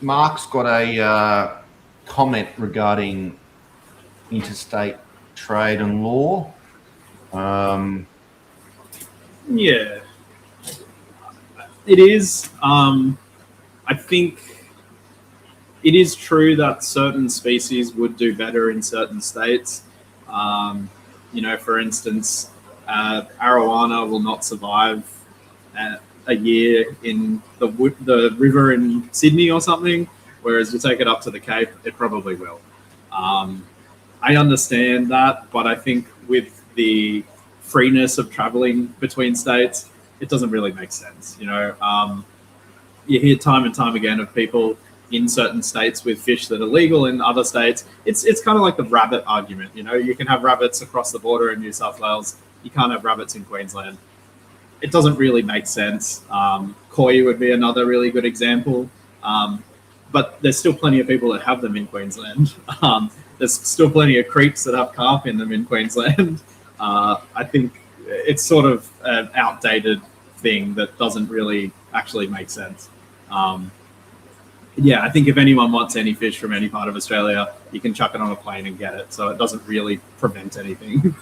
Mark's got a comment regarding interstate trade and law. Yeah, it is. I think it is true that certain species would do better in certain states. For instance, arowana will not survive a year in the river in Sydney or something. Whereas you take it up to the Cape, it probably will. I understand that, but I think with the freeness of traveling between states, it doesn't really make sense. You hear time and time again of people in certain states with fish that are legal in other states. It's kind of like the rabbit argument. You can have rabbits across the border in New South Wales. You can't have rabbits in Queensland. It doesn't really make sense. Koi would be another really good example. But there's still plenty of people that have them in Queensland. There's still plenty of creeks that have carp in them in Queensland. I think it's sort of an outdated thing that doesn't really actually make sense. I think if anyone wants any fish from any part of Australia, you can chuck it on a plane and get it. So it doesn't really prevent anything.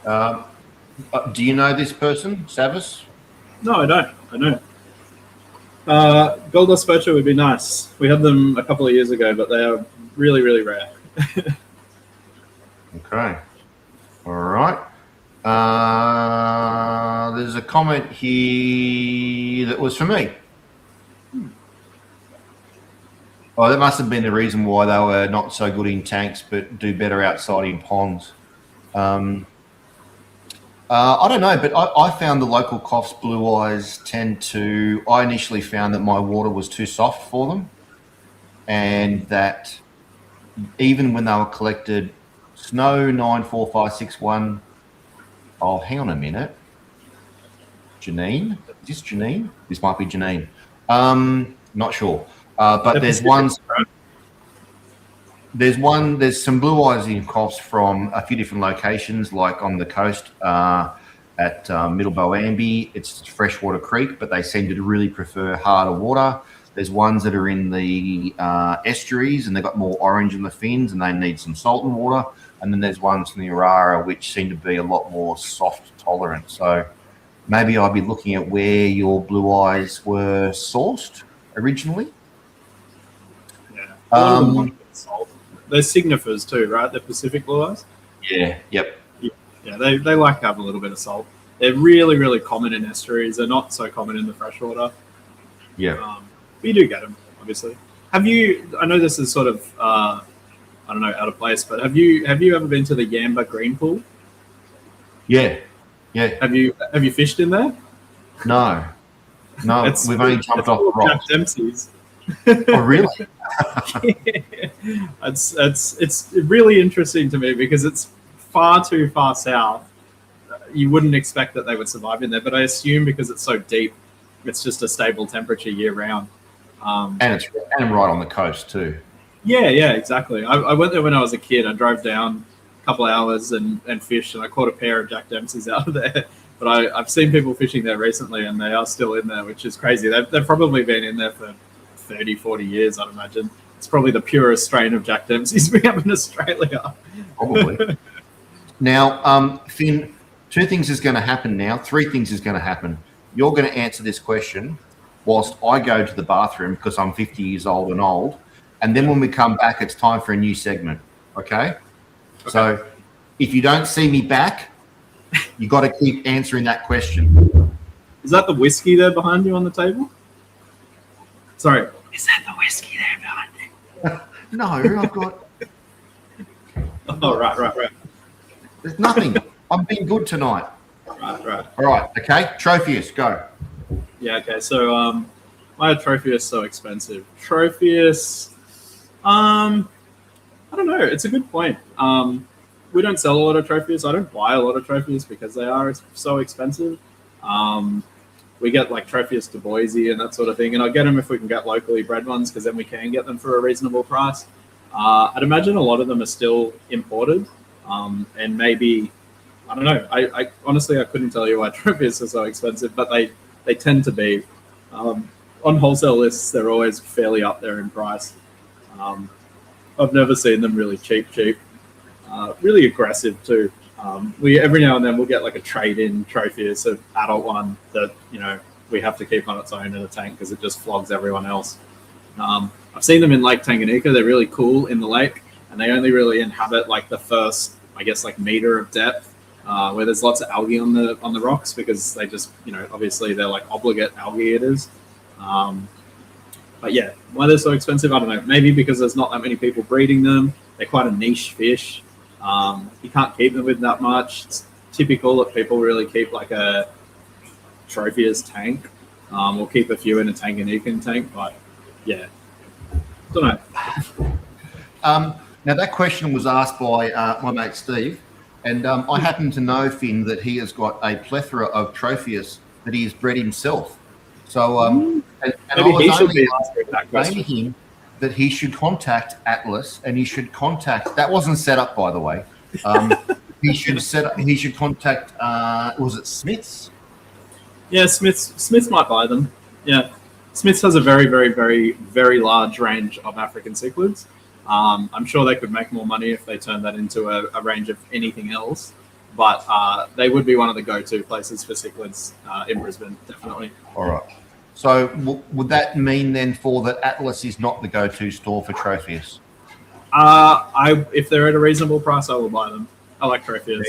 Do you know this person, Savis? No, I don't. Gold dust poacher would be nice. We had them a couple of years ago, but they are really, really rare. Okay. All right. There's a comment here that was for me. Oh, that must have been the reason why they were not so good in tanks, but do better outside in ponds. I don't know, but I found the local coughs blue eyes I initially found that my water was too soft for them, and that even when they were collected, Snow 94561. Oh, hang on a minute. Janine? Is this Janine? This might be Janine. Not sure. But there's some blue eyes in coughs from a few different locations, like on the coast at Middle Boambi. It's freshwater creek, but they seem to really prefer harder water. There's ones that are in the estuaries, and they've got more orange in the fins, and they need some salt and water. And then there's ones in the Urara, which seem to be a lot more soft tolerant. So maybe I'll be looking at where your blue eyes were sourced originally. Yeah. They're signifers too, right? They're Pacific blue eyes. Yeah. Yep. Yeah. They like to have a little bit of salt. They're really, really common in estuaries. They're not so common in the freshwater. Yeah. But you do get them, obviously. I know this is sort of, I don't know, out of place, but have you ever been to the Yamba Green Pool? Yeah. Have you fished in there? No. We've only jumped off the rocks. Jack Dempsey's. Oh, really? It's really interesting to me because it's far too far south. You wouldn't expect that they would survive in there, but I assume because it's so deep, it's just a stable temperature year round. And right on the coast too. Yeah, exactly. I went there when I was a kid. I drove down a couple of hours and fished, and I caught a pair of Jack Dempsey's out of there. But I've seen people fishing there recently, and they are still in there, which is crazy. They've probably been in there for 30, 40 years, I'd imagine. It's probably the purest strain of Jack Dempsey's we have in Australia. Probably. Now, Finn, 2 things is going to happen now. 3 things is going to happen. You're going to answer this question whilst I go to the bathroom because I'm 50 years old and old. And then when we come back, it's time for a new segment. Okay? So if you don't see me back, you got to keep answering that question. Is that the whiskey there behind you on the table? Sorry. Is that the whiskey there behind you? No, I've got... Oh, right. There's nothing. I'm being good tonight. Right. All right. Okay. Tropheus, go. Yeah, okay. So why are Tropheus so expensive? Tropheus... I don't know. It's a good point. We don't sell a lot of Tropheus. I don't buy a lot of Tropheus because they are so expensive. We get like Tropheus to Boise and that sort of thing, and I get them if we can get locally bred ones because then we can get them for a reasonable price. I'd imagine a lot of them are still imported, and maybe I don't know. I honestly I couldn't tell you why Tropheus are so expensive, but they tend to be. On wholesale lists, they're always fairly up there in price. I've never seen them really cheap. Really aggressive too. We every now and then we'll get like a trade-in Tropheus, an adult one that we have to keep on its own in a tank because it just flogs everyone else. I've seen them in Lake Tanganyika. They're really cool in the lake, and they only really inhabit like the first, I guess, like meter of depth, where there's lots of algae on the rocks because they just obviously they're like obligate algae eaters. But yeah, why they're so expensive, I don't know. Maybe because there's not that many people breeding them. They're quite a niche fish. You can't keep them with that much. It's typical that people really keep like a trophy tank, or keep a few in a Tanganyikan tank. But yeah, don't know. Now that question was asked by my mate Steve, and I happen to know, Finn, that he has got a plethora of Tropheus that he has bred himself. So, and Maybe I was he should only be answering that saying question. to him that he should contact Atlas, and he should contact. That wasn't set up, by the way. He should contact. Was it Smith's? Yeah, Smiths might buy them. Yeah, Smiths has a very, very, very, very large range of African cichlids. I'm sure they could make more money if they turned that into a range of anything else. But they would be one of the go-to places for cichlids in Brisbane, definitely. All right. So would that mean then that Atlas is not the go-to store for Tropheus? If they're at a reasonable price, I will buy them. I like Tropheus,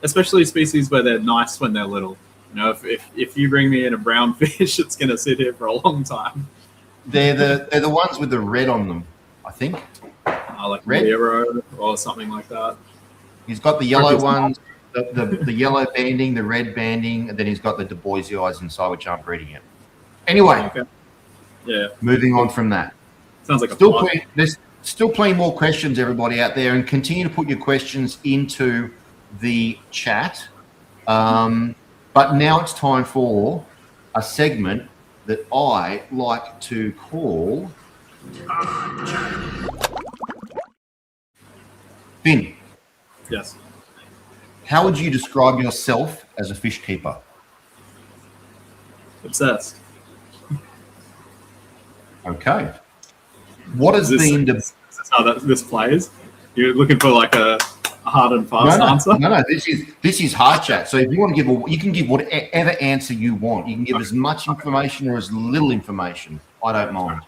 especially species where they're nice when they're little. You know, if you bring me in a brown fish, it's going to sit here for a long time. They're the ones with the red on them, I think. Like Red? Hero or something like that. He's got the yellow ones, the yellow banding, the red banding, and then he's got the Du Bois eyes inside, which aren't breeding yet. Anyway, Okay. Yeah, moving on from that. sounds like a There's still plenty more questions, everybody out there, and continue to put your questions into the chat. But now it's time for a segment that I like to call Finn. Yes. How would you describe yourself as a fish keeper? Obsessed. Okay. What has been the... Is this how this plays? You're looking for like a hard and fast answer? No. This is hard chat. So if you want to give you can give whatever answer you want. You can give as much information or as little information. I don't mind.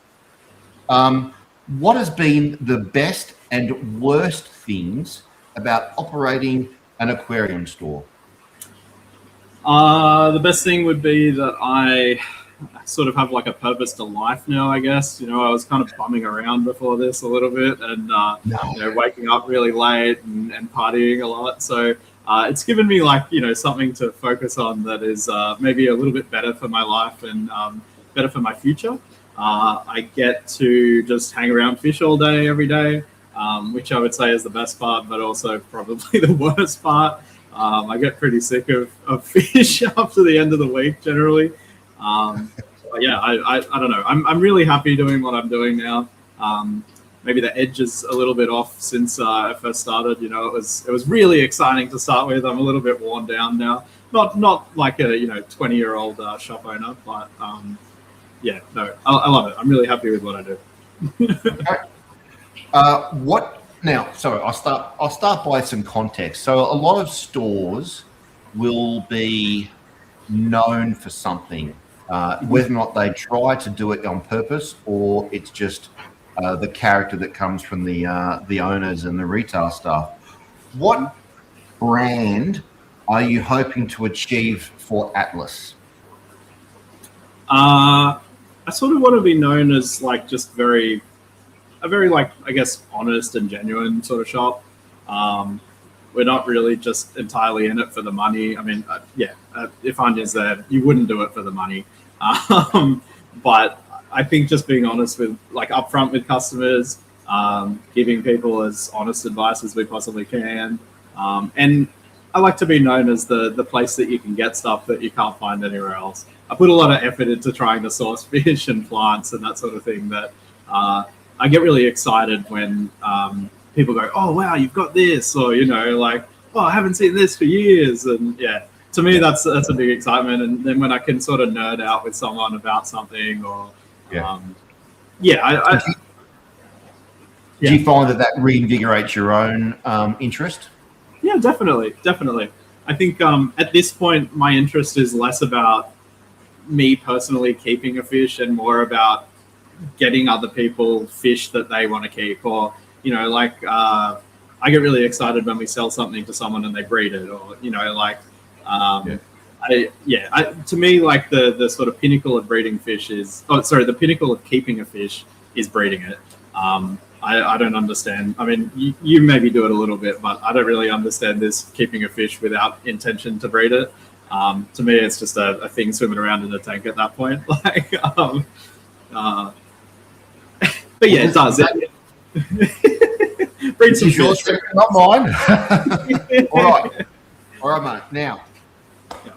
What has been the best and worst things about operating an aquarium store? The best thing would be that I sort of have like a purpose to life now, I guess. You know, I was kind of bumming around before this a little bit and, you know, waking up really late and partying a lot. So it's given me like, you know, something to focus on that is maybe a little bit better for my life and better for my future. I get to just hang around fish all day, every day, which I would say is the best part, but also probably the worst part. I get pretty sick of fish after the end of the week generally. Yeah, I don't know. I'm really happy doing what I'm doing now. Maybe the edge is a little bit off since I first started. You know, it was really exciting to start with. I'm a little bit worn down now. Not like a 20-year-old shop owner, but yeah, no, I love it. I'm really happy with what I do. What now? Sorry, I'll start by some context. So a lot of stores will be known for something, whether or not they try to do it on purpose or it's just the character that comes from the owners and the retail staff. What brand are you hoping to achieve for Atlas? I sort of want to be known as like just a very like, I guess, honest and genuine sort of shop. We're not really just entirely in it for the money. I mean, if Anya's there, you wouldn't do it for the money. But I think just being honest with, like, upfront with customers, giving people as honest advice as we possibly can. And I like to be known as the place that you can get stuff that you can't find anywhere else. I put a lot of effort into trying to source fish and plants and that sort of thing that I get really excited when people go, oh, wow, you've got this, or, you know, like, oh, I haven't seen this for years. And yeah, to me, that's a big excitement. And then when I can sort of nerd out with someone about something or, Do you find that reinvigorates your own interest? Yeah, definitely. I think at this point, my interest is less about me personally keeping a fish and more about getting other people fish that they want to keep, or, you know, like I get really excited when we sell something to someone and they breed it, or, you know, like To me, like the sort of pinnacle of breeding fish is, the pinnacle of keeping a fish is breeding it. I don't understand. I mean, you maybe do it a little bit, but I don't really understand this keeping a fish without intention to breed it. To me, it's just a thing swimming around in a tank at that point. Like, but yeah, it does. Breed some fish. Not mine. All right, mate. Now,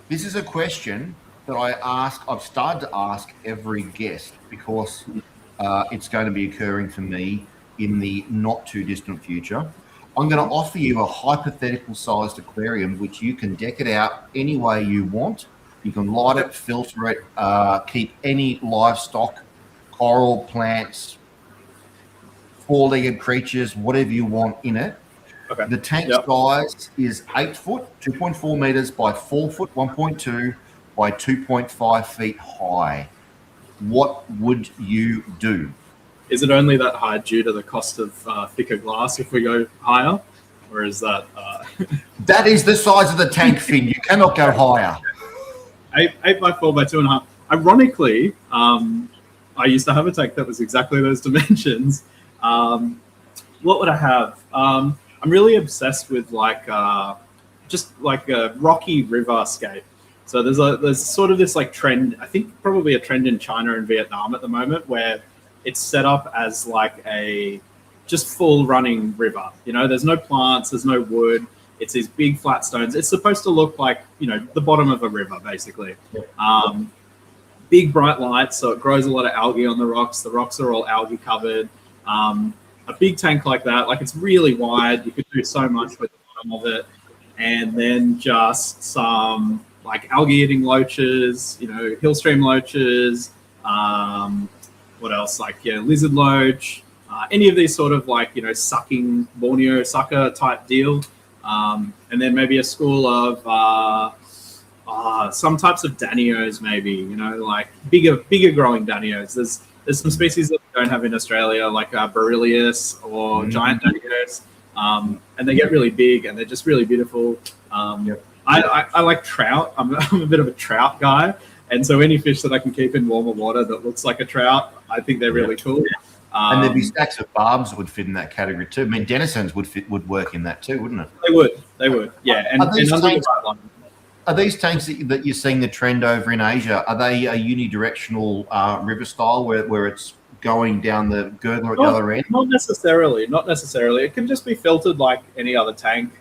this is a question that I've started to ask every guest because it's going to be occurring for me in the not too distant future. I'm going to offer you a hypothetical sized aquarium, which you can deck it out any way you want. You can light it, filter it, keep any livestock, coral, plants, four-legged creatures, whatever you want in it. Okay. The tank size is 8 foot, 2.4 meters by 4 foot, 1.2 by 2.5 feet high. What would you do? Is it only that high due to the cost of thicker glass if we go higher? Or is that... That is the size of the tank, Finn. You cannot go higher. 8 by 4 by 2.5. Ironically, I used to have a tank that was exactly those dimensions. What would I have? I'm really obsessed with just like a rocky river scape. So there's sort of this like trend, I think probably a trend in China and Vietnam at the moment, where it's set up as like a just full running river. You know, there's no plants, there's no wood. It's these big flat stones. It's supposed to look like, you know, the bottom of a river, basically. Big bright lights, so it grows a lot of algae on the rocks. The rocks are all algae covered. A big tank like that, like it's really wide. You could do so much with the bottom of it. And then just some like algae eating loaches, you know, hill stream loaches. What else? Like, yeah, lizard loach. Any of these sort of like, you know, sucking Borneo sucker type deal. And then maybe a school of some types of danios, maybe, you know, like bigger growing danios. There's some species that we don't have in Australia, like Beryllius or giant danios, and they get really big and they're just really beautiful. I like trout. I'm a bit of a trout guy, and so any fish that I can keep in warmer water that looks like a trout, I think they're really cool. And there'd be stacks of barbs that would fit in that category too. I mean, denisons would work in that too, wouldn't it? They would. Yeah. And Are these tanks that you're seeing the trend over in Asia, are they a unidirectional river style where it's going down the gurgler at the other end? Not necessarily. It can just be filtered like any other tank.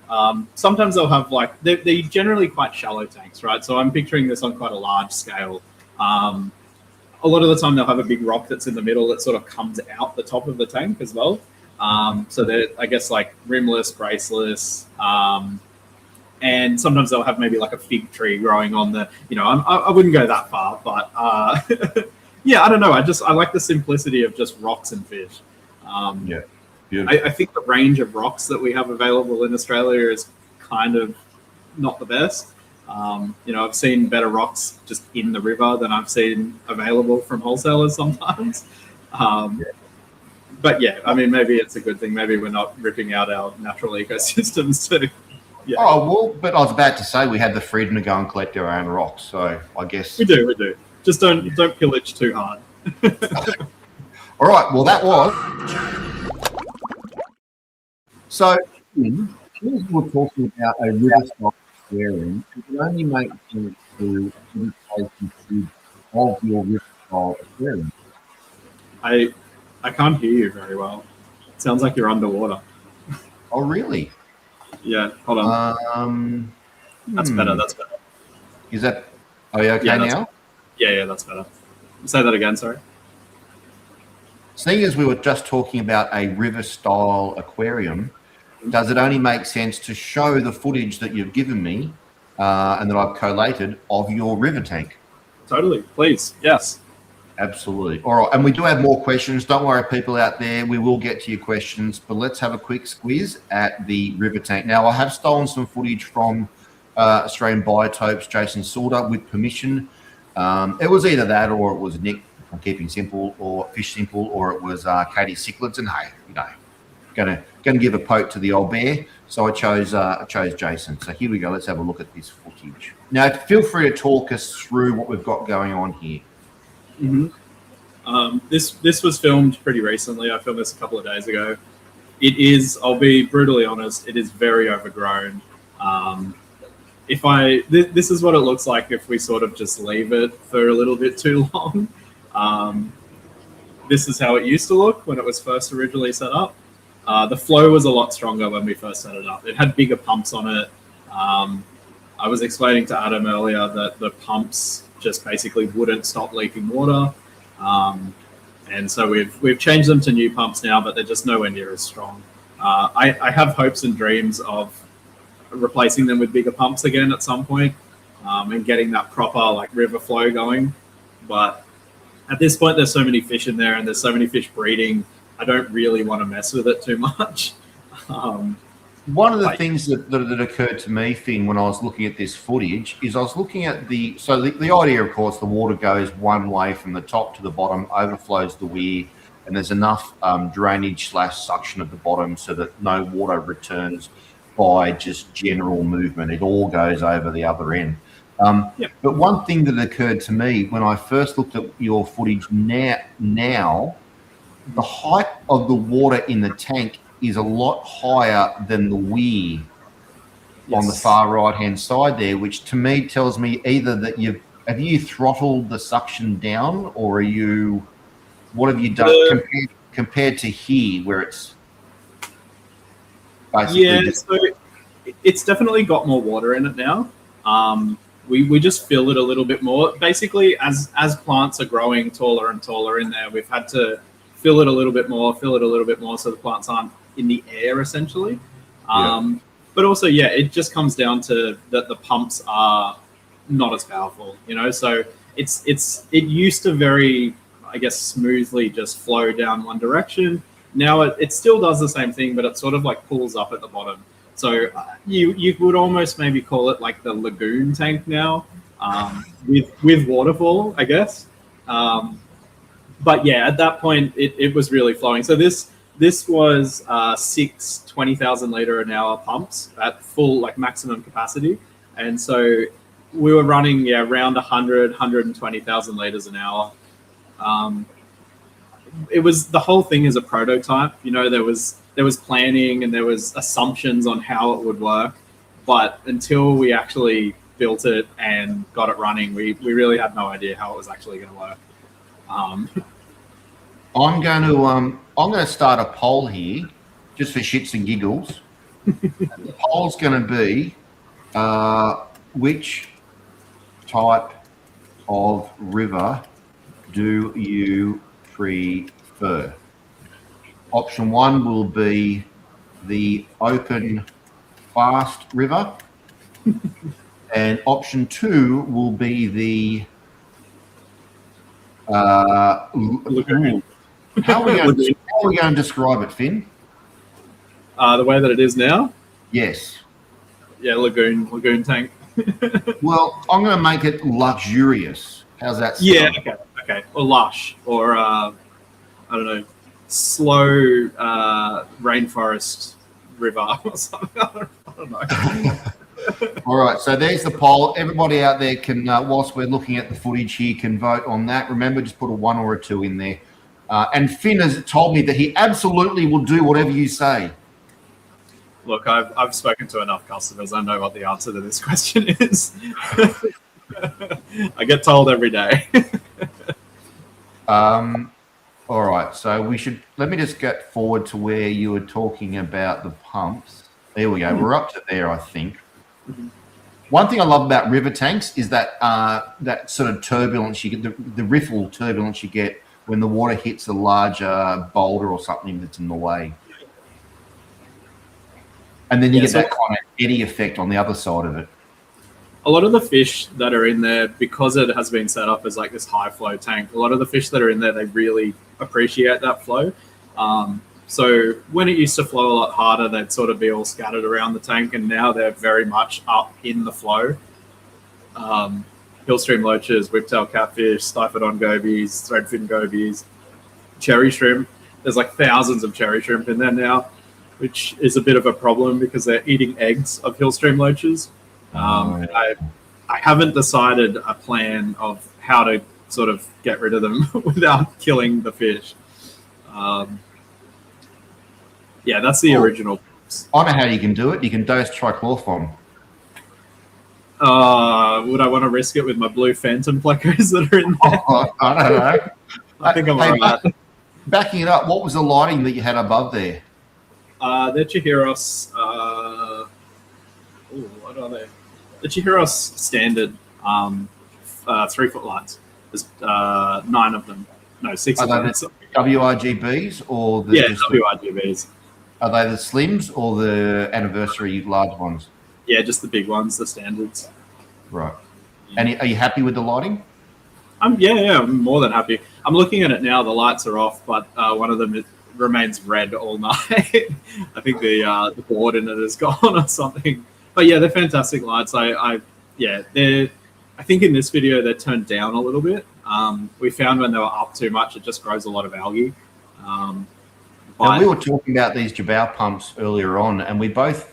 Sometimes they'll have like, they're generally quite shallow tanks, right? So I'm picturing this on quite a large scale. A lot of the time they'll have a big rock that's in the middle that sort of comes out the top of the tank as well. So they're, I guess, like rimless, braceless, and sometimes they'll have maybe like a fig tree growing on the, you know, I wouldn't go that far, but yeah, I don't know. I like the simplicity of just rocks and fish. I think the range of rocks that we have available in Australia is kind of not the best. You know, I've seen better rocks just in the river than I've seen available from wholesalers sometimes. But yeah, I mean, maybe it's a good thing. Maybe we're not ripping out our natural ecosystems too. Yeah. Oh, well, but I was about to say we had the freedom to go and collect our own rocks, so I guess... We do. Just don't pillage too hard. All right, well, that was... So, we were talking about a river-style aquarium. It can only make sense to replace of your river-style aquarium. I can't hear you very well. It sounds like you're underwater. Oh, really? Yeah, hold on. That's better. Is that... Are you okay now? Yeah, that's better. Say that again, sorry. Seeing as we were just talking about a river-style aquarium, does it only make sense to show the footage that you've given me and that I've collated of your river tank? Totally, please, yes. Absolutely. All right, and we do have more questions. Don't worry, people out there. We will get to your questions, but let's have a quick squeeze at the river tank. Now, I have stolen some footage from Australian Biotopes, Jason Sauter, with permission. It was either that or it was Nick from Keeping Simple or Fish Simple, or it was Katie Cichlids. And hey, you know, going to give a poke to the old bear. So I chose Jason. So here we go. Let's have a look at this footage. Now, feel free to talk us through what we've got going on here. This was filmed pretty recently. I filmed this a couple of days ago. It is, I'll be brutally honest, it is very overgrown. This is what it looks like if we sort of just leave it for a little bit too long. This is how it used to look when it was first originally set up. The flow was a lot stronger when we first set it up. It had bigger pumps on it. I was explaining to Adam earlier that the pumps just basically wouldn't stop leaking water. And so we've changed them to new pumps now, but they're just nowhere near as strong. I have hopes and dreams of replacing them with bigger pumps again at some point, and getting that proper like river flow going. But at this point, there's so many fish in there and there's so many fish breeding. I don't really want to mess with it too much. One of the things that occurred to me, Finn, when I was looking at this footage is I was looking at the idea, of course, the water goes one way from the top to the bottom, overflows the weir, and there's enough drainage/suction at the bottom so that no water returns by just general movement. It all goes over the other end. But one thing that occurred to me when I first looked at your footage now, the height of the water in the tank is a lot higher than the weir on the far right-hand side there, which to me tells me either that have you throttled the suction down, or what have you done compared to here where it's basically so it's definitely got more water in it now. We just fill it a little bit more. Basically, as plants are growing taller and taller in there, we've had to fill it a little bit more so the plants aren't in the air essentially. But also, it just comes down to that the pumps are not as powerful, so it used to very, I guess, smoothly just flow down one direction. Now it still does the same thing, but it sort of like pulls up at the bottom. So you would almost maybe call it like the lagoon tank now, with waterfall, I guess. But at that point it was really flowing. So this was 6 20,000 litre an hour pumps at full like maximum capacity, and so we were running around 120,000 litres an hour. It was, the whole thing is a prototype. There was planning and there was assumptions on how it would work, but until we actually built it and got it running, we really had no idea how it was actually going to work. I'm going to start a poll here, just for shits and giggles. The poll's going to be which type of river do you prefer? Option 1 will be the open, fast river, and option 2 will be the lagoon. How are we going to describe it, Finn? The way that it is now? Yes. Yeah, lagoon tank. Well, I'm going to make it luxurious. How's that sound? Yeah, okay. Or lush, or I don't know, slow rainforest river or something. I don't know. All right, so there's the poll. Everybody out there can, whilst we're looking at the footage here, can vote on that. Remember, just put a 1 or a 2 in there. And Finn has told me that he absolutely will do whatever you say. Look, I've spoken to enough customers. I know what the answer to this question is. I get told every day. All right, so let me just get forward to where you were talking about the pumps. There we go. We're up to there, I think. One thing I love about river tanks is that that sort of turbulence you get, the riffle turbulence you get when the water hits a larger boulder or something that's in the way. And then you get that kind of eddy effect on the other side of it. A lot of the fish that are in there, because it has been set up as like this high flow tank, a lot of the fish that are in there, they really appreciate that flow. So when it used to flow a lot harder, they'd sort of be all scattered around the tank, and now they're very much up in the flow. Hillstream loaches, whiptail catfish, stifodon gobies, threadfin gobies, cherry shrimp. There's like thousands of cherry shrimp in there now. which is a bit of a problem because they're eating eggs of hillstream loaches. And I haven't decided a plan of how to sort of get rid of them without killing the fish. Yeah, that's the original. I know how you can do it. You can dose trichloroform. Would I want to risk it with my blue phantom plecos that are in there? I don't know. I think I'm alright. Backing it up, what was the lighting that you had above there? The Chihiros, what are they? The Chihiros standard 3-foot lights. There's 9 of them. No, 6 of them. WRGBs or the WRGBs. Are they the slims or the anniversary large ones? Yeah, just the big ones, the standards. Right. And are you happy with the lighting? I'm more than happy. I'm looking at it now. The lights are off, but one of them remains red all night. I think the board in it is gone or something. But yeah, they're fantastic lights. I think in this video they're turned down a little bit. We found when they were up too much, it just grows a lot of algae. Now, we were talking about these Jabal pumps earlier on, and we both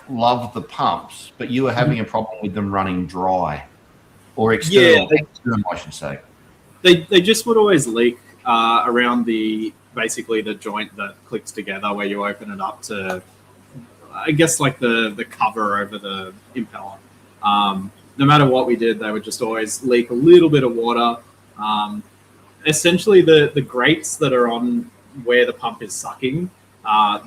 love the pumps, but you were having a problem with them running dry or external, I should say. They just would always leak around basically the joint that clicks together where you open it up to, I guess, like the cover over the impeller. No matter what we did, they would just always leak a little bit of water. Essentially, the grates that are on where the pump is sucking,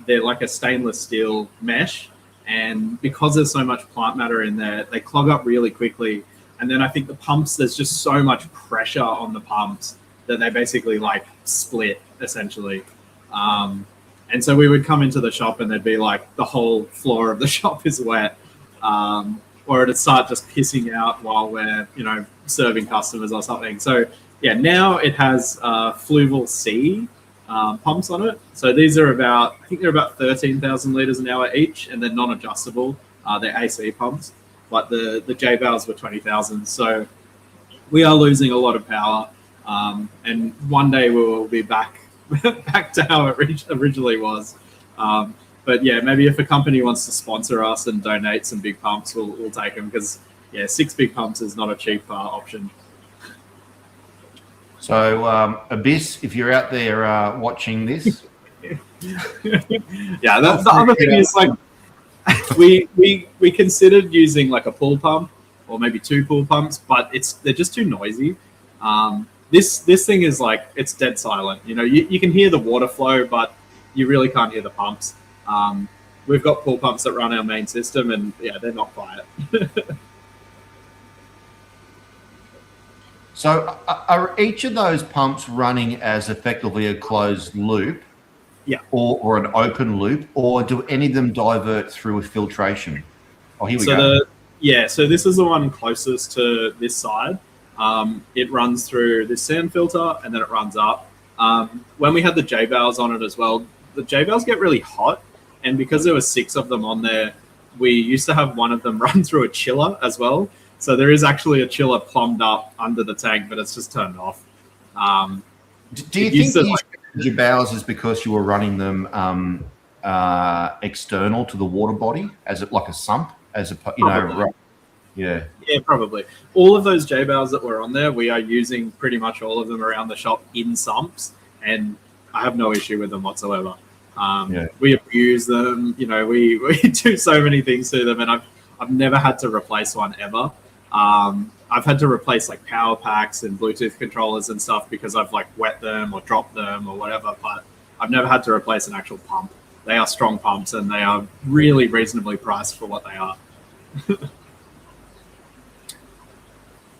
they're like a stainless steel mesh. And because there's so much plant matter in there, they clog up really quickly. And then I think the pumps, there's just so much pressure on the pumps that they basically like split, essentially. And so we would come into the shop and there'd be like the whole floor of the shop is wet. Or it'd start just pissing out while we're, serving customers or something. So yeah, now it has Fluval C pumps on it. So these are I think they're about 13,000 litres an hour each, and they're non-adjustable. They're AC pumps, but the J-Bales were 20,000. So we are losing a lot of power. And one day we will be back to how it originally was. But yeah, maybe if a company wants to sponsor us and donate some big pumps, we'll take them, because 6 big pumps is not a cheap option. So Abyss, if you're out there watching this, yeah, the other thing is like we considered using like a pool pump or maybe 2 pool pumps, but they're just too noisy. This thing is like, it's dead silent. You can hear the water flow, but you really can't hear the pumps. We've got pool pumps that run our main system, and they're not quiet. So are each of those pumps running as effectively a closed loop? Yeah. Or an open loop, or do any of them divert through a filtration? Oh, here we go. So this is the one closest to this side. It runs through this sand filter, and then it runs up. When we had the J-Bales on it as well, the J-Bales get really hot, and because there were 6 of them on there, we used to have one of them run through a chiller as well. So there is actually a chiller plumbed up under the tank, but it's just turned off. Do you think the Jabals is because you were running them external to the water body, as like a sump, Yeah, probably. All of those J-Bales that were on there, we are using pretty much all of them around the shop in sumps, and I have no issue with them whatsoever. We abuse them, we do so many things to them, and I've never had to replace one ever. I've had to replace like power packs and Bluetooth controllers and stuff because I've like wet them or dropped them or whatever, but I've never had to replace an actual pump. They are strong pumps, and they are really reasonably priced for what they are.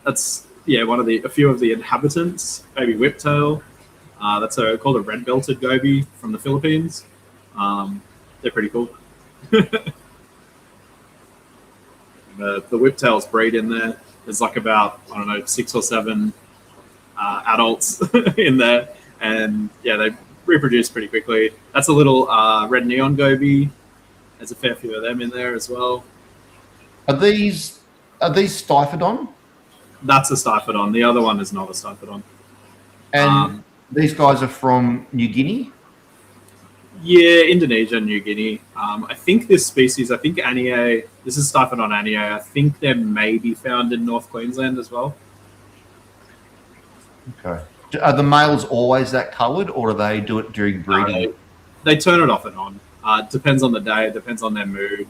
That's a few of the inhabitants. Maybe whiptail. That's called a red-belted goby from the Philippines. They're pretty cool. The whiptails breed in there. There's like about 6 or 7 adults in there, and they reproduce pretty quickly. That's a little red neon goby. There's a fair few of them in there as well. Are these Stiphodon? That's a Stiphodon. The other one is not a Stiphodon. And these guys are from New Guinea? Yeah, Indonesia, New Guinea. I think this species, I think Aniae, this is Stiphodon aniae, I think they may be found in North Queensland as well. Okay. Are the males always that coloured, or do they do it during breeding? They turn it off and on. It depends on the day, it depends on their mood.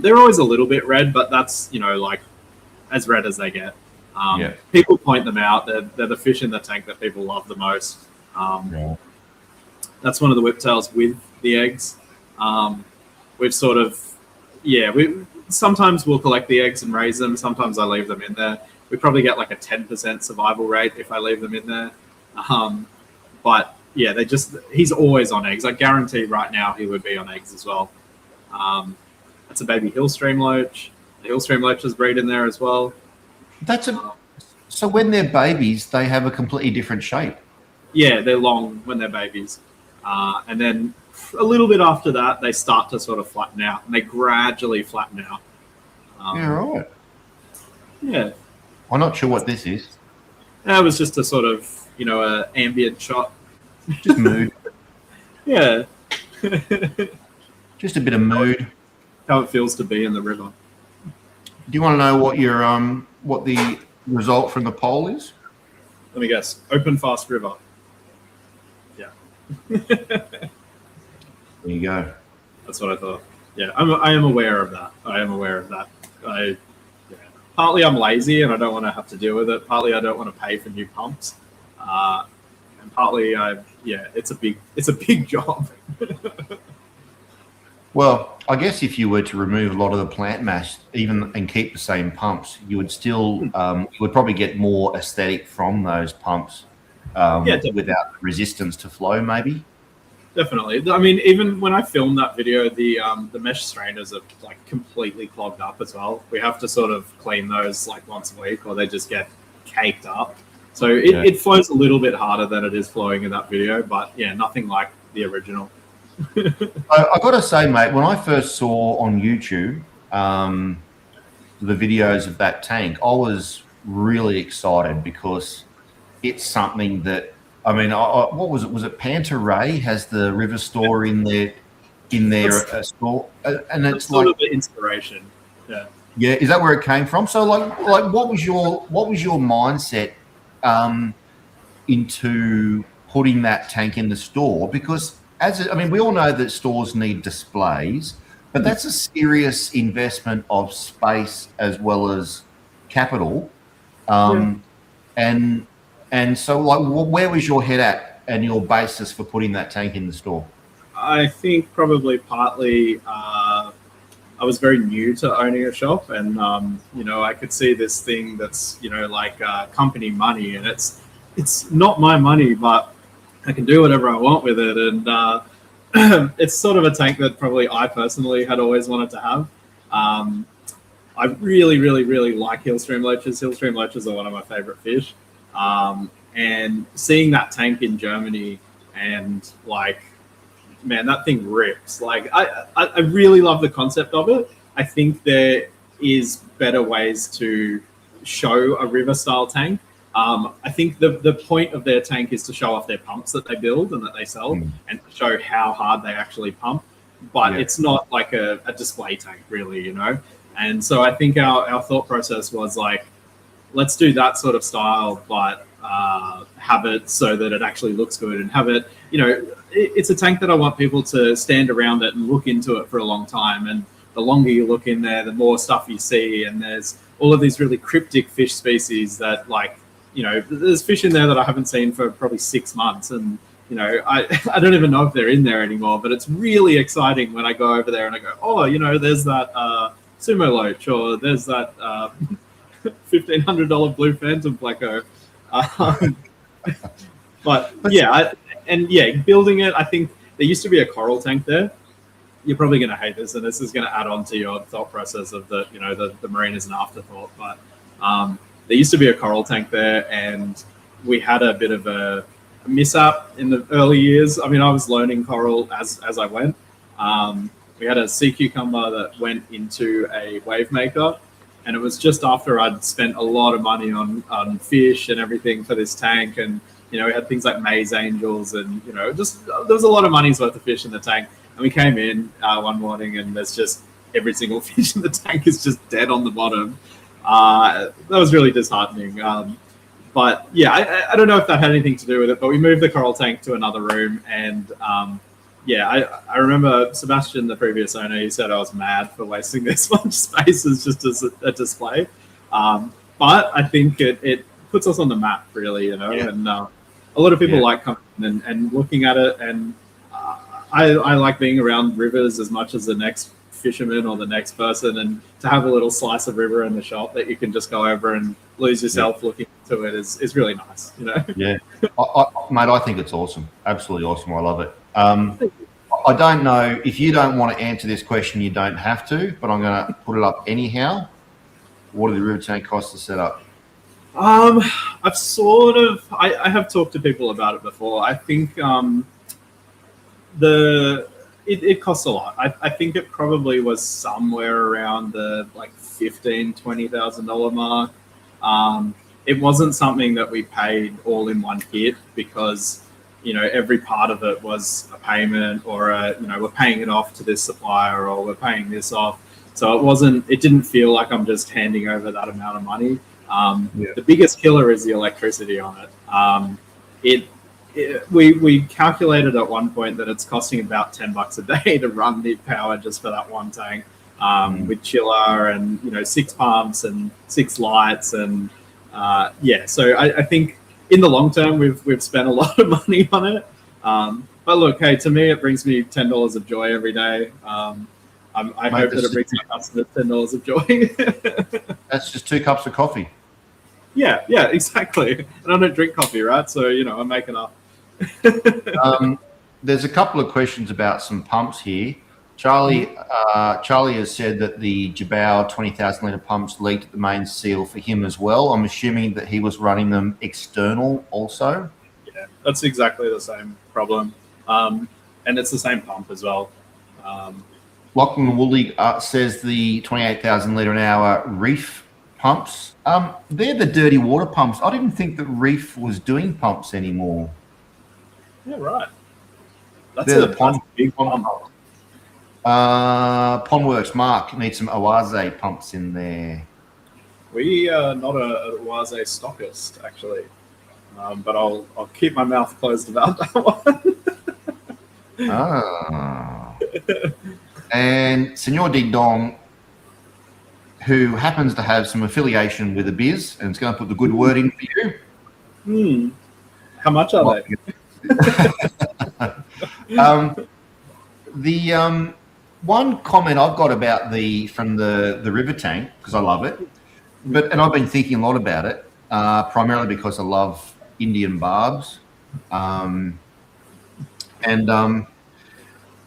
They're always a little bit red, but that's, like as red as they get. Yeah. People point them out. They're the fish in the tank that people love the most. Yeah. That's one of the whiptails with the eggs. We've sort of, sometimes we'll collect the eggs and raise them. Sometimes I leave them in there. We probably get like a 10% survival rate if I leave them in there. But yeah, he's always on eggs. I guarantee right now he would be on eggs as well. That's a baby hillstream loach. The hillstream loaches breed in there as well. So when they're babies, they have a completely different shape. Yeah, they're long when they're babies. And then a little bit after that, they start to sort of flatten out, and they gradually flatten out. Yeah, right. Yeah. I'm not sure what this is. That was just a sort of, an ambient shot. Just mood. Yeah. Just a bit of mood. How it feels to be in the river. Do you want to know what the result from the poll is? Let me guess. Open fast river. Yeah. There you go. That's what I thought. Yeah, I am aware of that. Partly I'm lazy and I don't want to have to deal with it. Partly I don't want to pay for new pumps. And partly it's a big job. Well, I guess if you were to remove a lot of the plant mass, even and keep the same pumps, you would still you would probably get more aesthetic from those pumps without resistance to flow, maybe. Definitely. I mean, even when I filmed that video, the mesh strainers are like completely clogged up as well. We have to sort of clean those like once a week, or they just get caked up. So it flows a little bit harder than it is flowing in that video, but yeah, nothing like the original. I got to say, mate, when I first saw on YouTube the videos of that tank, I was really excited because it's something that, I mean, what was it? Was it Panta Ray has the river store in their store, and it's like sort of the inspiration. Yeah. Yeah, is that where it came from? So, like, what was your mindset into putting that tank in the store? Because we all know that stores need displays, but that's a serious investment of space as well as capital. And so, like, where was your head at and your basis for putting that tank in the store? I think probably partly I was very new to owning a shop, and I could see this thing that's like company money, and it's not my money, but I can do whatever I want with it, and it's sort of a tank that probably I personally had always wanted to have. I really, really, really like hillstream loaches. Hillstream loaches are one of my favorite fish. And seeing that tank in Germany and like, man, that thing rips. Like, I really love the concept of it. I think there is better ways to show a river style tank. I think the point of their tank is to show off their pumps that they build and that they sell, and to show how hard they actually pump. But it's not like a display tank, really, And so I think our thought process was like, let's do that sort of style, but have it so that it actually looks good, and have it, it's a tank that I want people to stand around it and look into it for a long time. And the longer you look in there, the more stuff you see. And there's all of these really cryptic fish species that, like, there's fish in there that I haven't seen for probably 6 months. And, I don't even know if they're in there anymore, but it's really exciting when I go over there and I go, oh, there's that sumo loach, or there's that $1,500 blue phantom pleco. But yeah, building it, I think there used to be a coral tank there. You're probably going to hate this, and this is going to add on to your thought process of the marine is an afterthought. But there used to be a coral tank there, and we had a bit of a mishap in the early years. I mean, I was learning coral as I went. We had a sea cucumber that went into a wave maker, and it was just after I'd spent a lot of money on fish and everything for this tank, and we had things like maize angels, and just there was a lot of money's worth of fish in the tank. And we came in one morning, and there's just every single fish in the tank is just dead on the bottom. That was really disheartening. But yeah, I don't know if that had anything to do with it, but we moved the coral tank to another room, and I remember Sebastian, the previous owner, he said I was mad for wasting this much space as just as a display. But I think it puts us on the map, really, and a lot of people like coming in and looking at it, and I like being around rivers as much as the next fisherman or the next person, and to have a little slice of river in the shop that you can just go over and lose yourself looking into it is really nice, Yeah, mate, I think it's awesome. Absolutely awesome. I love it. I don't know if you don't want to answer this question, you don't have to, but I'm going to put it up anyhow. What do the river tank costs to set up? I have talked to people about it before. I think it costs a lot. I think it probably was somewhere around the like $15,000-$20,000 mark. It wasn't something that we paid all in one hit, because every part of it was a payment, or we're paying it off to this supplier, or we're paying this off. So it didn't feel like I'm just handing over that amount of money. The biggest killer is the electricity on it. We calculated at one point that it's costing about $10 a day to run the power just for that one tank, with chiller and 6 pumps and 6 lights, and so I think in the long term we've spent a lot of money on it. But look, hey, to me it brings me $10 of joy every day. I hope that it brings my customers $10 of joy. That's just 2 cups of coffee. Yeah, exactly. And I don't drink coffee, right? So I'm making up. There's a couple of questions about some pumps here. Charlie has said that the Jabao 20,000 litre pumps leaked at the main seal for him as well. I'm assuming that he was running them external also. Yeah, that's exactly the same problem, and it's the same pump as well. Lachlan Woolley says the 28,000 litre an hour Reef pumps. They're the dirty water pumps. I didn't think that Reef was doing pumps anymore. Yeah, right. That's a big pump. Pondworks Mark needs some Oase pumps in there. We are not a Oase stockist, actually, but I'll keep my mouth closed about that one. And Senor Ding Dong, who happens to have some affiliation with a biz, and is going to put the good word in for you. How much are they? The one comment I've got about from the river tank, because I love it, and I've been thinking a lot about it, primarily because I love Indian barbs, and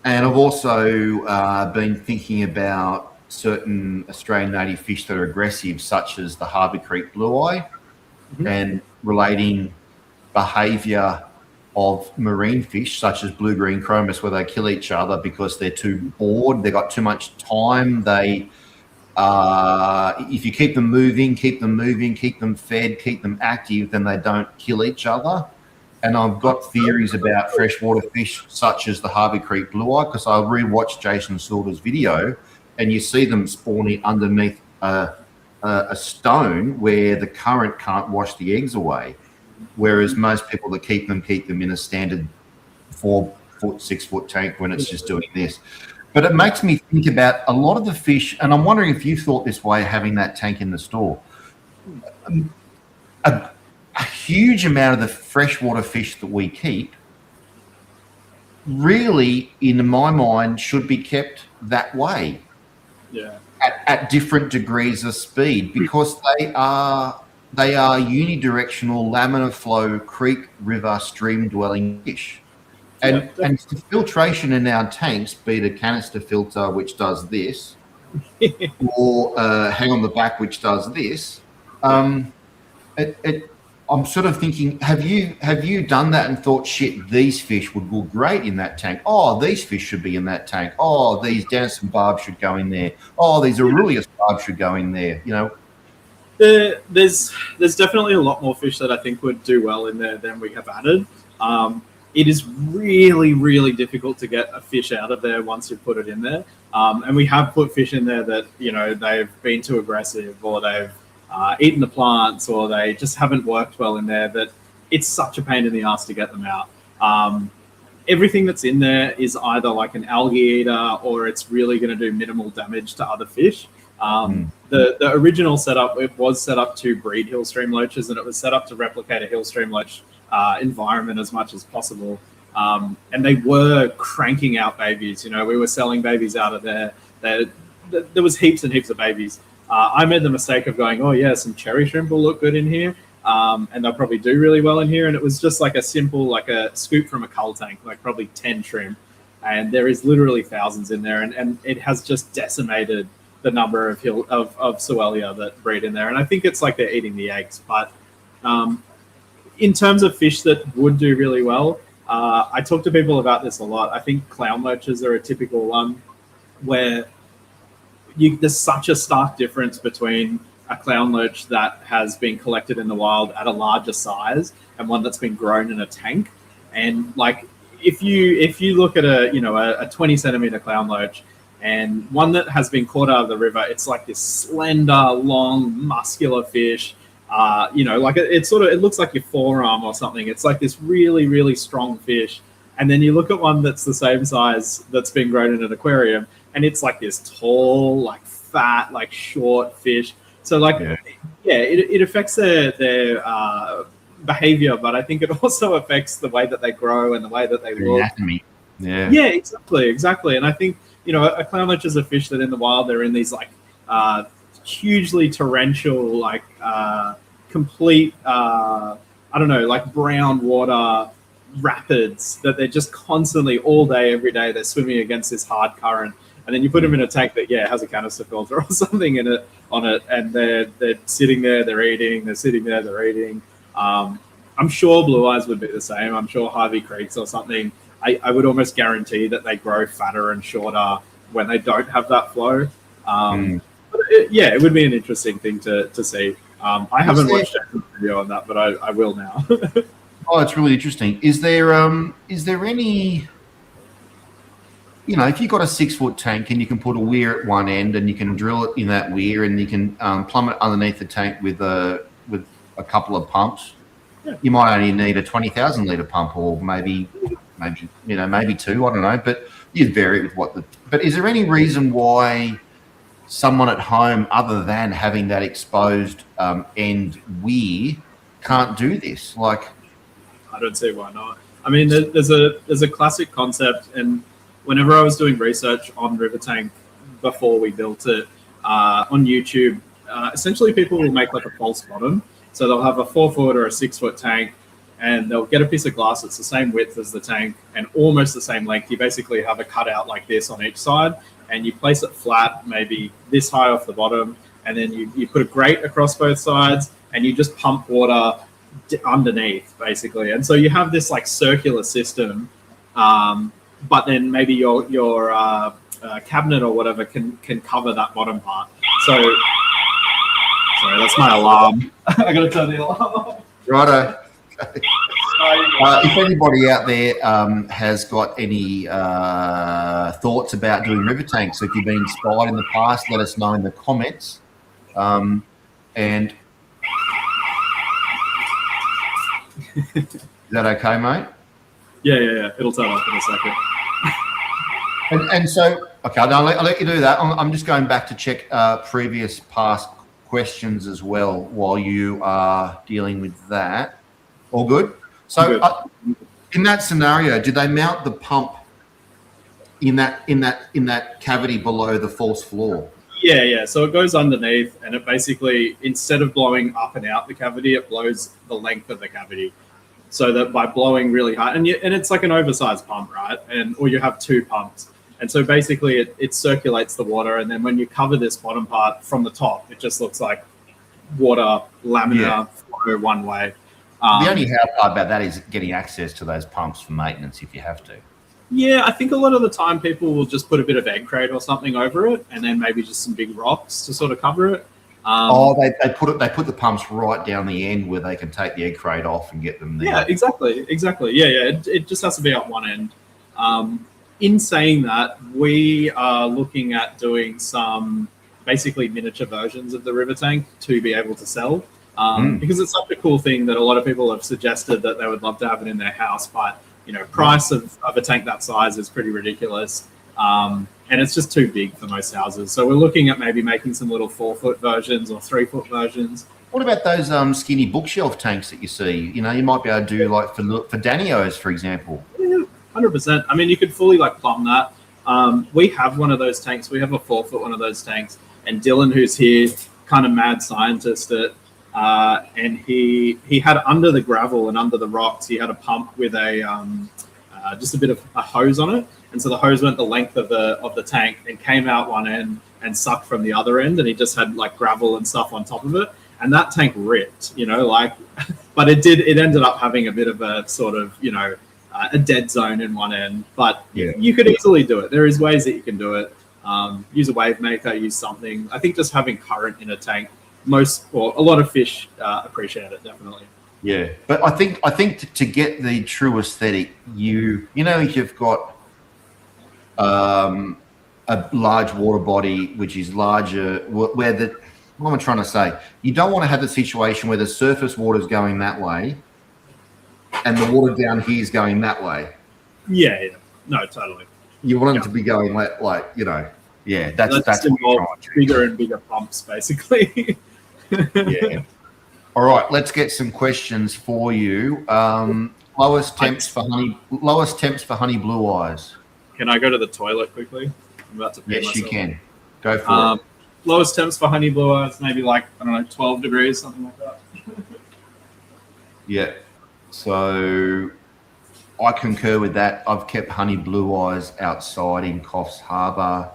I've also been thinking about certain Australian native fish that are aggressive, such as the Harvey Creek blue eye, and relating behaviour of marine fish such as blue-green chromis, where they kill each other because they're too bored, they've got too much time. They, if you keep them moving, keep them fed, keep them active, then they don't kill each other. And I've got theories about freshwater fish such as the Harvey Creek blue eye, because I rewatched Jason Sauter's video, and you see them spawning underneath a stone where the current can't wash the eggs away. Whereas most people that keep them in a standard 4 foot, 6 foot tank when it's just doing this. But it makes me think about a lot of the fish, and I'm wondering if you thought this way having that tank in the store. A huge amount of the freshwater fish that we keep really, in my mind, should be kept that way. Yeah. At different degrees of speed, because they are unidirectional laminar flow creek, river, stream dwelling fish. And the filtration in our tanks, be it a canister filter which does this, or hang on the back which does this, I'm sort of thinking, have you done that and thought, shit, these fish would look great in that tank? Oh, these fish should be in that tank. Oh, these Denison barbs should go in there. Oh, these Aurelius barbs should go in there. There's definitely a lot more fish that I think would do well in there than we have added. It is really, really difficult to get a fish out of there once you put it in there. And we have put fish in there that, they've been too aggressive, or they've eaten the plants, or they just haven't worked well in there, that it's such a pain in the ass to get them out. Everything that's in there is either like an algae eater, or it's really going to do minimal damage to other fish. The original setup, it was set up to breed hill stream loaches, and it was set up to replicate a hill stream loach environment as much as possible. And they were cranking out babies. We were selling babies out of there. There was heaps and heaps of babies. I made the mistake of going, oh yeah, some cherry shrimp will look good in here. And they'll probably do really well in here. And it was just like a simple, like a scoop from a cull tank, like probably 10 shrimp. And there is literally thousands in there. And it has just decimated the number of Soelia that breed in there. And I think it's like they're eating the eggs. But in terms of fish that would do really well, I talk to people about this a lot. I think clown loaches are a typical one where there's such a stark difference between a clown loach that has been collected in the wild at a larger size and one that's been grown in a tank. And like, if you look at a 20 centimeter clown loach and one that has been caught out of the river, it's like this slender, long, muscular fish. Like it looks like your forearm or something. It's like this really, really strong fish. And then you look at one that's the same size that's been grown in an aquarium, and it's like this tall, like fat, like short fish. So like, it affects their behavior, but I think it also affects the way that they grow and the way that they look. Anatomy. Yeah. Yeah, exactly. And I think, a clown loach is a fish that in the wild, they're in these like hugely torrential, like complete, like brown water rapids that they're just constantly all day, every day, they're swimming against this hard current. And then you put them in a tank that, has a canister filter or something on it, and they're sitting there, they're eating, they're sitting there, they're eating. I'm sure Blue Eyes would be the same. I'm sure Harvey Creeks or something. I would almost guarantee that they grow fatter and shorter when they don't have that flow. But it would be an interesting thing to see. I haven't watched a video on that, but I will now. Oh, it's really interesting. Is there any, if you've got a 6 foot tank and you can put a weir at one end and you can drill it in that weir and you can plumb it underneath the tank with a couple of pumps, you might only need a 20,000 litre pump, or maybe 2, I don't know, but you'd vary with but is there any reason why someone at home, other than having that exposed end weir, can't do this? Like, I don't see why not. I mean, there's a classic concept, and whenever I was doing research on River Tank before we built it on YouTube, essentially people will make like a false bottom. So they'll have a 4 foot or a 6 foot tank, and they'll get a piece of glass that's the same width as the tank and almost the same length. You basically have a cutout like this on each side, and you place it flat, maybe this high off the bottom, and then you put a grate across both sides, and you just pump water underneath, basically. And so you have this like circular system, but then maybe your cabinet or whatever can cover that bottom part. So, sorry, that's my alarm. I gotta turn the alarm off. Righto. If anybody out there has got any thoughts about doing river tanks, if you've been inspired in the past, let us know in the comments. And is that okay, mate? Yeah. It'll turn off in a second. And so, okay, I'll let you do that. I'm just going back to check previous past questions as well while you are dealing with that. All good? So in that scenario, do they mount the pump in that cavity below the false floor? Yeah. So it goes underneath, and it basically, instead of blowing up and out the cavity, it blows the length of the cavity. So that by blowing really hard, and it's like an oversized pump, right? Or you have 2 pumps. And so basically it circulates the water, and then when you cover this bottom part from the top, it just looks like water laminar flow one way. The only hard part about that is getting access to those pumps for maintenance if you have to. Yeah, I think a lot of the time people will just put a bit of egg crate or something over it, and then maybe just some big rocks to sort of cover it. They put the pumps right down the end where they can take the egg crate off and get them there. Yeah, exactly. Yeah. It just has to be at one end. In saying that, we are looking at doing some basically miniature versions of the river tank to be able to sell, because it's such a cool thing that a lot of people have suggested that they would love to have it in their house, but price of a tank that size is pretty ridiculous. And it's just too big for most houses. So we're looking at maybe making some little 4-foot versions or 3-foot versions. What about those skinny bookshelf tanks that you see? You might be able to do like for Danios, for example. 100%. I mean, you could fully plumb that. We have one of those tanks. We have a 4-foot one of those tanks. And Dylan, who's here, kind of mad scientist, and he had under the gravel and under the rocks, he had a pump with just a bit of a hose on it. And so the hose went the length of the tank and came out one end and sucked from the other end. And he just had gravel and stuff on top of it. And that tank ripped, but it ended up having a bit of a sort of, a dead zone in one end. But you could easily do it. There is ways that you can do it. Use a wave maker, use something. I think just having current in a tank, a lot of fish appreciate it, definitely. Yeah, but I think to get the true aesthetic, you've got a large water body which is larger, what am I trying to say? You don't want to have the situation where the surface water is going that way and the water down here is going that way. Yeah. No, totally. You want them to be going that's what bigger and bigger pumps, basically. Yeah. All right, let's get some questions for you. Lowest temps for honey blue eyes. Can I go to the toilet quickly? I'm about to pee myself. You can. Go for it. Lowest temps for honey blue eyes, maybe 12 degrees, something like that. Yeah. So I concur with that. I've kept honey blue eyes outside in Coffs Harbour,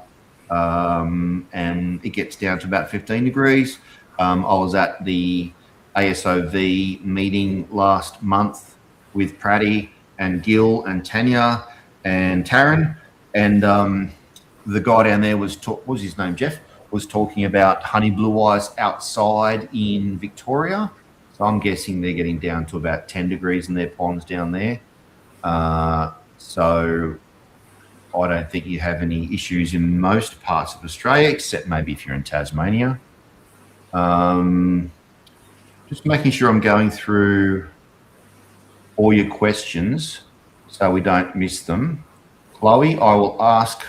and it gets down to about 15 degrees. I was at the ASOV meeting last month with Pratty and Gil and Tanya and Taryn, and the guy down there was his name, Jeff, was talking about honey blue eyes outside in Victoria. So I'm guessing they're getting down to about 10 degrees in their ponds down there. So I don't think you have any issues in most parts of Australia, except maybe if you're in Tasmania. Just making sure I'm going through all your questions so we don't miss them. Chloe, I will ask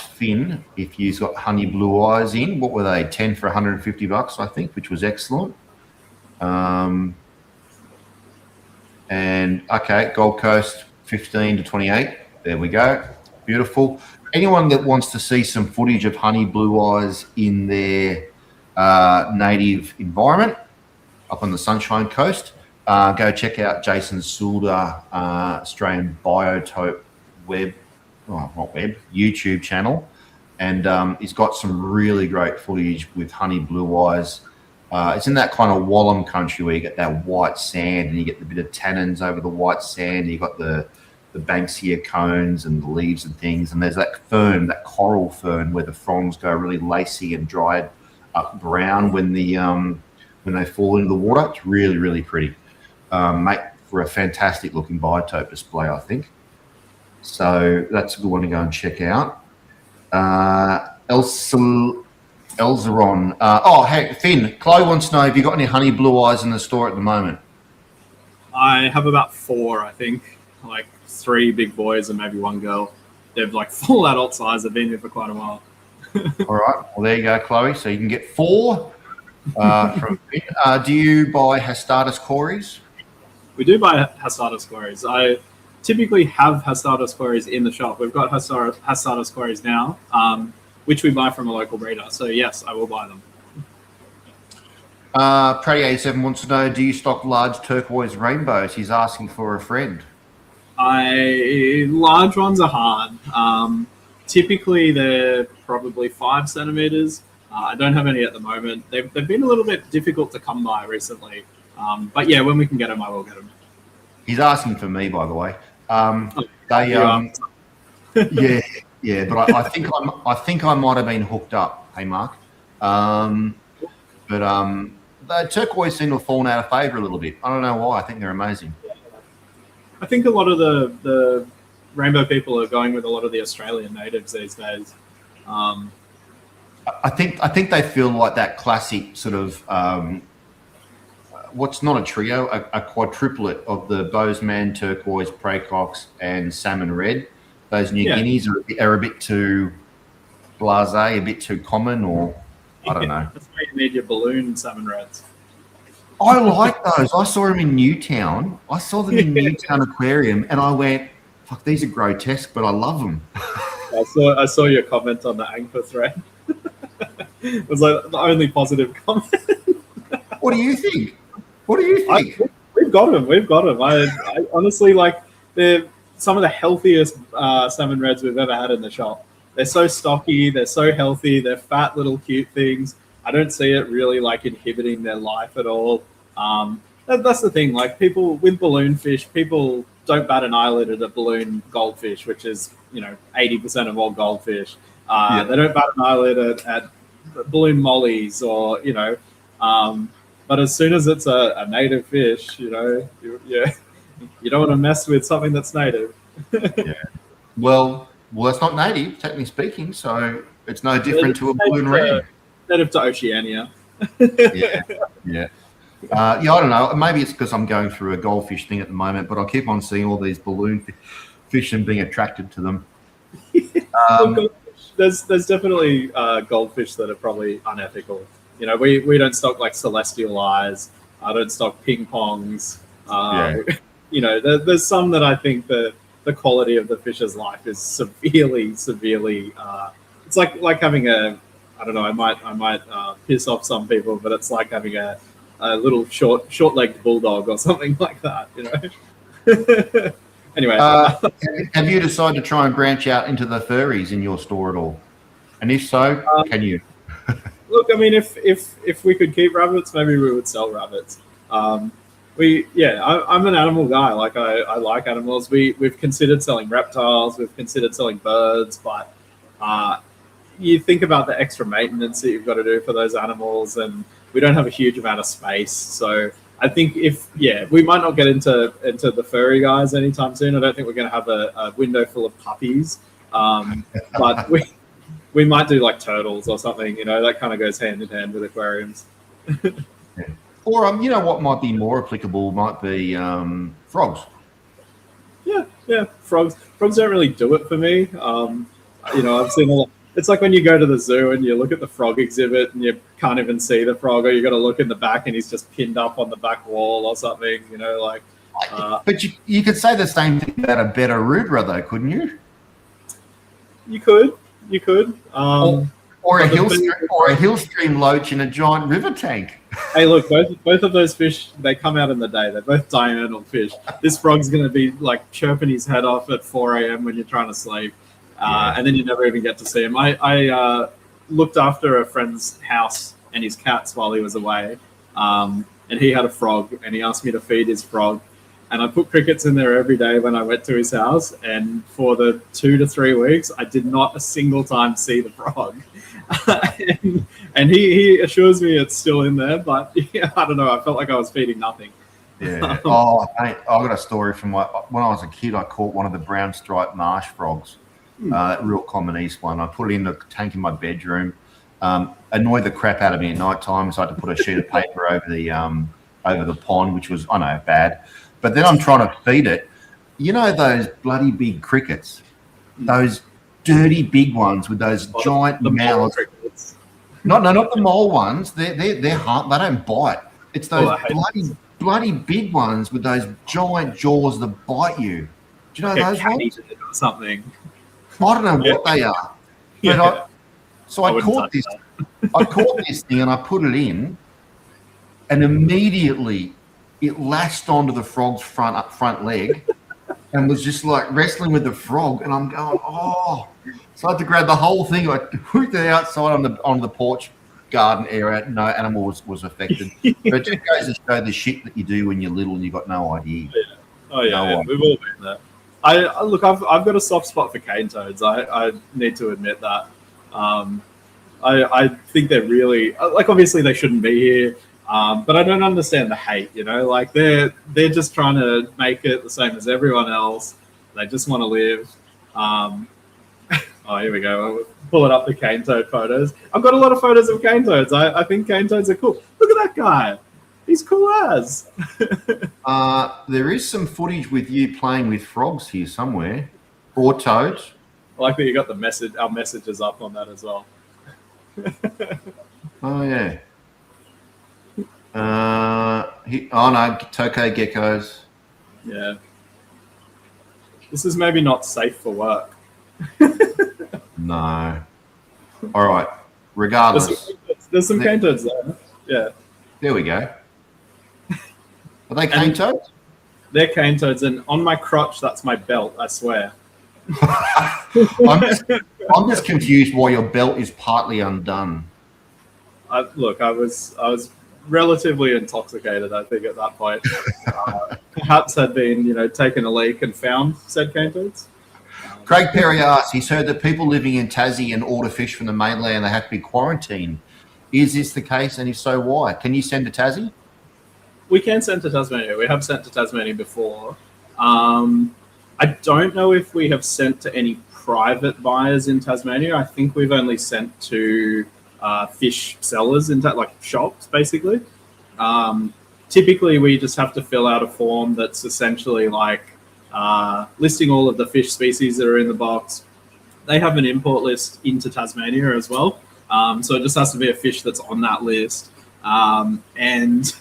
Finn if he's got honey blue eyes in. What were they? 10 for $150, I think, which was excellent. And okay, Gold Coast 15 to 28. There we go. Beautiful. Anyone that wants to see some footage of honey blue eyes in their native environment up on the Sunshine Coast, go check out Jason Sulder Australian Biotope YouTube channel, and he's got some really great footage with honey blue eyes. It's in that kind of Wallam country where you get that white sand and you get the bit of tannins over the white sand, and you got the Banksia cones and the leaves and things, and there's that fern, that coral fern, where the fronds go really lacy and dried up brown when they fall into the water. It's really, really pretty. Make for a fantastic looking biotope display, I think. So that's a good one to go and check out. Elzeron. Hey, Finn, Chloe wants to know if you've got any honey blue eyes in the store at the moment. I have about 4, I think. 3 big boys and maybe 1 girl. They've full adult size. They've been here for quite a while. All right. Well, there you go, Chloe. So you can get 4 from Finn. Do you buy Hastatus cories? We do buy Hastatus cories. I typically have Hastatus cories in the shop. We've got Hastatus cories now, which we buy from a local breeder. So yes, I will buy them. Pratty87 wants to know, do you stock large turquoise rainbows? He's asking for a friend. Large ones are hard. Typically, they're probably 5 centimeters. I don't have any at the moment. They've been a little bit difficult to come by recently. But yeah, when we can get them, I will get them. He's asking for me, by the way. Yeah, but I think I might have been hooked up. Hey, Mark. But the turquoise seem to have fallen out of favour a little bit. I don't know why. I think they're amazing. I think a lot of the rainbow people are going with a lot of the Australian natives these days. I think they feel like that classic sort of what's not a trio, a quadruplet of the Bozeman, turquoise, praecox, and salmon red. Those New Guineas are a bit too blasé, a bit too common, or I don't know. That's why you need your balloon salmon reds. I like those. I saw them in Newtown. I saw them in Newtown Aquarium, and I went, "Fuck, these are grotesque, but I love them." I saw your comment on the Anchor thread. It was like the only positive comment. What do you think? What do you think? We've got them. We've got them. I honestly, like, they're some of the healthiest salmon reds we've ever had in the shop. They're so stocky. They're so healthy. They're fat little cute things. I don't see it really like inhibiting their life at all. That's the thing. Like, people with balloon fish, people don't bat an eyelid at a balloon goldfish, which is 80% of all goldfish. They don't bat an eyelid at balloon mollies, or but as soon as it's a native fish, you don't want to mess with something that's native. Yeah. Well, it's not native, technically speaking, so it's no different to a balloon red. Native to Oceania. Yeah. I don't know. Maybe it's because I'm going through a goldfish thing at the moment, but I keep on seeing all these balloon fish and being attracted to them. There's definitely goldfish that are probably unethical. We don't stock like celestial eyes. I don't stock ping pongs. There's some that I think the quality of the fish's life is severely. It's like having I don't know. I might piss off some people, but it's like having a little short-legged bulldog or something like that. Anyway, have you decided to try and branch out into the furries in your store at all? And if so, can you? Look, I mean, if we could keep rabbits, maybe we would sell rabbits. I'm an animal guy. Like, I like animals. We've considered selling reptiles. We've considered selling birds, but you think about the extra maintenance that you've got to do for those animals, and we don't have a huge amount of space. So I think we might not get into the furry guys anytime soon. I don't think we're going to have a window full of puppies, but we might do like turtles or something. That kind of goes hand in hand with aquariums. Or what might be more applicable might be frogs. Yeah, frogs. Frogs don't really do it for me. I've seen a lot. It's like when you go to the zoo and you look at the frog exhibit and you can't even see the frog, or you got to look in the back and he's just pinned up on the back wall or something. But you could say the same thing about a better rubra, though, couldn't you? You could. Or a hill stream loach in a giant river tank. Hey, look, both of those fish, they come out in the day. They're both diurnal fish. This frog's going to be like chirping his head off at 4 a.m. when you're trying to sleep. And then you never even get to see him. I looked after a friend's house and his cats while he was away. And he had a frog, and he asked me to feed his frog. And I put crickets in there every day when I went to his house. And for the 2 to 3 weeks, I did not a single time see the frog. and he assures me it's still in there. But I don't know. I felt like I was feeding nothing. Yeah. I've got a story from when I was a kid. I caught one of the brown striped marsh frogs. That real common east one. I put it in the tank in my bedroom. Annoyed the crap out of me at night time, so I had to put a sheet of paper over the pond, which was, I know, bad. But then I'm trying to feed it. Those bloody big crickets, those dirty big ones with those giant mouths. Not the mole ones. They're hard. They don't bite. It's those bloody big ones with those giant jaws that bite you. Do you know those ones? Or something. I don't know what they are. But I caught this thing and I put it in, and immediately it lashed onto the frog's front leg and was just like wrestling with the frog. And I'm going, oh. So I had to grab the whole thing. I hooked it outside on the porch garden area. No animal was affected. But it just goes to show the shit that you do when you're little and you've got no idea. Yeah. We've all been there. I've got a soft spot for cane toads. I need to admit that. I think they're really like, obviously they shouldn't be here, but I don't understand the hate. Like they're just trying to make it the same as everyone else. They just want to live. Oh, here we go. I'll pull it up, the cane toad photos. I've got a lot of photos of cane toads. I think cane toads are cool. Look at that guy. He's cool as. There is some footage with you playing with frogs here somewhere, or toads. I like that you got our messages up on that as well. Oh yeah. Oh no, tokay geckos. Yeah. This is maybe not safe for work. No. All right. Regardless, there's some cane toads there. Yeah. there we go. Are they cane toads? They're cane toads, and on my crotch, that's my belt, I swear. I'm just confused why your belt is partly undone. Look, I was relatively intoxicated, I think, at that point. Perhaps had been, taken a leak and found said cane toads. Craig Perry asks, he's heard that people living in Tassie and order fish from the mainland, they have to be quarantined. Is this the case, and if so, why? Can you send to Tassie? We can send to Tasmania. We have sent to Tasmania before. I don't know if we have sent to any private buyers in Tasmania. I think we've only sent to fish sellers in like shops, basically. Typically, we just have to fill out a form that's essentially like listing all of the fish species that are in the box. They have an import list into Tasmania as well. So it just has to be a fish that's on that list. And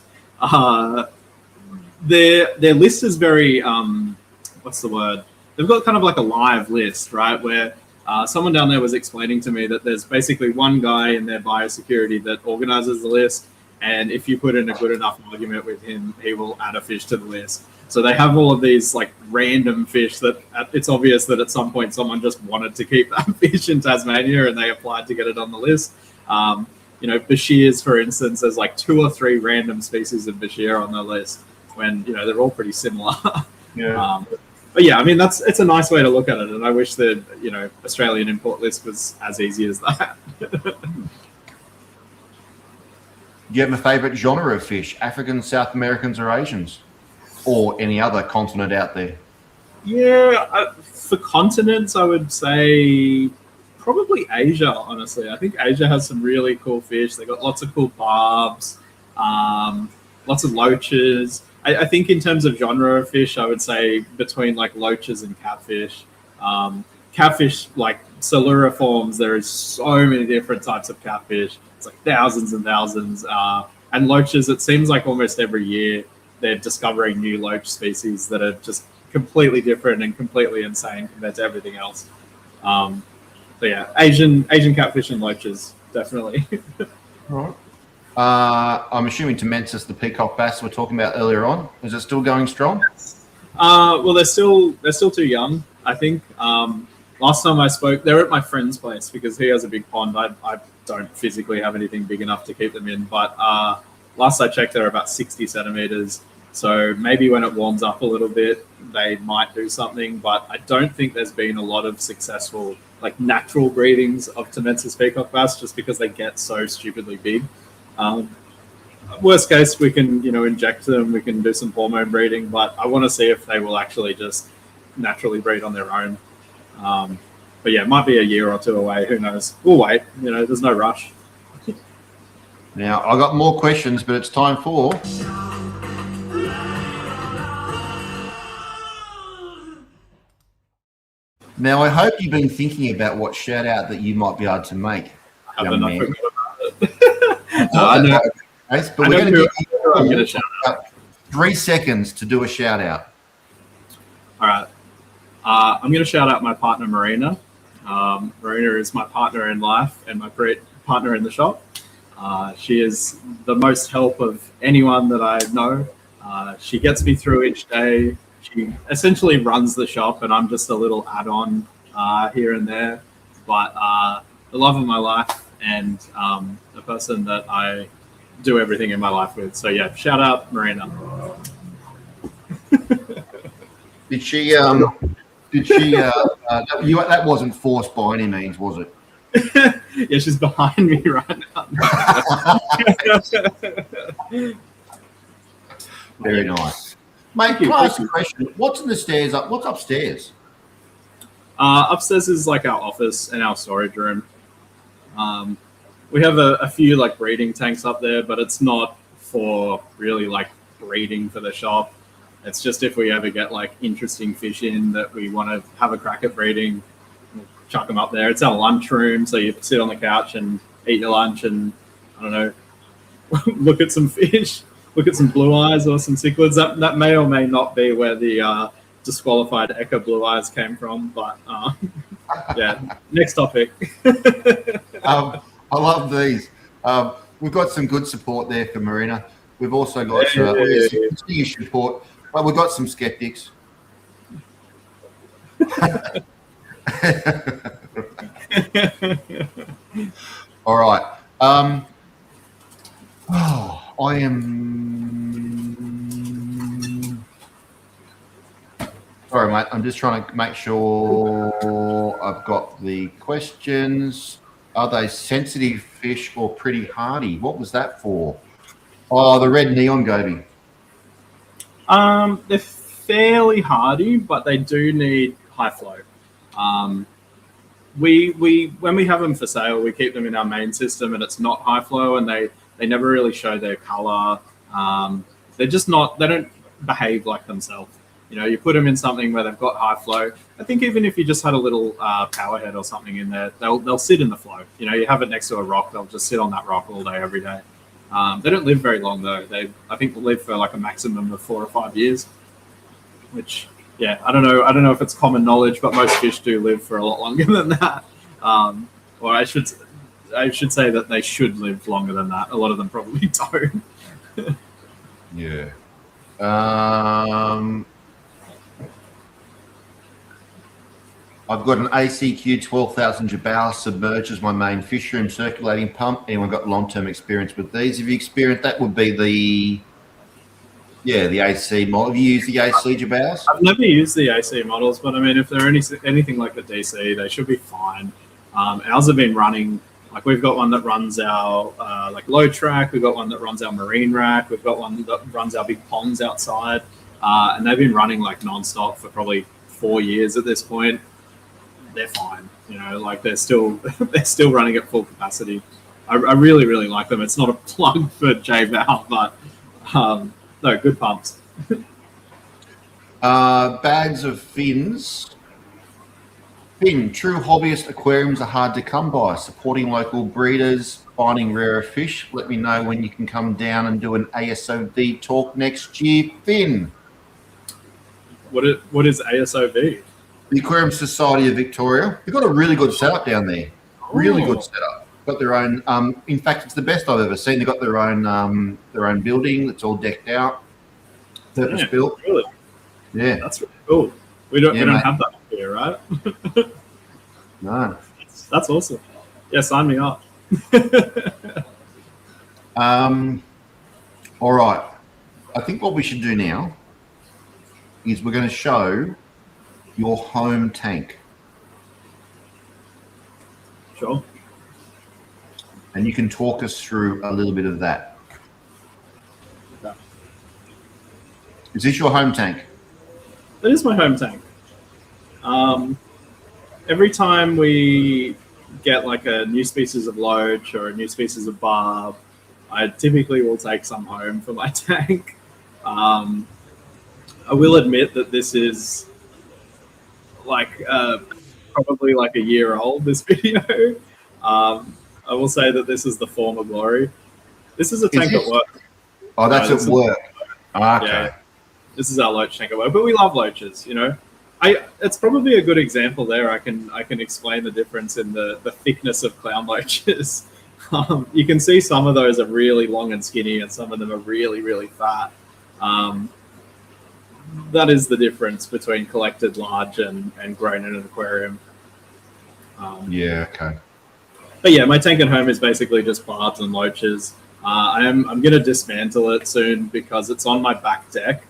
their list is very, what's the word? They've got kind of like a live list, right? Where someone down there was explaining to me that there's basically one guy in their biosecurity that organizes the list. And if you put in a good enough argument with him, he will add a fish to the list. So they have all of these like random fish that it's obvious that at some point someone just wanted to keep that fish in Tasmania and they applied to get it on the list. Bashirs, for instance, there's like 2 or 3 random species of bashir on the list when, they're all pretty similar. Yeah. But yeah, I mean, it's a nice way to look at it. And I wish the, Australian import list was as easy as that. Do you have a favourite genre of fish? Africans, South Americans, or Asians? Or any other continent out there? Yeah, for continents, I would say probably Asia, honestly. I think Asia has some really cool fish. They got lots of cool barbs, lots of loaches. I think in terms of genre of fish, I would say between like loaches and catfish. Catfish, like siluriforms, there is so many different types of catfish. It's like thousands and thousands. And loaches, it seems like almost every year they're discovering new loach species that are just completely different and completely insane compared to everything else. So yeah, Asian catfish and loaches, definitely. All right. I'm assuming Temensis, the peacock bass we're talking about earlier on, is it still going strong? Well, they're still too young, I think. Last time I spoke, they're at my friend's place because he has a big pond. I don't physically have anything big enough to keep them in, but last I checked, they're about 60 centimeters. So maybe when it warms up a little bit, they might do something, but I don't think there's been a lot of successful, like natural breedings of Temensis peacock bass just because they get so stupidly big. Worst case, we can, inject them, we can do some hormone breeding, but I want to see if they will actually just naturally breed on their own. But yeah, it might be a year or 2 away. Who knows? We'll wait. There's no rush. Now, I got more questions, but it's time for... Now, I hope you've been thinking about what shout out that you might be able to make. I haven't. I forgot about it. I know. But we're going to I'm going to shout out. 3 seconds to do a shout out. All right. I'm going to shout out my partner, Marina. Marina is my partner in life and my partner in the shop. She is the most help of anyone that I know. She gets me through each day. She essentially runs the shop, and I'm just a little add-on here and there. But the love of my life and the person that I do everything in my life with. So yeah, shout out Marina. Did she? That wasn't forced by any means, was it? Yeah, she's behind me right now. Very nice. Mate, can I ask a question? What's in the stairs up? What's upstairs? Upstairs is like our office and our storage room. We have a few like breeding tanks up there, but it's not for really like breeding for the shop. It's just if we ever get like interesting fish in that we want to have a crack at breeding, we'll chuck them up there. It's our lunch room, so you sit on the couch and eat your lunch and, I don't know, look at some fish, look at some blue eyes or some cichlids. That may or may not be where the disqualified Echo blue eyes came from, but yeah, next topic. I love these. We've got some good support there for Marina. We've also got some continued support, but we've got some skeptics. All right. I am. Sorry, mate. I'm just trying to make sure I've got the questions. Are they sensitive fish or pretty hardy? What was that for? Oh, the red neon goby. They're fairly hardy, but they do need high flow. We when we have them for sale, we keep them in our main system, and it's not high flow, and they never really show their color. They're just not. They don't behave like themselves. You know, you put them in something where they've got high flow. I think even if you just had a little power head or something in there, they'll sit in the flow. You know, you have it next to a rock, they'll just sit on that rock all day, every day. They don't live very long though. I think they live for like a maximum of 4 or 5 years, which, yeah, I don't know if it's common knowledge, but most fish do live for a lot longer than that. Or I should say that they should live longer than that. A lot of them probably don't. Yeah. I've got an ACQ 12,000 Jabal submerged as my main fish room circulating pump. Anyone got long-term experience with these? Have you experienced that? Would be the AC model. Have you used the AC Jabals? I've never used the AC models, but I mean, if they're anything like the DC, they should be fine. Ours have been running, like we've got one that runs our like low track, we've got one that runs our marine rack, we've got one that runs our big ponds outside, and they've been running like non-stop for probably 4 years at this point. They're fine, you know, like they're still running at full capacity. I really, really like them. It's not a plug for J-Val, but no, good pumps. Bags of fins. Finn, true hobbyist aquariums are hard to come by. Supporting local breeders, finding rarer fish. Let me know when you can come down and do an ASOV talk next year, Finn. What is ASOV? The Aquarium Society of Victoria. They've got a really good setup down there. Really good setup. Got their own. In fact, it's the best I've ever seen. They've got their own building. It's all decked out, purpose built. Really? Yeah, that's really cool. We don't have that here, right? No. That's awesome. Yeah, sign me up. All right. I think what we should do now is we're going to show your home tank. Sure. And you can talk us through a little bit of that. Okay. Is this your home tank? That is my home tank. Every time we get like a new species of loach or a new species of barb, I typically will take some home for my tank. I will admit that this is like probably like a year old, this video. I will say that this is the former glory. This is a tank at work. Oh, that's at work. Okay. Yeah, this is our loach tank at work, but we love loaches, you know. It's probably a good example there. I can explain the difference in the thickness of clown loaches. You can see some of those are really long and skinny, and some of them are really, really fat. That is the difference between collected large and grown in an aquarium. Yeah, okay. But yeah, my tank at home is basically just barbs and loaches. I'm going to dismantle it soon because it's on my back deck.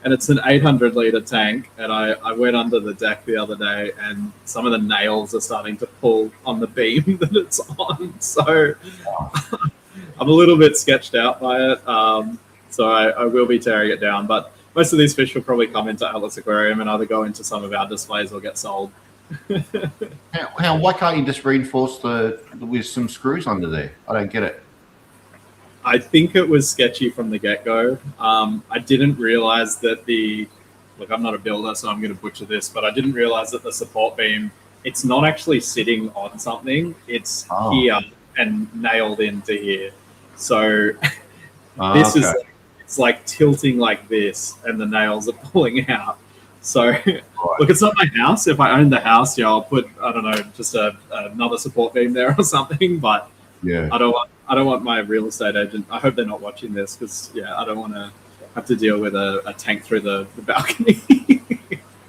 and it's an 800 litre tank. And I went under the deck the other day, and some of the nails are starting to pull on the beam that it's on. So I'm a little bit sketched out by it. So I will be tearing it down. But most of these fish will probably come into Ellis Aquarium and either go into some of our displays or get sold. Why can't you just reinforce with some screws under there? I don't get it. I think it was sketchy from the get-go. I didn't realize that look, I'm not a builder, so I'm going to butcher this, but I didn't realize that the support beam, it's not actually sitting on something. It's here and nailed into here. So this is, it's like tilting like this, and the nails are pulling out. So look, it's not my house. If I owned the house, yeah, I'll put, I don't know, just another support beam there or something. But yeah, I don't want my real estate agent. I hope they're not watching this, because I don't want to have to deal with a tank through the balcony.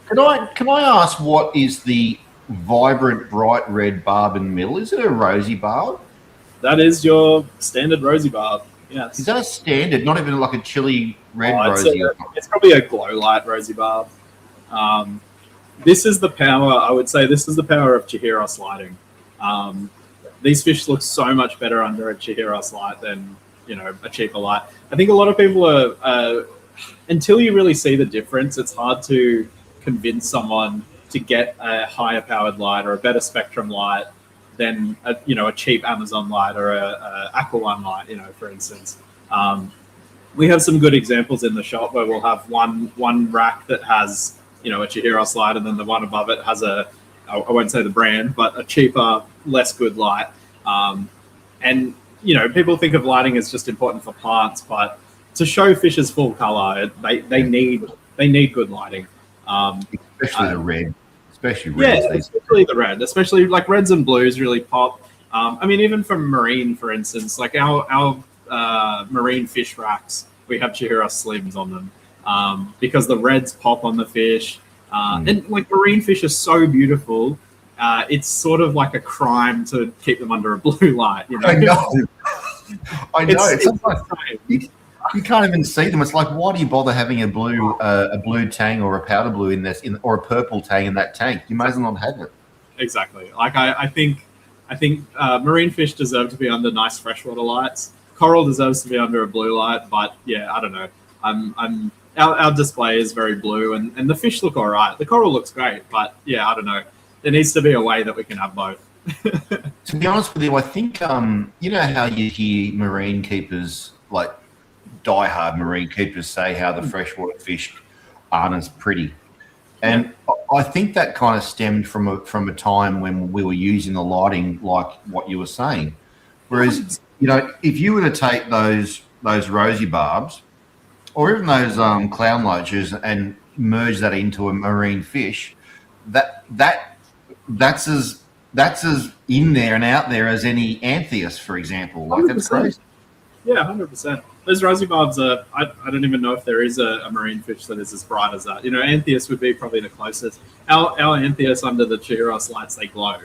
Can I ask, what is the vibrant bright red barb in the middle? Is it a rosy barb? That is your standard rosy barb. Yes. Is that a standard? Not even like a chili red rosy? It's probably a glow light rosy barb. This is the power. I would say this is the power of Chihiros lighting. These fish look so much better under a Chihiros light than a cheaper light. I think a lot of people are until you really see the difference, it's hard to convince someone to get a higher powered light or a better spectrum light than a cheap Amazon light or a Aqua One light, for instance. We have some good examples in the shop where we'll have one rack that has a Chihiros light, and then the one above it has I won't say the brand, but a cheaper, less good light. And people think of lighting as just important for plants, but to show fish's full color, they need good lighting. Especially the red. Especially reds. Yeah, especially the red. Especially like reds and blues really pop. I mean, even from marine, for instance, like our marine fish racks, we have Chihiros slims on them because the reds pop on the fish. And like marine fish are so beautiful. It's sort of like a crime to keep them under a blue light. I know. You can't even see them. It's like, why do you bother having a blue tang or a powder blue in this, or a purple tang in that tank? You may as well not have it. Exactly. Like I think marine fish deserve to be under nice freshwater lights. Coral deserves to be under a blue light, but yeah, I don't know. Our display is very blue, and the fish look all right. The coral looks great, but yeah, I don't know. There needs to be a way that we can have both. To be honest with you, I think you know how you hear marine keepers, like diehard marine keepers, say how the freshwater fish aren't as pretty, and I think that kind of stemmed from a time when we were using the lighting like what you were saying. Whereas if you were to take those rosy barbs, or even those clown loaches, and merge that into a marine fish, that's as in there and out there as any Anthias, for example. Like, that's crazy. Yeah, 100%. Those rosy barbs are, I don't even know if there is a marine fish that is as bright as that. Anthias would be probably the closest. Our Anthias under the Chihiros lights, they glow.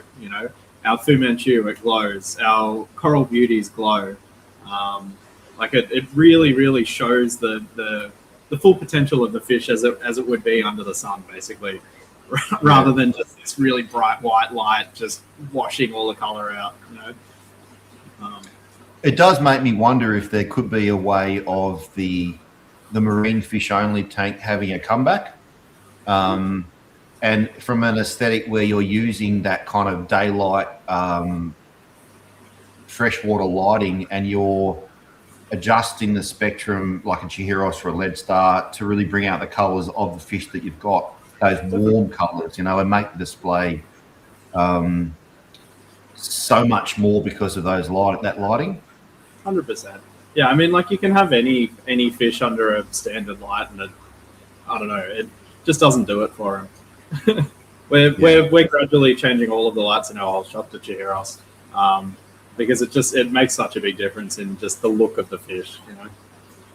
Our Fu Manchu, it glows. Our Coral Beauties glow. Like it really, really shows the full potential of the fish as it would be under the sun, basically, rather than just this really bright white light just washing all the color out. It does make me wonder if there could be a way of the marine fish only tank having a comeback, and from an aesthetic where you're using that kind of daylight freshwater lighting, and you're adjusting the spectrum like a Chihiros or a Lead Star to really bring out the colours of the fish that you've got, those warm colours, and make the display so much more because of that lighting. 100%. Yeah, I mean, like, you can have any fish under a standard light, and I don't know, it just doesn't do it for them. We're gradually changing all of the lights in our whole shop to Chihiros. Because it makes such a big difference in just the look of the fish,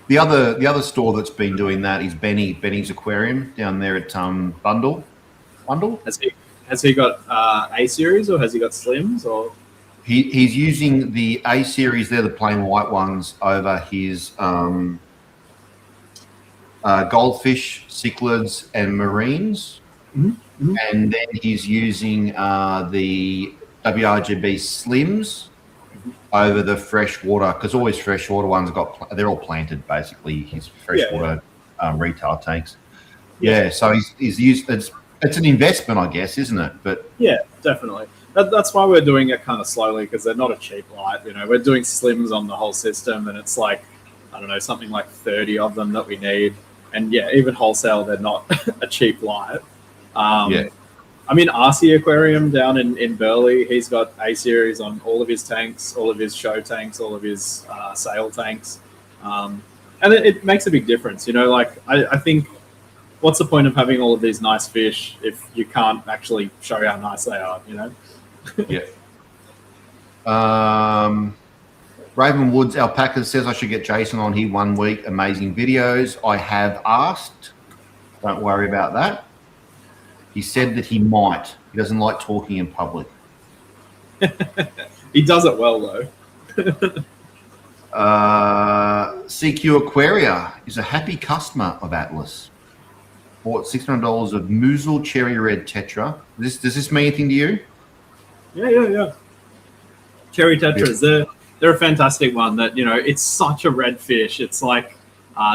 The other store that's been doing that is Benny's Aquarium down there at Bundle. Has he got A series, or has he got slims, or? He's using the A series. They're the plain white ones over his goldfish cichlids and marines. Mm-hmm. And then he's using the WRGB Slims over the freshwater, because all his freshwater ones they're all planted basically. His freshwater retail tanks. Yeah, so he's used. It's an investment, I guess, isn't it? But yeah, definitely. That's why we're doing it kind of slowly, because they're not a cheap light. You know, we're doing slims on the whole system, and it's like, I don't know, something like 30 of them that we need. And yeah, even wholesale, they're not a cheap light. I mean, RC Aquarium down in Burleigh, he's got A series on all of his tanks, all of his show tanks, all of his sail tanks. And it makes a big difference. You know, like I think, what's the point of having all of these nice fish if you can't actually show how nice they are, you know? Raven Woods Alpacas says I should get Jason on here 1 week. Amazing videos. I have asked. Don't worry about that. He said that he might. He doesn't like talking in public. He does it well, though. CQ Aquaria is a happy customer of Atlas. Bought $600 of Musil Cherry Red Tetra. Does this mean anything to you? Yeah. Cherry Tetras, they're a fantastic one that, you know, it's such a red fish. It's like,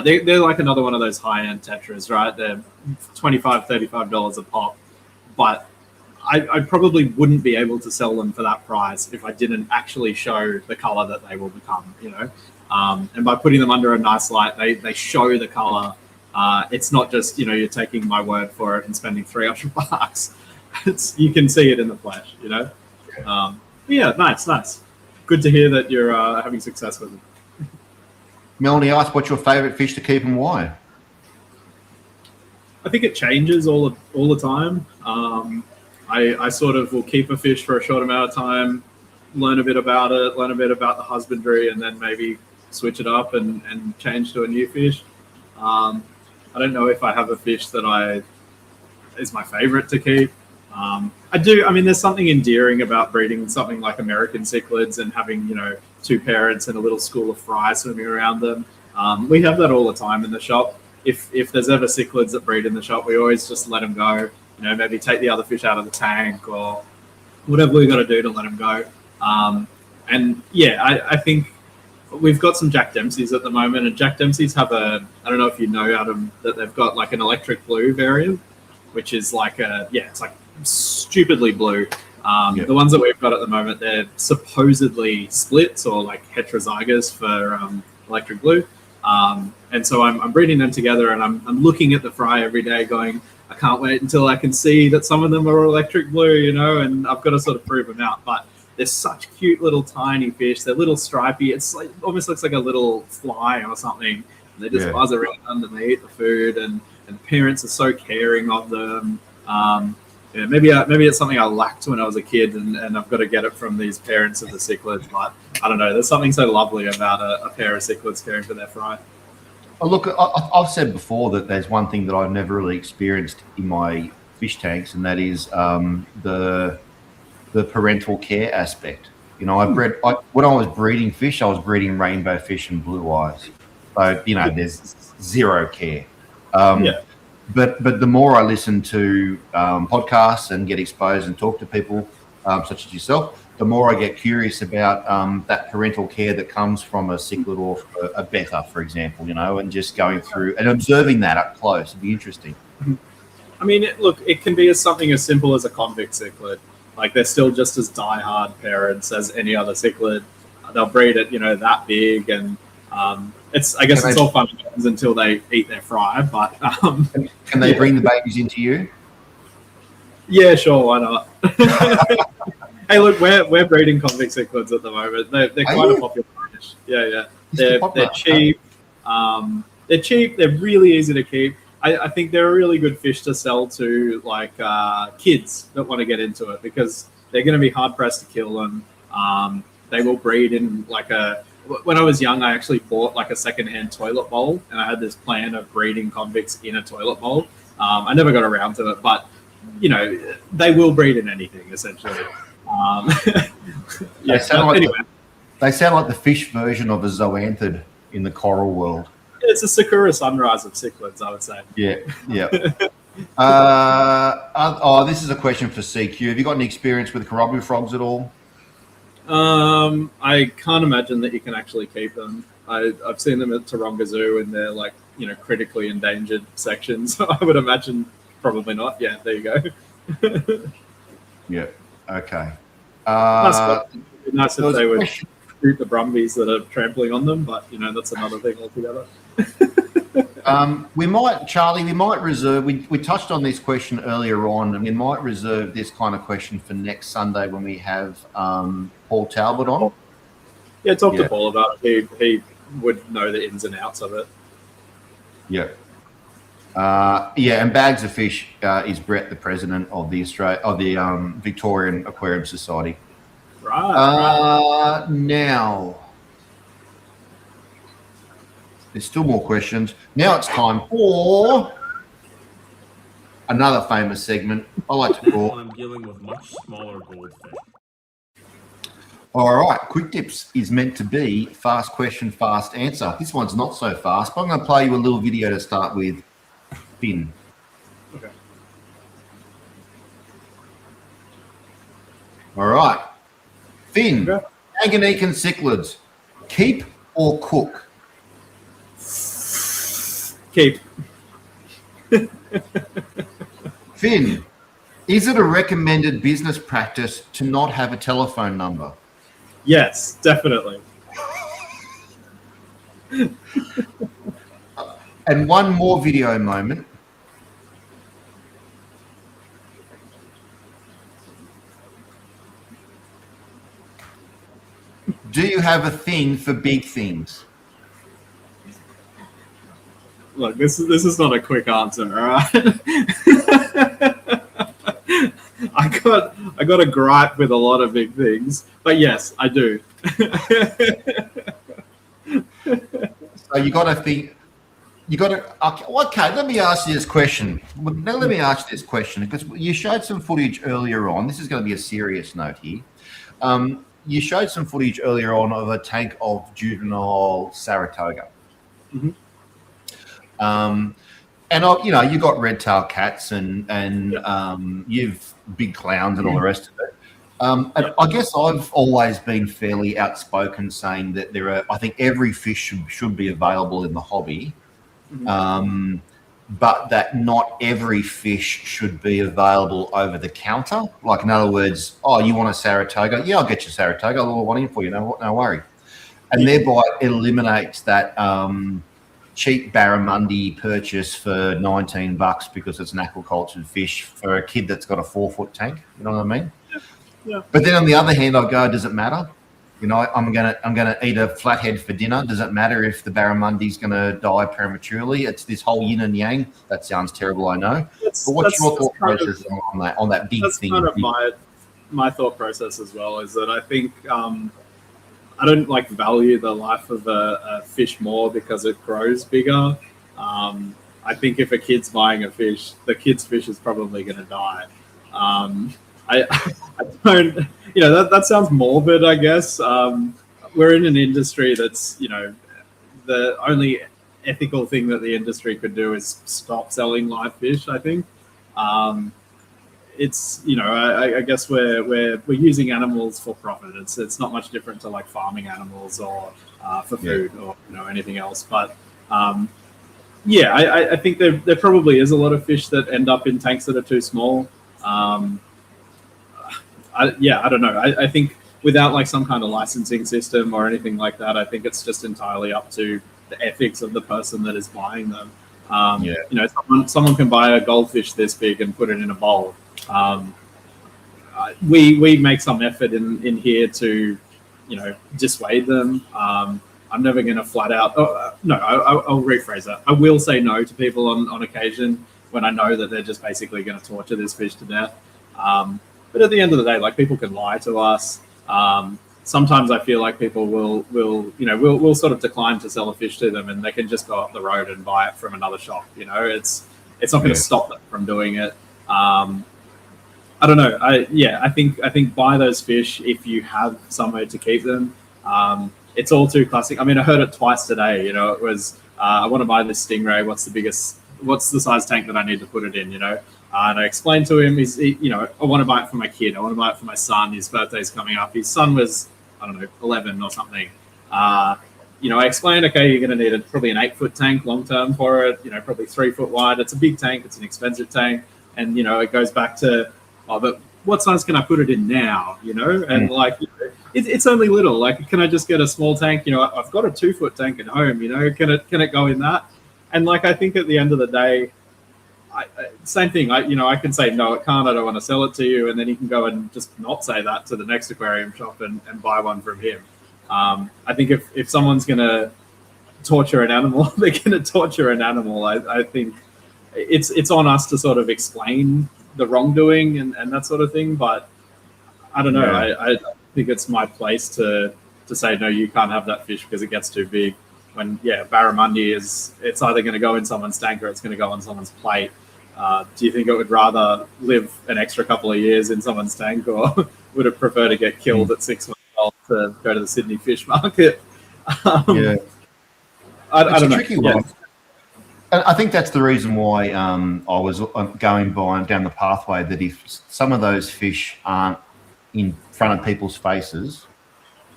they're like another one of those high-end Tetras, right? They're $25, $35 a pop. But I probably wouldn't be able to sell them for that price if I didn't actually show the color that they will become, you know? And by putting them under a nice light, they show the color. It's not just, you know, you're taking my word for it and spending $300. You can see it in the flesh, you know? Yeah, nice. Good to hear that you're having success with them. Melanie asked, what's your favorite fish to keep and why? I think it changes all the time. I sort of will keep a fish for a short amount of time, learn a bit about it, learn a bit about the husbandry, and then maybe switch it up and change to a new fish. I don't know if I have a fish that is my favorite to keep. I do. I mean, there's something endearing about breeding something like American cichlids and having, you know, two parents and a little school of fry swimming around them. We have that all the time in the shop. If there's ever cichlids that breed in the shop, we always just let them go. You know, maybe take the other fish out of the tank or whatever we got to do to let them go. And yeah, I think we've got some Jack Dempseys at the moment, and Jack Dempseys have I don't know if you know, Adam, that they've got like an electric blue variant, which is like it's like stupidly blue. The ones that we've got at the moment, they're supposedly splits or like heterozygous for electric blue. And so I'm breeding them together, and I'm looking at the fry every day going, I can't wait until I can see that some of them are electric blue, you know, and I've got to sort of prove them out. But they're such cute little tiny fish. They're little stripy. It's like almost looks like a little fly or something. And they just buzz around and they eat the food, and parents are so caring of them. Maybe it's something I lacked when I was a kid, and I've got to get it from these parents of the cichlids. But I don't know. There's something so lovely about a pair of cichlids caring for their fry. Oh, look, I've said before that there's one thing that I've never really experienced in my fish tanks, and that is the parental care aspect. You know, when I was breeding fish, I was breeding rainbow fish and blue eyes. So, you know, there's zero care. But the more I listen to podcasts and get exposed and talk to people such as yourself, the more I get curious about that parental care that comes from a cichlid or a betta, for example, you know, and just going through and observing that up close. It'd be interesting. I mean, it can be something as simple as a convict cichlid. Like, they're still just as diehard parents as any other cichlid. They'll breed it, you know, that big, and it's all fun until they eat their fry. But can they bring the babies into you? Yeah, sure, why not? Hey, look, we're breeding convict cichlids at the moment. They're quite a popular fish. Yeah. They're cheap. They're cheap. They're really easy to keep. I think they're a really good fish to sell to like kids that want to get into it, because they're going to be hard pressed to kill them. They will breed in like when I was young, I actually bought like a secondhand toilet bowl, and I had this plan of breeding convicts in a toilet bowl. I never got around to it, but you know, they will breed in anything essentially. They sound like the fish version of a zoanthid in the coral world. It's a Sakura sunrise of cichlids, I would say. Yeah, yeah. This is a question for CQ. Have you got any experience with Karabu frogs at all? I can't imagine that you can actually keep them. I've seen them at Taronga Zoo in their like critically endangered sections. I would imagine probably not. Yeah, there you go. Yeah. Okay. It'd be nice if they would shoot the brumbies that are trampling on them, but that's another thing altogether. Charlie, we might reserve, we touched on this question earlier on, and we might reserve this kind of question for next Sunday when we have Paul Talbot on. Yeah, talk to Paul about it. He would know the ins and outs of it. Yeah. And Bags of Fish is Brett, the president of the Victorian Aquarium Society. Right. Now, there's still more questions. Now it's time for another famous segment I like to call. I'm dealing with much smaller goldfish. All right, Quick Tips is meant to be fast question, fast answer. This one's not so fast, but I'm going to play you a little video to start with. Finn. Okay. All right. Finn, Okay. manganique and cichlids, keep or cook? Keep. Finn, is it a recommended business practice to not have a telephone number? Yes, definitely. And one more video moment. Do you have a thing for big things? Look, this is not a quick answer, all right? I got a gripe with a lot of big things, but yes, I do. So you got to think. You got to. Okay, let me ask you this question. Now let me ask you this question because you showed some footage earlier on. This is going to be a serious note here. You showed some footage earlier on of a tank of juvenile Saratoga. Mm-hmm. And you got red-tailed cats and you've big clowns and all the rest of it. And I guess I've always been fairly outspoken saying that I think every fish should be available in the hobby, but that not every fish should be available over the counter. Like, in other words, you want a Saratoga? Yeah, I'll get you a Saratoga. I'll want it for you. No worry. And thereby eliminates that cheap barramundi purchase for $19 because it's an aquacultured fish for a kid that's got a 4-foot tank. You know what I mean? Yeah. But then on the other hand, I go, does it matter? I'm gonna eat a flathead for dinner. Does it matter if the barramundi's gonna die prematurely? It's this whole yin and yang. That sounds terrible, I know. But what's your thought process on that big thing? That's kind of my thought process as well. Is that I think I don't value the life of a fish more because it grows bigger. I think if a kid's buying a fish, the kid's fish is probably going to die. I don't, that sounds morbid, I guess. We're in an industry that's, the only ethical thing that the industry could do is stop selling live fish, I think. It's, I guess we're using animals for profit. It's not much different to farming animals or for food or anything else. But I think there probably is a lot of fish that end up in tanks that are too small. I don't know. I think without some kind of licensing system or anything like that, I think it's just entirely up to the ethics of the person that is buying them. Someone can buy a goldfish this big and put it in a bowl. We make some effort in here to, dissuade them. I'm never going to flat out. I'll rephrase that. I will say no to people on occasion when I know that they're just basically going to torture this fish to death. But at the end of the day, people can lie to us. Sometimes I feel like people will sort of decline to sell a fish to them, and they can just go up the road and buy it from another shop. It's not going to stop them from doing it. I don't know. I think buy those fish if you have somewhere to keep them. it's all too classic. I mean, I heard it twice today. You know, it was I want to buy this Stingray. What's the size tank that I need to put it in? You know, and I explained to him, you know, I want to buy it for my kid. I want to buy it for my son. His birthday's coming up. His son was, I don't know, 11 or something. You know, I explained, okay, you're going to need probably an 8-foot tank long term for it. You know, probably 3 foot wide. It's a big tank. It's an expensive tank, and you know, it goes back to, oh, but what size can I put it in now? You know, and like, you know, it's only little. Like, can I just get a small tank? You know, I've got a 2-foot tank at home. You know, can it go in that? And like, I think at the end of the day, same thing. You know, I can say no, it can't. I don't want to sell it to you, and then he can go and just not say that to the next aquarium shop and buy one from him. I think if someone's going to torture an animal, they're going to torture an animal. I think it's on us to sort of explain the wrongdoing and that sort of thing. But I don't know. Yeah. I think it's my place to say, no, you can't have that fish because it gets too big. When, yeah, barramundi it's either going to go in someone's tank or it's going to go on someone's plate. Do you think it would rather live an extra couple of years in someone's tank, or would it prefer to get killed at 6 months old to go to the Sydney fish market? Yeah. I don't know. Tricky one. And I think that's the reason why I was going down the pathway, that if some of those fish aren't in front of people's faces,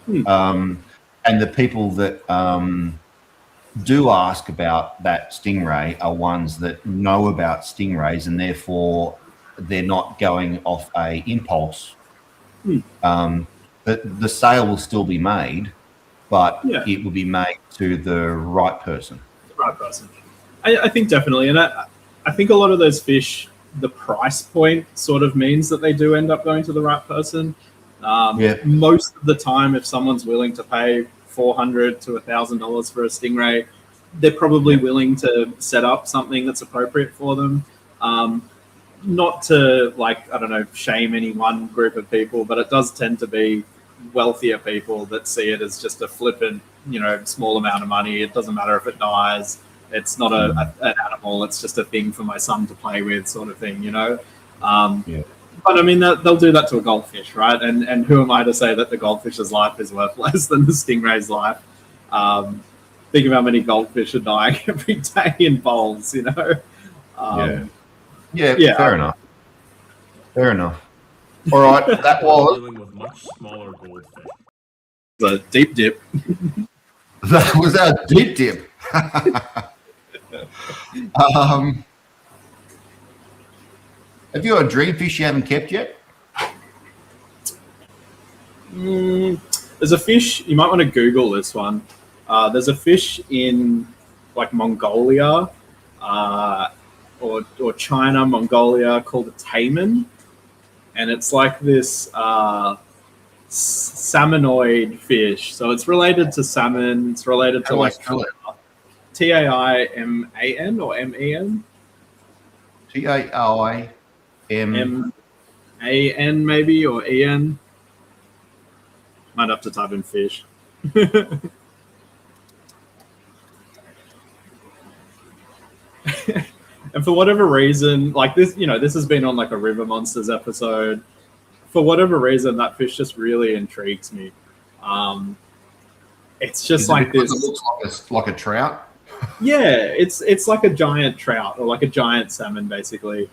and the people that do ask about that stingray are ones that know about stingrays, and therefore they're not going off a impulse. The sale will still be made, but it will be made to the right person. The right person. I think definitely. And I think a lot of those fish, the price point sort of means that they do end up going to the right person. Most of the time, if someone's willing to pay $400 to $1,000 for a stingray, they're probably willing to set up something that's appropriate for them. Not to, like, I don't know, shame any one group of people, but it does tend to be wealthier people that see it as just a flippant, you know, small amount of money. It doesn't matter if it dies. It's not an animal. It's just a thing for my son to play with, sort of thing, you know. But I mean, they'll do that to a goldfish, right? And who am I to say that the goldfish's life is worth less than the stingray's life? Think of how many goldfish are dying every day in bowls, you know? Fair enough. Fair enough. All right, that was Dealing with much smaller goldfish. The deep dip. That was our deep dip. Have you got a dream fish you haven't kept yet? There's a fish, you might want to Google this one. There's a fish in like Mongolia or China, Mongolia, called a taimen. And it's like this salmonoid fish. So it's related to salmon. It's related to like Taiman or Men. Taiman maybe, or En. Might have to type in fish. And for whatever reason, like this, you know, this has been on like a River Monsters episode. For whatever reason, that fish just really intrigues me. It's just like this. It looks like a trout. Yeah, it's like a giant trout or like a giant salmon, basically.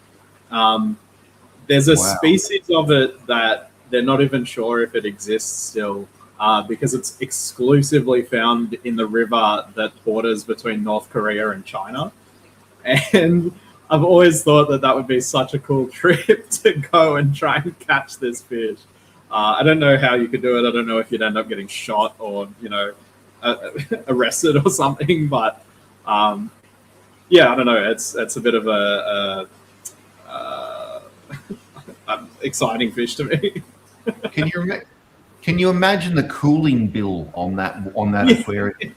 There's a species of it that they're not even sure if it exists still, because it's exclusively found in the river that borders between North Korea and China. And I've always thought that would be such a cool trip to go and try and catch this fish. I don't know how you could do it. I don't know if you'd end up getting shot or, you know, arrested or something. But yeah, I don't know. It's a bit of a exciting fish to me. Can you imagine the cooling bill on that aquarium?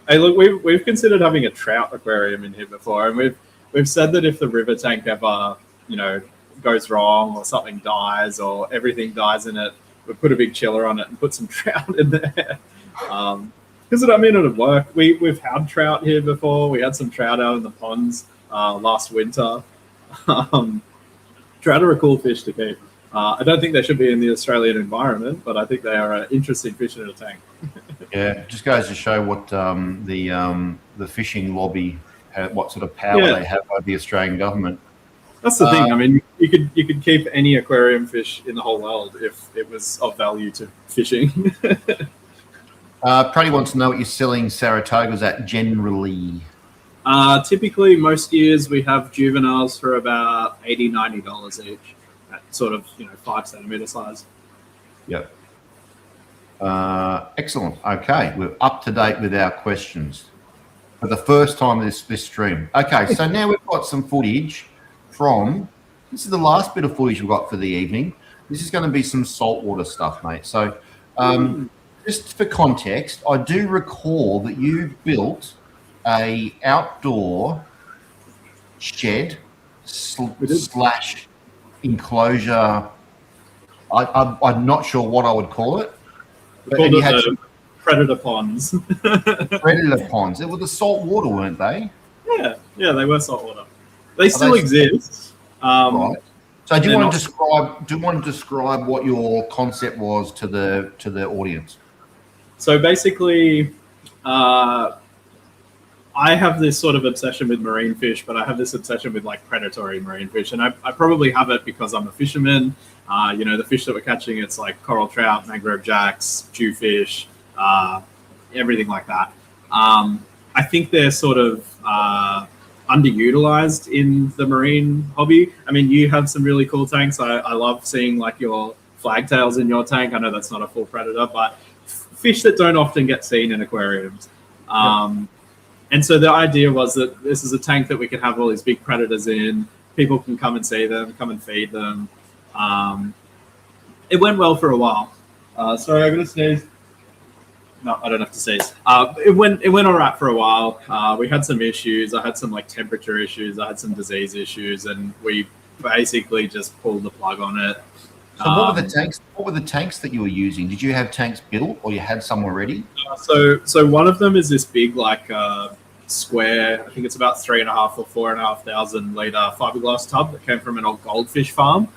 Hey, look, we've considered having a trout aquarium in here before, and we've said that if the river tank ever, you know, goes wrong or something dies or everything dies in it, we put a big chiller on it and put some trout in there. Because I mean, it'd work. We've had trout here before. We had some trout out in the ponds last winter. Trout are a cool fish to keep. I don't think they should be in the Australian environment, but I think they are an interesting fish in a tank. Yeah, it just goes to show what the fishing lobby, what sort of power Yeah. they have over the Australian government. That's the thing. I mean, you could keep any aquarium fish in the whole world if it was of value to fishing. Praddy wants to know what you're selling Saratogas at generally. Typically, most years we have juveniles for about $80-90 each, at sort of 5 centimeter size. Yep. Excellent. Okay, we're up to date with our questions for the first time this stream. Okay, so now we've got some footage from. This is the last bit of footage we've got for the evening. This is going to be some saltwater stuff, mate. So, just for context, I do recall that you built a outdoor shed slash enclosure. I'm not sure what I would call it. We called it the predator ponds. Predator ponds. It was the salt water, weren't they? Yeah, they were saltwater. They still exist. Right. So do you want to describe what your concept was to the audience? So basically, I have this sort of obsession with marine fish, but I have this obsession with like predatory marine fish, and I probably have it because I'm a fisherman. The fish that we're catching, it's like coral trout, mangrove jacks, jewfish, everything like that. I think they're sort of underutilized in the marine hobby. I mean, you have some really cool tanks. I love seeing like your flagtails in your tank. I know that's not a full predator, but fish that don't often get seen in aquariums. And so the idea was that this is a tank that we could have all these big predators in. People can come and see them, come and feed them. It went well for a while. Sorry, I'm going to sneeze. No, I don't have to sneeze. It went all right for a while. We had some issues. I had some like temperature issues. I had some disease issues, and we basically just pulled the plug on it. So what were the tanks? What were the tanks that you were using? Did you have tanks built, or you had some already? So one of them is this big like square. I think it's about 3.5 or 4,500 liter fiberglass tub that came from an old goldfish farm.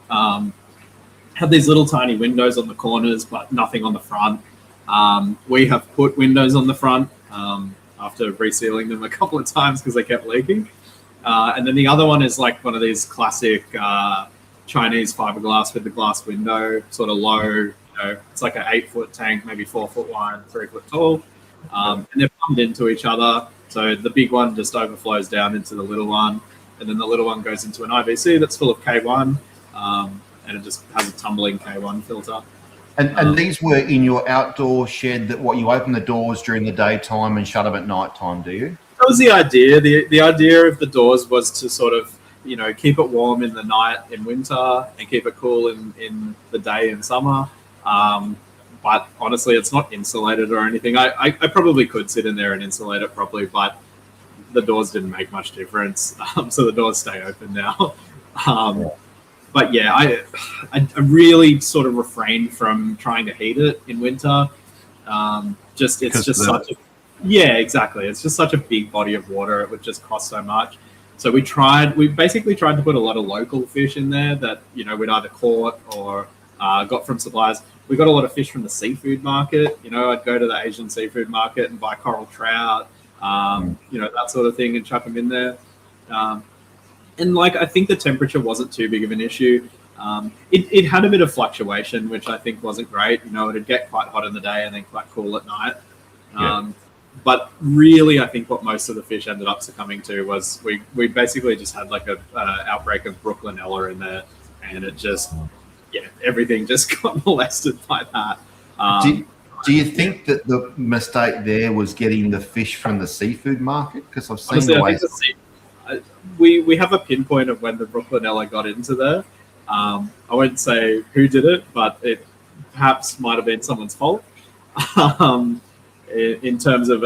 Had these little tiny windows on the corners, but nothing on the front. We have put windows on the front after resealing them a couple of times because they kept leaking. And then the other one is like one of these classic Chinese fiberglass with the glass window, sort of low. It's like an 8-foot tank, maybe 4 foot wide, 3 foot tall, and they're plumbed into each other. So the big one just overflows down into the little one, and then the little one goes into an IBC that's full of K1, and it just has a tumbling K1 filter. And these were in your outdoor shed that you open the doors during the daytime and shut them at night time, do you? That was the idea. The idea of the doors was to sort of, keep it warm in the night in winter and keep it cool in the day in summer. But honestly, it's not insulated or anything. I probably could sit in there and insulate it properly, but the doors didn't make much difference. So the doors stay open now. But yeah, I really sort of refrained from trying to heat it in winter. Exactly. It's just such a big body of water. It would just cost so much. So we basically tried to put a lot of local fish in there that, we'd either caught or got from suppliers. We got a lot of fish from the seafood market. I'd go to the Asian seafood market and buy coral trout, that sort of thing, and chuck them in there. And I think the temperature wasn't too big of an issue. It had a bit of fluctuation, which I think wasn't great. It'd get quite hot in the day and then quite cool at night. But really, I think what most of the fish ended up succumbing to was we basically just had like a outbreak of Brooklynella in there, and it just, everything just got molested by that. Do you think that the mistake there was getting the fish from the seafood market? Because I've seen the ways. We have a pinpoint of when the Brooklynella got into there. I won't say who did it, but it perhaps might have been someone's fault. In terms of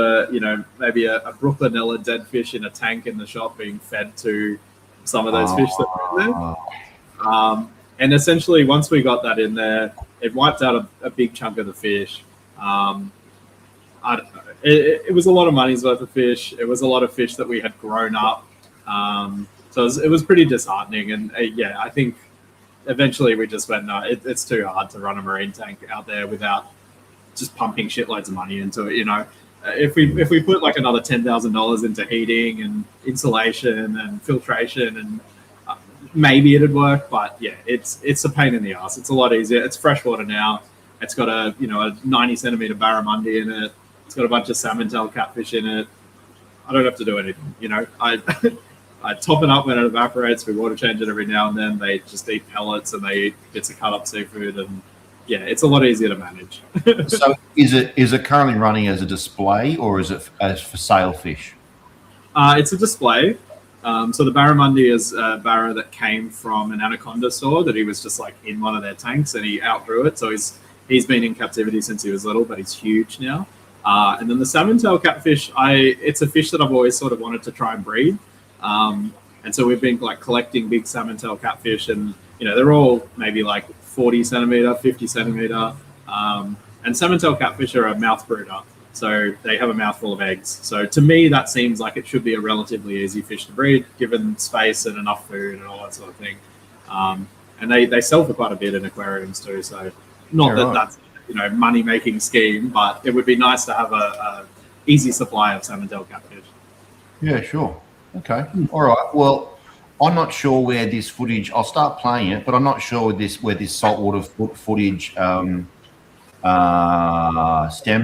maybe a Brooklynella dead fish in a tank in the shop being fed to some of those fish that were in there. And essentially, once we got that in there, it wiped out a big chunk of the fish. It was a lot of money's worth of fish. It was a lot of fish that we had grown up. So it was pretty disheartening. And I think eventually we just went, no, it's too hard to run a marine tank out there without just pumping shitloads of money into it. If we put like another $10,000 into heating and insulation and filtration, and maybe it'd work. But yeah, it's a pain in the ass. It's a lot easier. It's freshwater now. It's got a 90 centimeter barramundi in it. It's got a bunch of salmon tail catfish in it. I don't have to do anything. I top it up when it evaporates. We water change it every now and then. They just eat pellets and they eat bits of cut up seafood, and yeah, it's a lot easier to manage. So is it currently running as a display, or is it as for sale fish? It's a display. So the barramundi is a barra that came from an anaconda store that he was just like in one of their tanks and he outgrew it. So he's been in captivity since he was little, but he's huge now. And then the salmon tail catfish, it's a fish that I've always sort of wanted to try and breed. And so we've been like collecting big salmon tail catfish, and they're all maybe like 40 centimeter, 50 centimeter. And salmon tail catfish are a mouth brooder, so they have a mouthful of eggs. So to me, that seems like it should be a relatively easy fish to breed, given space and enough food and all that sort of thing. And they sell for quite a bit in aquariums too. So not that's money making scheme, but it would be nice to have a easy supply of salmon tail catfish. Yeah, sure. Okay. All right. Well, I'm not sure where this footage. I'll start playing it, but I'm not sure where this saltwater footage stems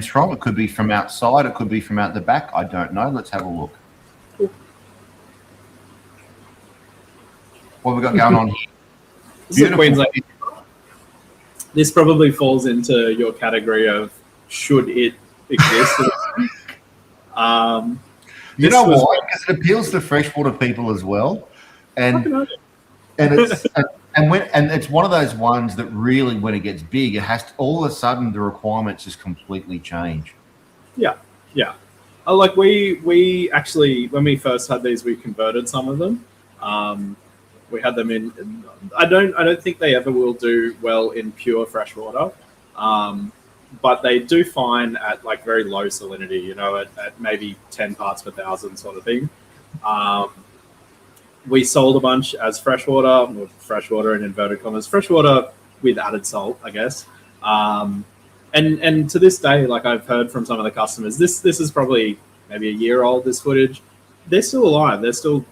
from. It could be from outside. It could be from out the back. I don't know. Let's have a look. Cool. What have we got going on here? This is Queensland. This probably falls into your category of should it exist. You know why? Because it appeals to freshwater people as well, and it's one of those ones that really, when it gets big, it has to, all of a sudden the requirements just completely change. Yeah. Like we actually, when we first had these, we converted some of them. We had them in. I don't think they ever will do well in pure freshwater. But they do fine at like very low salinity, at maybe 10 parts per thousand sort of thing. We sold a bunch as freshwater in inverted commas, freshwater with added salt, I guess. And to this day, like I've heard from some of the customers, this is probably maybe a year old, this footage. They're still alive. They're still,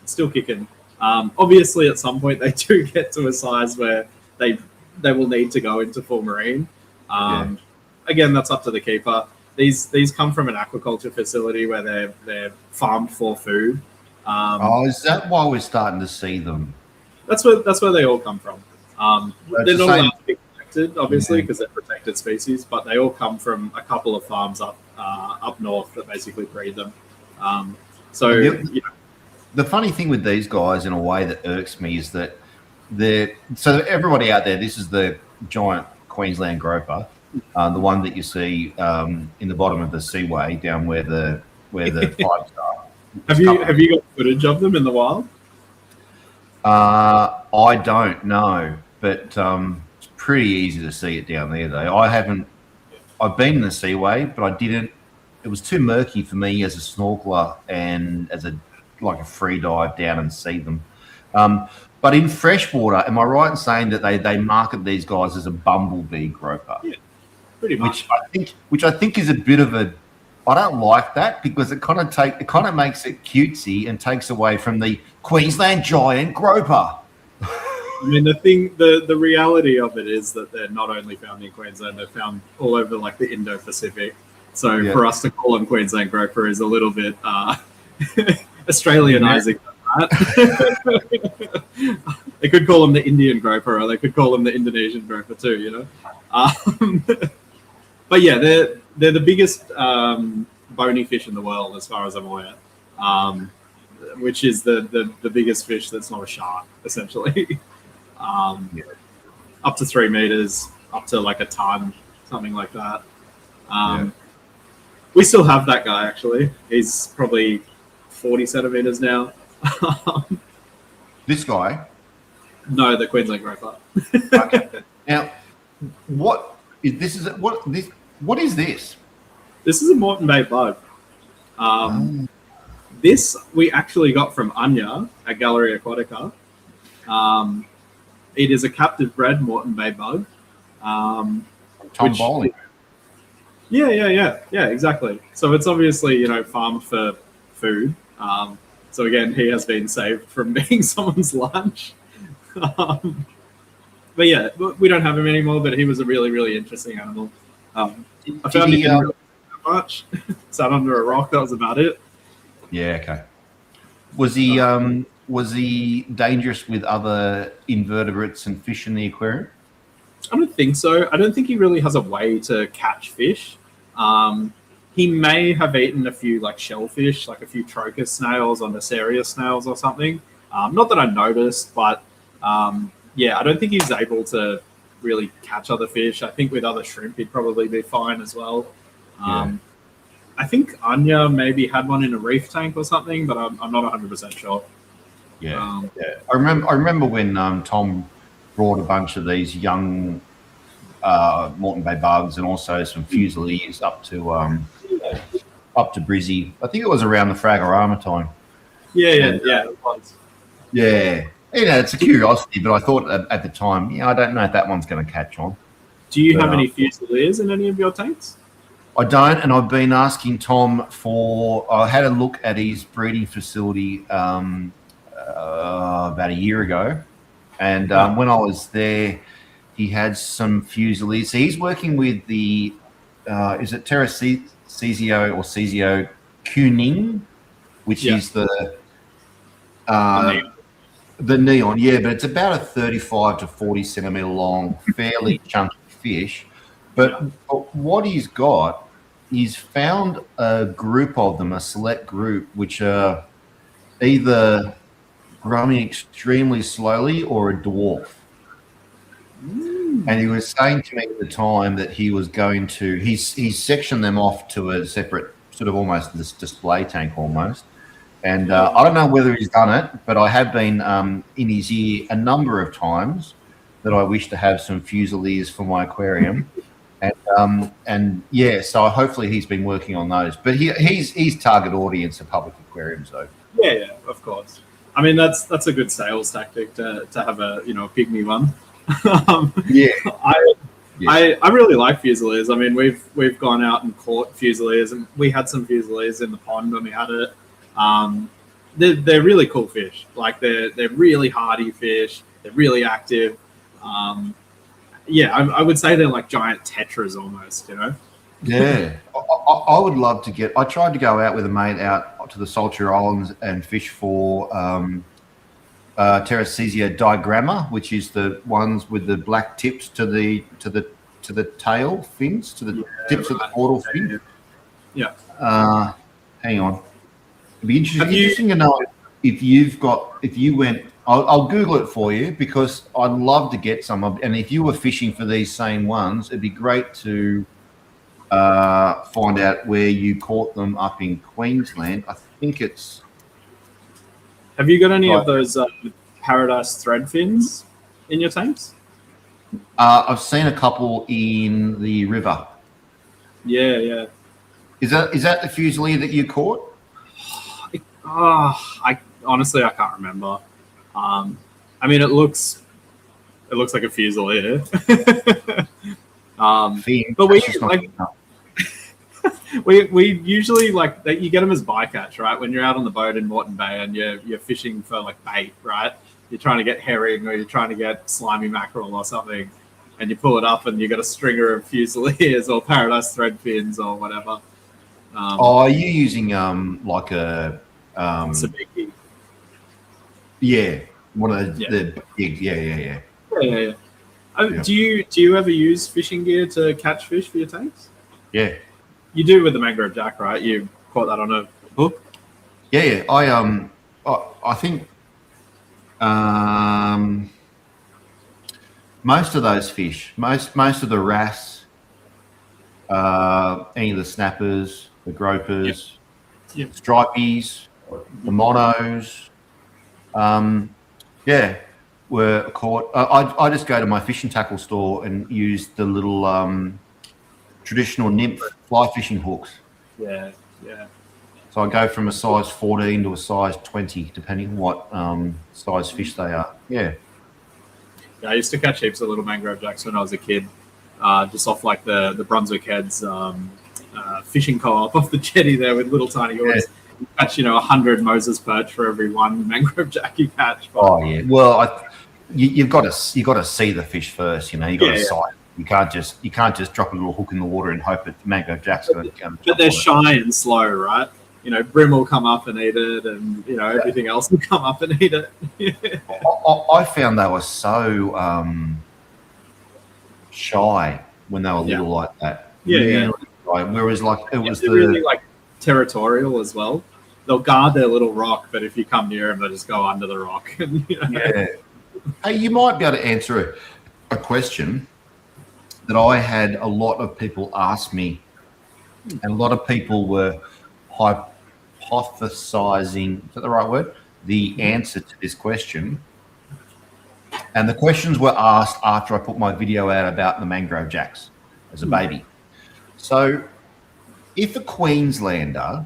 still kicking. Obviously, at some point, they do get to a size where they will need to go into full marine. Again, that's up to the keeper. These come from an aquaculture facility where they're farmed for food. Is that why we're starting to see them? That's where they all come from. They're not allowed to be protected, obviously, because they're protected species, but they all come from a couple of farms up north that basically breed them. The funny thing with these guys, in a way that irks me, is that so everybody out there, this is the giant Queensland groper, the one that you see in the bottom of the seaway down where the pipes are. Have you got footage of them in the wild? I don't know, but it's pretty easy to see it down there though. I've been in the seaway, but I didn't. It was too murky for me as a snorkeler and as a free dive down and see them. But in freshwater, am I right in saying that they market these guys as a bumblebee groper? Yeah, pretty much. Which I think is a bit of a. I don't like that because it kind of makes it cutesy and takes away from the Queensland giant groper. I mean, the reality of it is that they're not only found in Queensland; they're found all over like the Indo-Pacific. So for us to call them Queensland groper is a little bit Australianizing. They could call them the Indian groper, or they could call them the Indonesian groper too, But yeah, they're the biggest bony fish in the world, as far as I'm aware, which is the biggest fish that's not a shark, essentially. Up to 3 meters, up to like a ton, something like that. We still have that guy, actually. He's probably 40 centimeters now. This guy? No, the Queensland groper. Okay. Now, what is this? What is this? This is a Moreton Bay bug. This we actually got from Anya at Gallery Aquatica. It is a captive bred Moreton Bay bug. Tom Bowling. Yeah, exactly. So it's obviously, farmed for food. So again, he has been saved from being someone's lunch. Um, but yeah, we don't have him anymore, but he was a really, really interesting animal. I Did found he he, didn't really do much. Sat under a rock, that was about it. yeah, okay. Was he dangerous with other invertebrates and fish in the aquarium? I don't think so. I don't think he really has a way to catch fish. He may have eaten a few like shellfish, like a few trochus snails or Nacerius snails or something. Not that I noticed, but yeah, I don't think he's able to really catch other fish. I think with other shrimp, he'd probably be fine as well. Yeah. I think Anya maybe had one in a reef tank or something, but I'm not 100% sure. Yeah, yeah. I remember when Tom brought a bunch of these young Moreton Bay bugs and also some fusiliers up to Brizzy. I think it was around the Fragorama time. Yeah. It was. Yeah. It's a curiosity, but I thought at the time, I don't know if that one's going to catch on. Do you have any fusiliers in any of your tanks? I don't, and I've been asking Tom I had a look at his breeding facility about a year ago, and when I was there, he had some fusiliers. So he's working with the, is it Cesio or Cesio Kuning, which is the neon, but it's about a 35 to 40 centimeter long, fairly chunky fish. But what he's got, he's found a group of them, a select group, which are either growing extremely slowly or a dwarf. And he was saying to me at the time that he was going to, he's sectioned them off to a separate sort of almost this display tank almost. And I don't know whether he's done it, but I have been in his ear a number of times that I wish to have some fusiliers for my aquarium. And yeah, so hopefully he's been working on those. But he's target audience of public aquariums though. Yeah, of course. I mean that's a good sales tactic to have a pygmy one. I really like fusiliers. I mean we've gone out and caught fusiliers, and we had some fusiliers in the pond when we had it. They're really cool fish. Like they're really hardy fish. They're really active. I would say they're like giant tetras almost, Yeah, I would love to get. I tried to go out with a mate out to the Saltire Islands and fish for Pterocesia digramma, which is the ones with the black tips to the tail fins, to the tips of the caudal fin. Yeah. Hang on. It'd be interesting to know if you went. I'll Google it for you because I'd love to get some. And if you were fishing for these same ones, it'd be great to find out where you caught them up in Queensland. I think it's. Have you got any of those paradise thread fins in your tanks? I've seen a couple in the river. Yeah. Is that the fusilier that you caught? I honestly can't remember. I mean, it looks like a fusilier. But we usually like that. You get them as bycatch, right? When you're out on the boat in Moreton Bay and you're fishing for like bait, right? You're trying to get herring or you're trying to get slimy mackerel or something, and you pull it up and you got a stringer of fusiliers or paradise thread fins or whatever. Are you using like a sabiki? Yeah, one of the big. Yeah. Do you ever use fishing gear to catch fish for your tanks? Yeah. You do with the mangrove jack, right? You caught that on a hook. Yeah. I think most of those fish, most of the wrasse, any of the snappers, the gropers, stripies, the monos, were caught. I just go to my fishing tackle store and use the little traditional nymph fly fishing hooks. Yeah. So I go from a size 14 to a size 20, depending on what size fish they are. Yeah. I used to catch heaps of little mangrove jacks when I was a kid, just off like the Brunswick heads, fishing co-op off the jetty there with little tiny oars. You catch 100 Moses perch for every one mangrove jack you catch. But, Oh yeah. Well, you've got to see the fish first. You got to sight. You can't just drop a little hook in the water and hope that mangrove jack's going to come. But they're shy and slow, right? Brim will come up and eat it, and everything else will come up and eat it. I found they were so shy when they were little like that. Really shy. Whereas it was really territorial as well. They'll guard their little rock, but if you come near them, they just go under the rock. Yeah. Hey, you might be able to answer a question that I had a lot of people ask me, and a lot of people were hypothesizing, is that the right word? The answer to this question. And the questions were asked after I put my video out about the mangrove jacks as a baby. So if a Queenslander...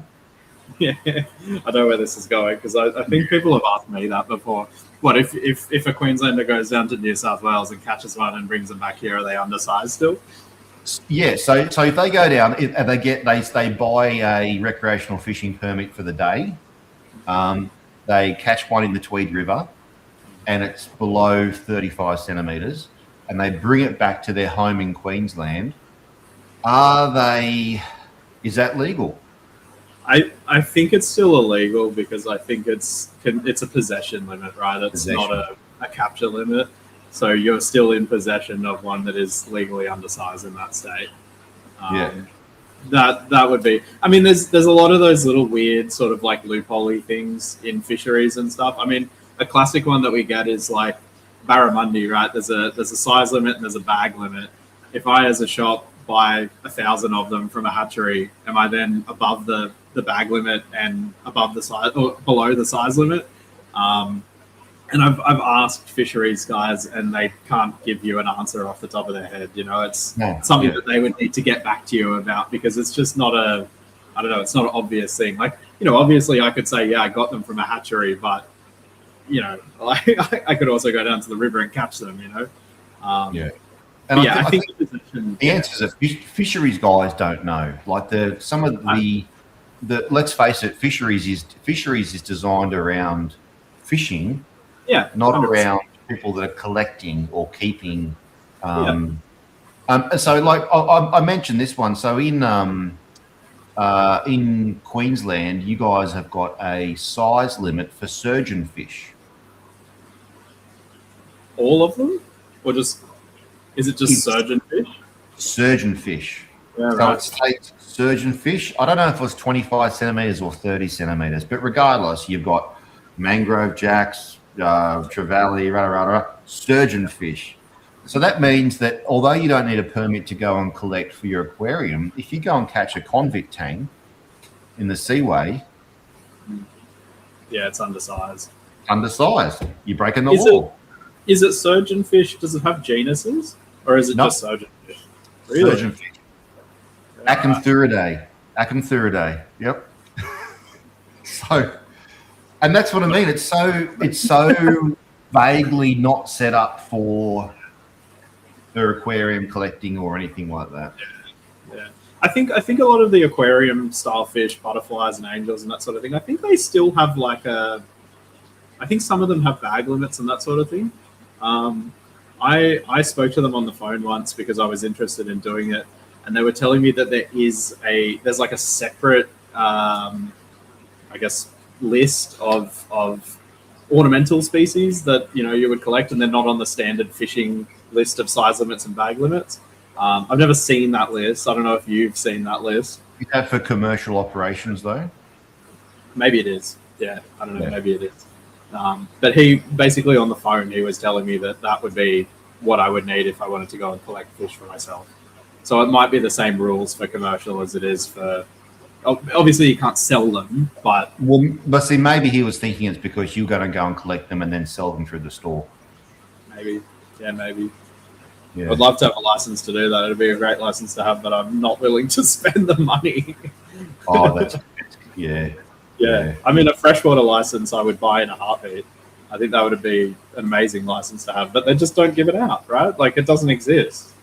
Yeah, I know where this is going, because I think people have asked me that before. What if a Queenslander goes down to New South Wales and catches one and brings them back here, are they undersized still? Yeah, so if they go down and they buy a recreational fishing permit for the day, they catch one in the Tweed River and it's below 35 centimetres, and they bring it back to their home in Queensland, is that legal? I think it's still illegal, because I think it's a possession limit, right? It's not a capture limit. So you're still in possession of one that is legally undersized in that state. That would be. I mean, there's a lot of those little weird sort of loophole things in fisheries and stuff. I mean, a classic one that we get is barramundi, right? There's a size limit and there's a bag limit. If I, as a shop, buy 1,000 of them from a hatchery, am I then above the bag limit and above the size or below the size limit? And I've asked fisheries guys, and they can't give you an answer off the top of their head. It's something that they would need to get back to you about, because it's just not it's not an obvious thing. Obviously I could say, I got them from a hatchery, but I could also go down to the river and catch them. And I think the answers are fisheries guys don't know. Let's face it, fisheries is designed around fishing, not 100%. Around people that are collecting or keeping. So I mentioned this one. So in Queensland, you guys have got a size limit for surgeon fish. All of them, or is it just surgeon fish? Surgeon fish. Yeah, right. So it's surgeon fish. I don't know if it was 25 centimeters or 30 centimeters, but regardless, you've got mangrove jacks, trevally, surgeon fish. So that means that although you don't need a permit to go and collect for your aquarium, if you go and catch a convict tang in the seaway, it's undersized. You're breaking the law. Is it surgeon fish? Does it have genuses, or is it just surgeon fish? Really? Surgeon fish. Acanthuridae. Yep. And that's what I mean. It's so vaguely not set up for aquarium collecting or anything like that. Yeah. I think a lot of the aquarium style fish, butterflies and angels and that sort of thing, I think they still have I think some of them have bag limits and that sort of thing. I spoke to them on the phone once because I was interested in doing it, and they were telling me that there's a separate list of ornamental species that you would collect, and they're not on the standard fishing list of size limits and bag limits. I've never seen that list. I don't know if you've seen that list. Is that for commercial operations though? Maybe it is. Yeah, I don't know. Yeah. Maybe it is. But he basically on the phone, he was telling me that would be what I would need if I wanted to go and collect fish for myself. So it might be the same rules for commercial as it is for. Obviously, you can't sell them, but see, maybe he was thinking it's because you're going to go and collect them and then sell them through the store. Maybe, maybe. Yeah. I'd love to have a license to do that. It'd be a great license to have, but I'm not willing to spend the money. Oh, that's yeah. I mean, a freshwater license I would buy in a heartbeat. I think that would be an amazing license to have, but they just don't give it out, right? It doesn't exist.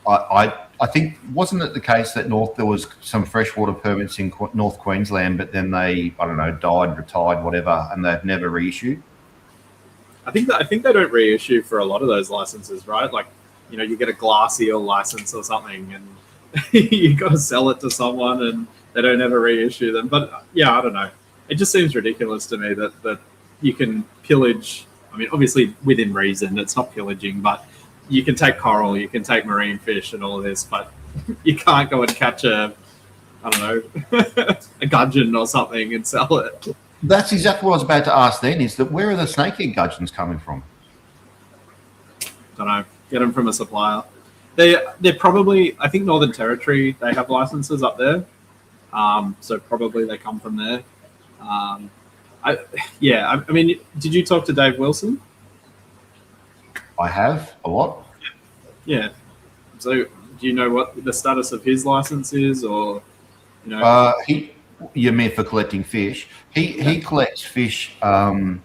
I I think, wasn't it the case that there was some freshwater permits in North Queensland, but then they, I don't know, died, retired, whatever, and they've never reissued? I think they don't reissue for a lot of those licenses, right? Like, you get a glass eel license or something, and you got to sell it to someone, and they don't ever reissue them. But yeah, I don't know. It just seems ridiculous to me that you can pillage. I mean, obviously within reason, it's not pillaging, but you can take coral, you can take marine fish, and all of this, but you can't go and catch a gudgeon or something and sell it. That's exactly what I was about to ask then, is that where are the snakehead gudgeons coming from? Don't know. Get them from a supplier. They're probably, I think Northern Territory, they have licenses up there. So probably they come from there. I mean, did you talk to Dave Wilson? I have a lot. Yeah. So do you know what the status of his license is, or You mean for collecting fish? He collects fish under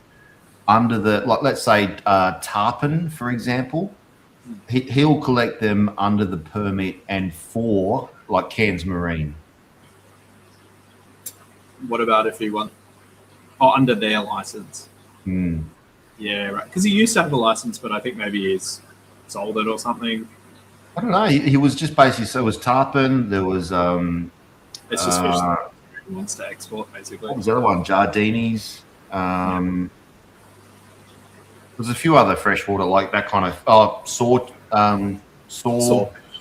the, like, let's say tarpon, for example. He'll collect them under the permit and for like Cairns Marine. What about if he wants under their license? Yeah, right. Because he used to have a license, but I think maybe he's sold it or something. I don't know. He was just basically, so it was tarpon. There was It's just fish that he wants to export, basically. what was the other one? Jardinis. There's a few other freshwater like that kind of saw. Sawfish.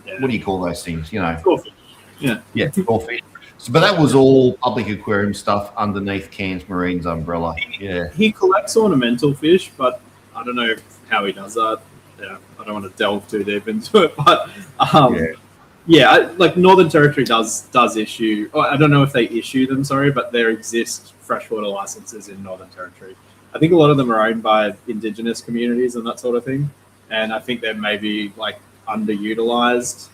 Yeah. What do you call those things? Sawfish. Yeah. Yeah, sawfish. So, but that was all public aquarium stuff underneath Cairns Marine's umbrella. Yeah. He collects ornamental fish, but I don't know how he does that. Yeah, I don't want to delve too deep into it, but like Northern Territory does issue. I don't know if they issue them, sorry, but there exist freshwater licenses in Northern Territory. I think a lot of them are owned by Indigenous communities and that sort of thing, and I think they're maybe like underutilized,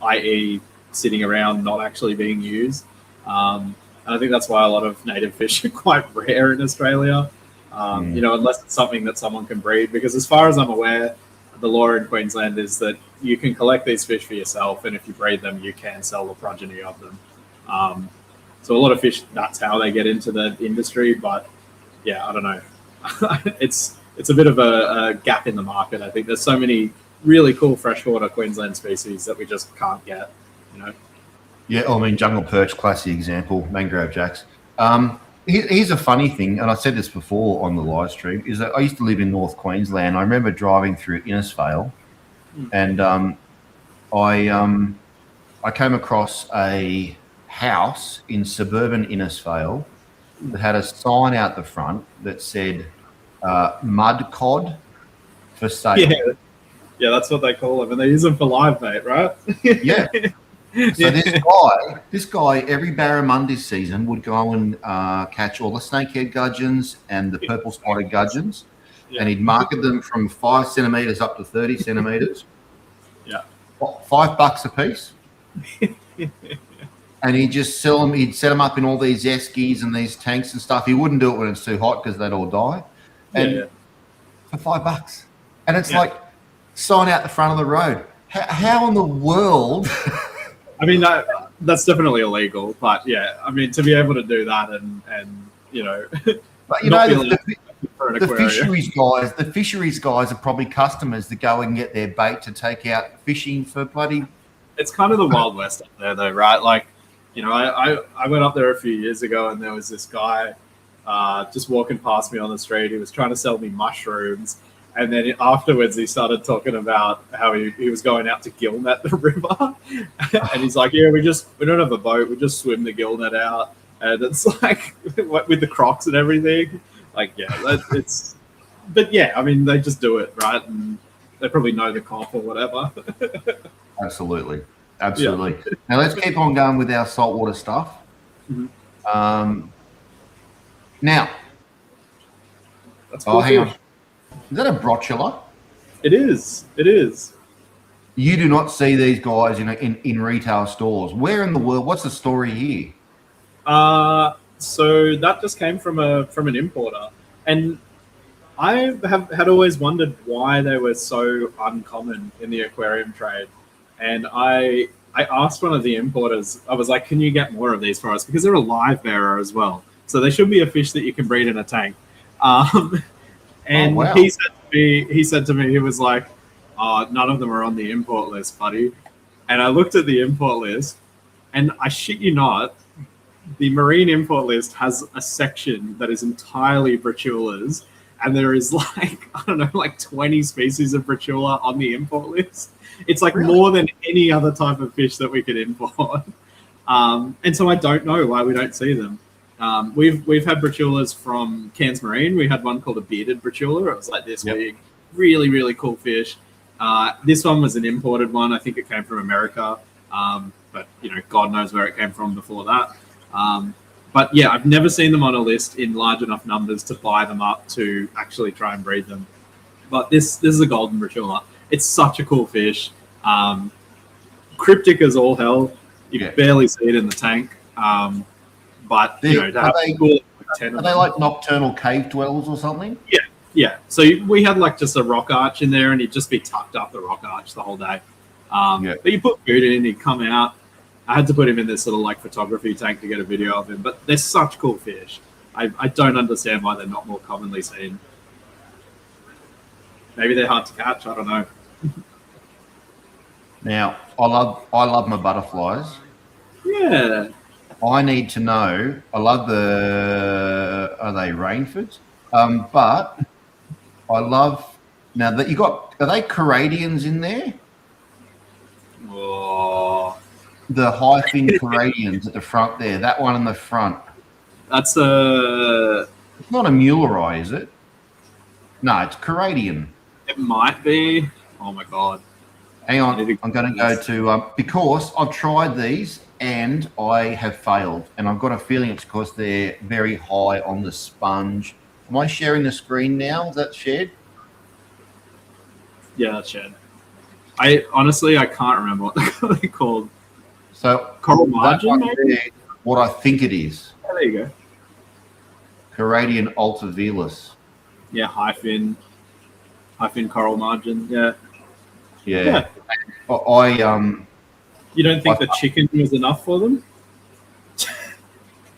i.e., sitting around not actually being used. And I think that's why a lot of native fish are quite rare in Australia. Unless it's something that someone can breed, because as far as I'm aware, the law in Queensland is that you can collect these fish for yourself, and if you breed them, you can sell the progeny of them. So a lot of fish, that's how they get into the industry. But yeah, I don't know. It's a bit of a gap in the market. I think there's so many really cool freshwater Queensland species that we just can't get. Yeah, I mean, jungle perch, classic example, mangrove jacks. Here's a funny thing, and I said this before on the live stream, is that I used to live in North Queensland. I remember driving through Innisfail, and I came across a house in suburban Innisfail that had a sign out the front that said mud cod for sale. Yeah, that's what they call them, and they use them for live bait, right? Yeah. So this guy, every barramundi season would go and catch all the snakehead gudgeons and the purple spotted gudgeons, and he'd market them from 5 centimeters up to 30 centimeters. Yeah, $5 a piece, and he'd just sell them. He'd set them up in all these eskies and these tanks and stuff. He wouldn't do it when it's too hot because they'd all die, and for $5, and it's like sign out the front of the road. How in the world? I mean, that's definitely illegal, but yeah, I mean, to be able to do that and but the fisheries guys are probably customers that go and get their bait to take out fishing for bloody. It's kind of the Wild West up there, though, right? Like, I went up there a few years ago, and there was this guy just walking past me on the street. He was trying to sell me mushrooms. And then afterwards, he started talking about how he was going out to gillnet the river, and he's like, "Yeah, we don't have a boat. We just swim the gillnet out, and it's like with the crocs and everything. Like, yeah, it's. But yeah, I mean, they just do it, right? And they probably know the cop or whatever. Absolutely. Yeah. Now let's keep on going with our saltwater stuff. Mm-hmm. Now, that's cool. Hang on. Is that a brochula? It is. You do not see these guys in retail stores. Where in the world? What's the story here? So that just came from an importer, and I had always wondered why they were so uncommon in the aquarium trade. and I asked one of the importers. I was like, "Can you get more of these for us?" Because they're a live bearer as well, so they should be a fish that you can breed in a tank. And wow. he said to me, he was like, "None of them are on the import list, buddy." And I looked at the import list, and I shit you not, the marine import list has a section that is entirely brachulas, and there is like, I don't know, like 20 species of brachula on the import list. It's like Really? more than any other type of fish that we could import. And so I don't know why we don't see them. We've had brachulas from Cairns Marine. We had one called a bearded brachula. It was like this big, really, really cool fish. This one was an imported one. I think it came from America. But, you know, God knows where it came from before that. But yeah, I've never seen them on a list in large enough numbers to buy them up to actually try and breed them. But this is a golden brachula. It's such a cool fish. Cryptic as all hell. You can barely see it in the tank. But you know, to have like 10 are they like nocturnal cave dwellers or something? Yeah. So we had like just a rock arch in there, and he'd just be tucked up the rock arch the whole day. But you put food in, he'd come out. I had to put him in this sort of like photography tank to get a video of him. But they're such cool fish. I don't understand why they're not more commonly seen. Maybe they're hard to catch. I don't know. Now, I love my butterflies. Yeah. I need to know. I love are they Rainfords? But I love now that are they Caradians in there? Oh, The high fin Caradians at the front there. That one in the front. that's a. It's not a Mulerai, is it? No, it's Caradian. It might be. Oh my god. Hang on, I'm going to go to because I've tried these and I have failed, and I've got a feeling it's because they're very high on the sponge. Am I sharing the screen now? Is that shared? Yeah, that's shared. I honestly can't remember what they're called. So Coral margin, maybe? What I think it is. Oh, there you go. Caradian ultivelis. Yeah, high fin coral margin. Yeah. Yeah. You don't think the chicken was enough for them?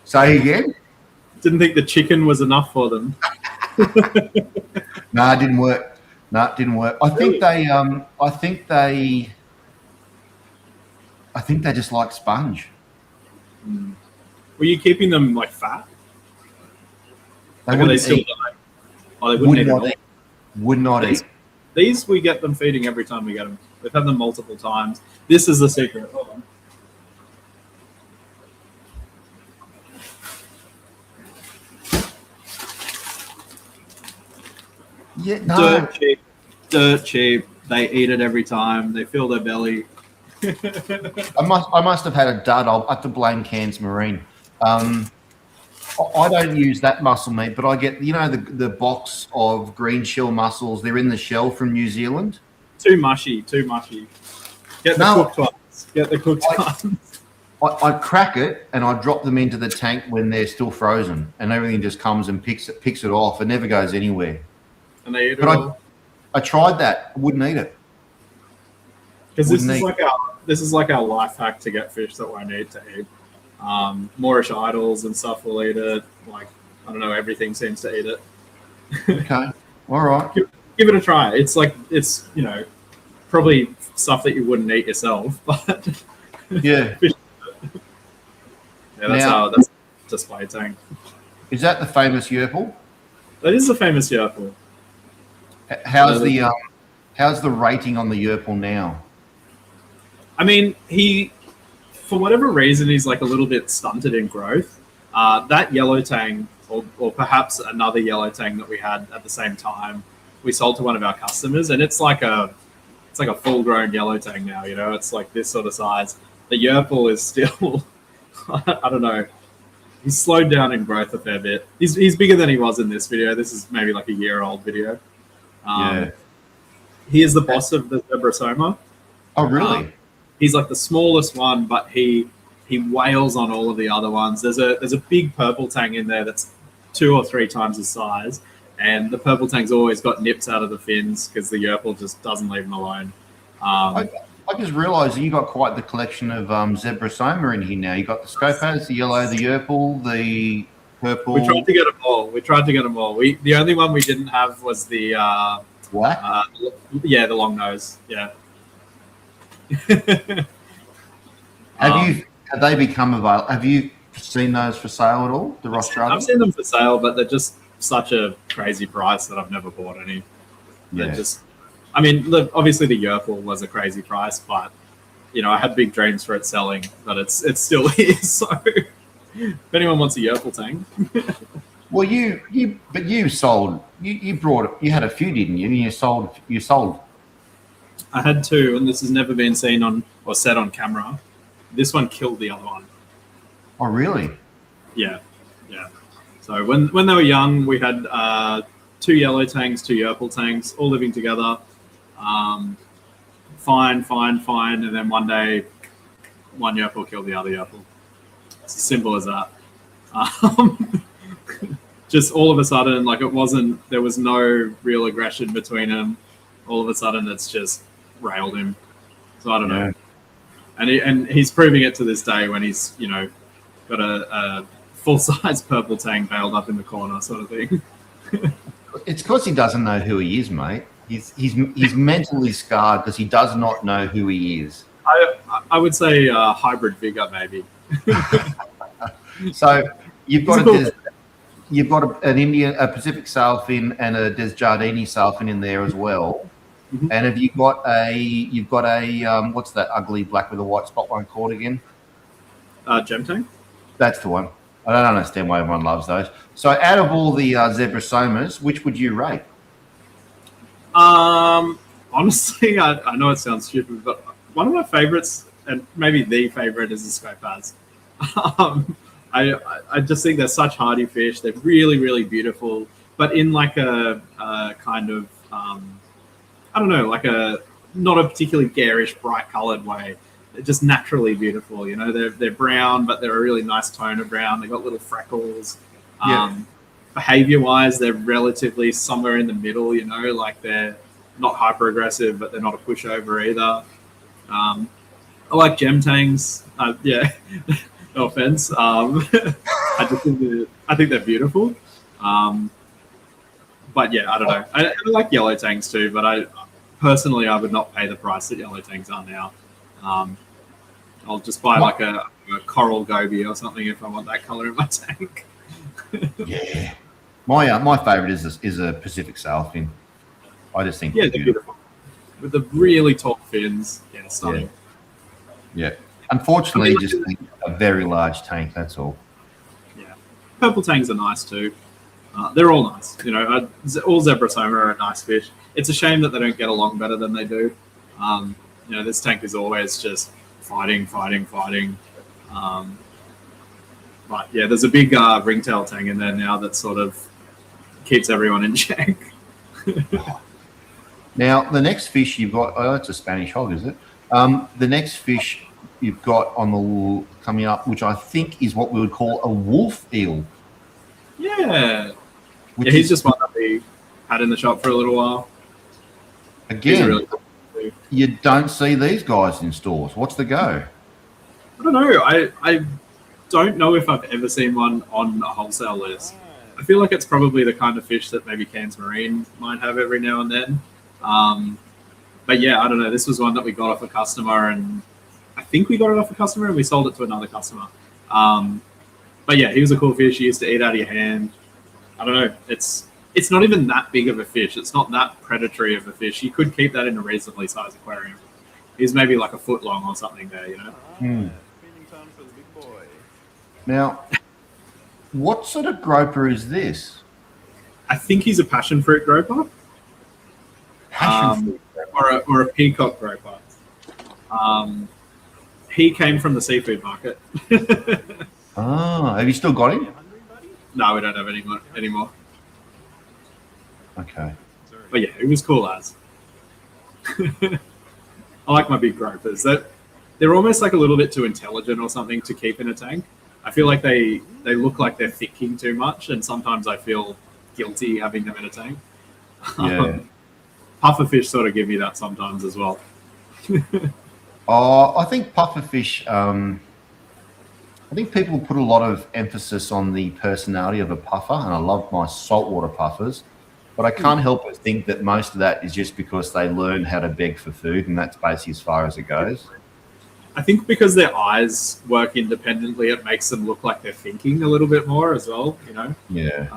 Say again? Didn't think the chicken was enough for them. No, it didn't work. No, it didn't work. I think they just like sponge. Were you keeping them like fat? They Like, are they wouldn't still eat. dying? Oh, they wouldn't eat at all. Would not eat. These we get them feeding every time we get them. We've had them multiple times. This is the secret. Hold on. Yeah, no. Dirt cheap. They eat it every time. They fill their belly. I must have had a dud. I'll have to blame Cairns Marine. I don't use that mussel meat, but I get the box of green shell mussels. They're in the shell from New Zealand. Too mushy. Get the cooked ones. I crack it and I drop them into the tank when they're still frozen, and everything just comes and picks it off. It never goes anywhere. And they eat it But all. I tried that. I wouldn't eat it. Because this is like our life hack to get fish that we need to eat. Moorish idols and stuff will eat it. Like, I don't know, everything seems to eat it. Okay. All right. Give it a try. It's probably stuff that you wouldn't eat yourself, but Yeah. that's a display tank. Is that the famous Yerpel? That is the famous Yerpel. How's the rating on the Yerpel now? I mean, for whatever reason, he's like a little bit stunted in growth. That yellow tang, or perhaps another yellow tang that we had at the same time, we sold to one of our customers, and it's like a full grown yellow tang now. It's like this sort of size. The Yerpel is still, I don't know. He's slowed down in growth a fair bit. He's bigger than he was in this video. This is maybe like a year-old video. Yeah. He is the boss of the Zebrasoma. Oh, really? He's like the smallest one, but he wails on all of the other ones. There's a big purple tang in there that's 2 or 3 times his size, and the purple tang's always got nips out of the fins because the Yerpel just doesn't leave him alone. I I just realised you got quite the collection of zebrasoma in here now. You got the scopers, the yellow, the yerple, the purple. We tried to get them all. The only one we didn't have was the Black. the long nose. Yeah. Have they become available? Have you seen those for sale at all? The Rostrada? I've seen them for sale, but they're just such a crazy price that I've never bought any. Yeah. I mean, obviously the Yerple was a crazy price, but I had big dreams for it selling, but it's still here. So if anyone wants a Yerple tank, Well, you sold. You brought it. You had a few, didn't you? And you sold. I had two, and this has never been seen on or said on camera. This one killed the other one. Oh, really? Yeah. So when they were young, we had 2 yellow tanks, 2 Yerple tanks, all living together. Fine, and then one day, one Yerple killed the other Yerple. It's as simple as that. Just all of a sudden, there was no real aggression between them. All of a sudden, it's just railed him. So I don't know. And he's proving it to this day when he's, got a full-size purple tank bailed up in the corner sort of thing. It's because he doesn't know who he is, mate. He's mentally scarred because he does not know who he is. I would say hybrid vigor, maybe. So you've got a Pacific sailfin and a Desjardins sailfin in there as well. Mm-hmm. And have you got a what's that ugly black with a white spot one called again? Gem tank? That's the one. I don't understand why everyone loves those. So out of all the zebrasomas, which would you rate? Honestly, I know it sounds stupid, but one of my favorites, and maybe the favorite, is the Scopaz. I just think they're such hardy fish. They're really, really beautiful, but in like a kind of I don't know, like not a particularly garish, bright-colored way. They're just naturally beautiful. They're brown, but they're a really nice tone of brown. They've got little freckles. Behavior-wise, they're relatively somewhere in the middle. Like they're not hyper-aggressive, but they're not a pushover either. I like gem tanks. No offense. I think they're beautiful. But yeah, I don't know. I like yellow tanks too, but I would not pay the price that yellow tanks are now. I'll just buy like a coral goby or something if I want that color in my tank. Yeah, my favorite is a Pacific sailfin. I just think they're beautiful with the really tall fins. Yeah, stunning. Yeah. Unfortunately, just a very large tank. That's all. Yeah, purple tanks are nice too. They're all nice. All zebrasoma are a nice fish. It's a shame that they don't get along better than they do. This tank is always just fighting. But yeah, there's a big ringtail tank in there now that sort of keeps everyone in check. Now, the next fish you've got, it's a Spanish hog, is it? The next fish you've got coming up, which I think is what we would call a wolf eel. Yeah. He's just one that we had in the shop for a little while. Again, really cool. You don't see these guys in stores. What's the go? I don't know. I don't know if I've ever seen one on a wholesale list. I feel like it's probably the kind of fish that maybe Cairns Marine might have every now and then. But yeah, I don't know. This was one that we got off a customer, and I think we got it off a customer and we sold it to another customer. But yeah, he was a cool fish. He used to eat out of your hand. I don't know. It's not even that big of a fish. It's not that predatory of a fish. You could keep that in a reasonably sized aquarium. He's maybe like a foot long or something there, Feeding time for the big boy. Now, what sort of groper is this? I think he's a passion fruit groper. Passion fruit. Or a peacock groper. He came from the seafood market. Have you still got him? No, we don't have any anymore. Okay. But yeah, it was cool as. I like my big gropers. They're almost like a little bit too intelligent or something to keep in a tank. I feel like they look like they're thinking too much, and sometimes I feel guilty having them in a tank. Yeah. Pufferfish sort of give me that sometimes as well. I think pufferfish. I think people put a lot of emphasis on the personality of a puffer, and I love my saltwater puffers. But I can't help but think that most of that is just because they learn how to beg for food, and that's basically as far as it goes. I think because their eyes work independently, it makes them look like they're thinking a little bit more as well. Yeah.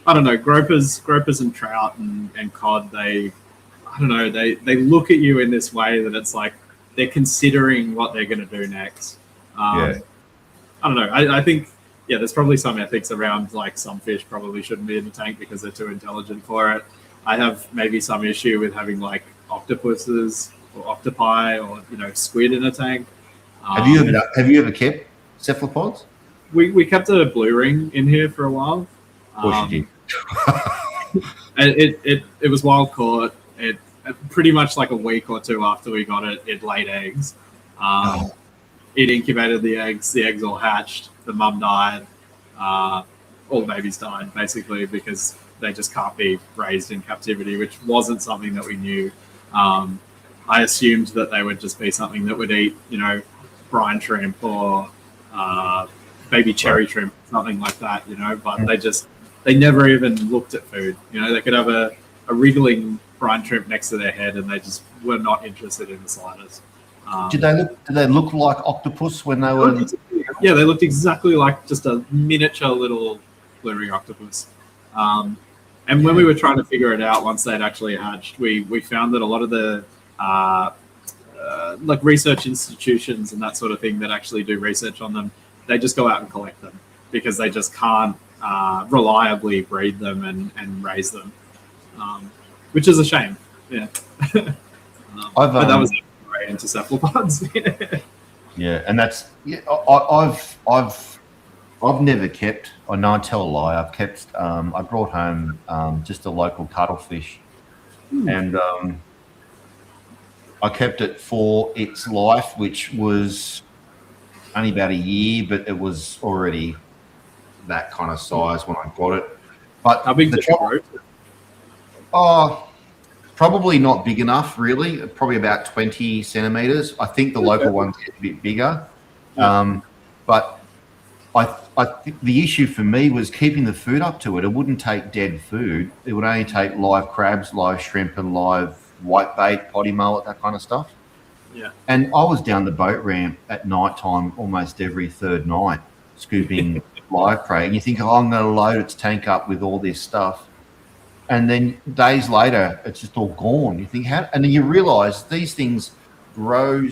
I don't know, gropers and trout and cod. I don't know, they look at you in this way that it's like they're considering what they're going to do next. Yeah. I don't know. I think, yeah, there's probably some ethics around, like, some fish probably shouldn't be in the tank because they're too intelligent for it. I have maybe some issue with having, like, octopuses or octopi or, squid in a tank. Have you ever kept cephalopods? We kept a blue ring in here for a while. Of course you did. It was wild caught. It pretty much like a week or two after we got it, it laid eggs. It incubated the eggs. The eggs all hatched. The mum died. All the babies died, basically, because they just can't be raised in captivity, which wasn't something that we knew. I assumed that they would just be something that would eat, brine shrimp or baby cherry shrimp, something like that, but they never even looked at food. They could have a wriggling brine shrimp next to their head and they just were not interested in the slightest. Did they look like octopus when they were? Yeah, they looked exactly like just a miniature little blue ring octopus. And when we were trying to figure it out, once they'd actually hatched, we found that a lot of the like research institutions and that sort of thing that actually do research on them, they just go out and collect them because they just can't reliably breed them and raise them, which is a shame. Yeah. But that was into cephalopods. Yeah, and that's I've never kept. I know I tell a lie. I've kept. I brought home just a local cuttlefish, and I kept it for its life, which was only about a year, but it was already that kind of size when I got it. But how big the trouble? Probably not big enough, really. Probably about 20 centimeters. I think the local ones get a bit bigger. But I think the issue for me was keeping the food up to it. It wouldn't take dead food. It would only take live crabs, live shrimp, and live whitebait, potty mullet, that kind of stuff. Yeah. And I was down the boat ramp at night time almost every third night scooping live prey. And you think, I'm going to load its tank up with all this stuff. And then days later, it's just all gone. You think, how? And then you realise these things grow.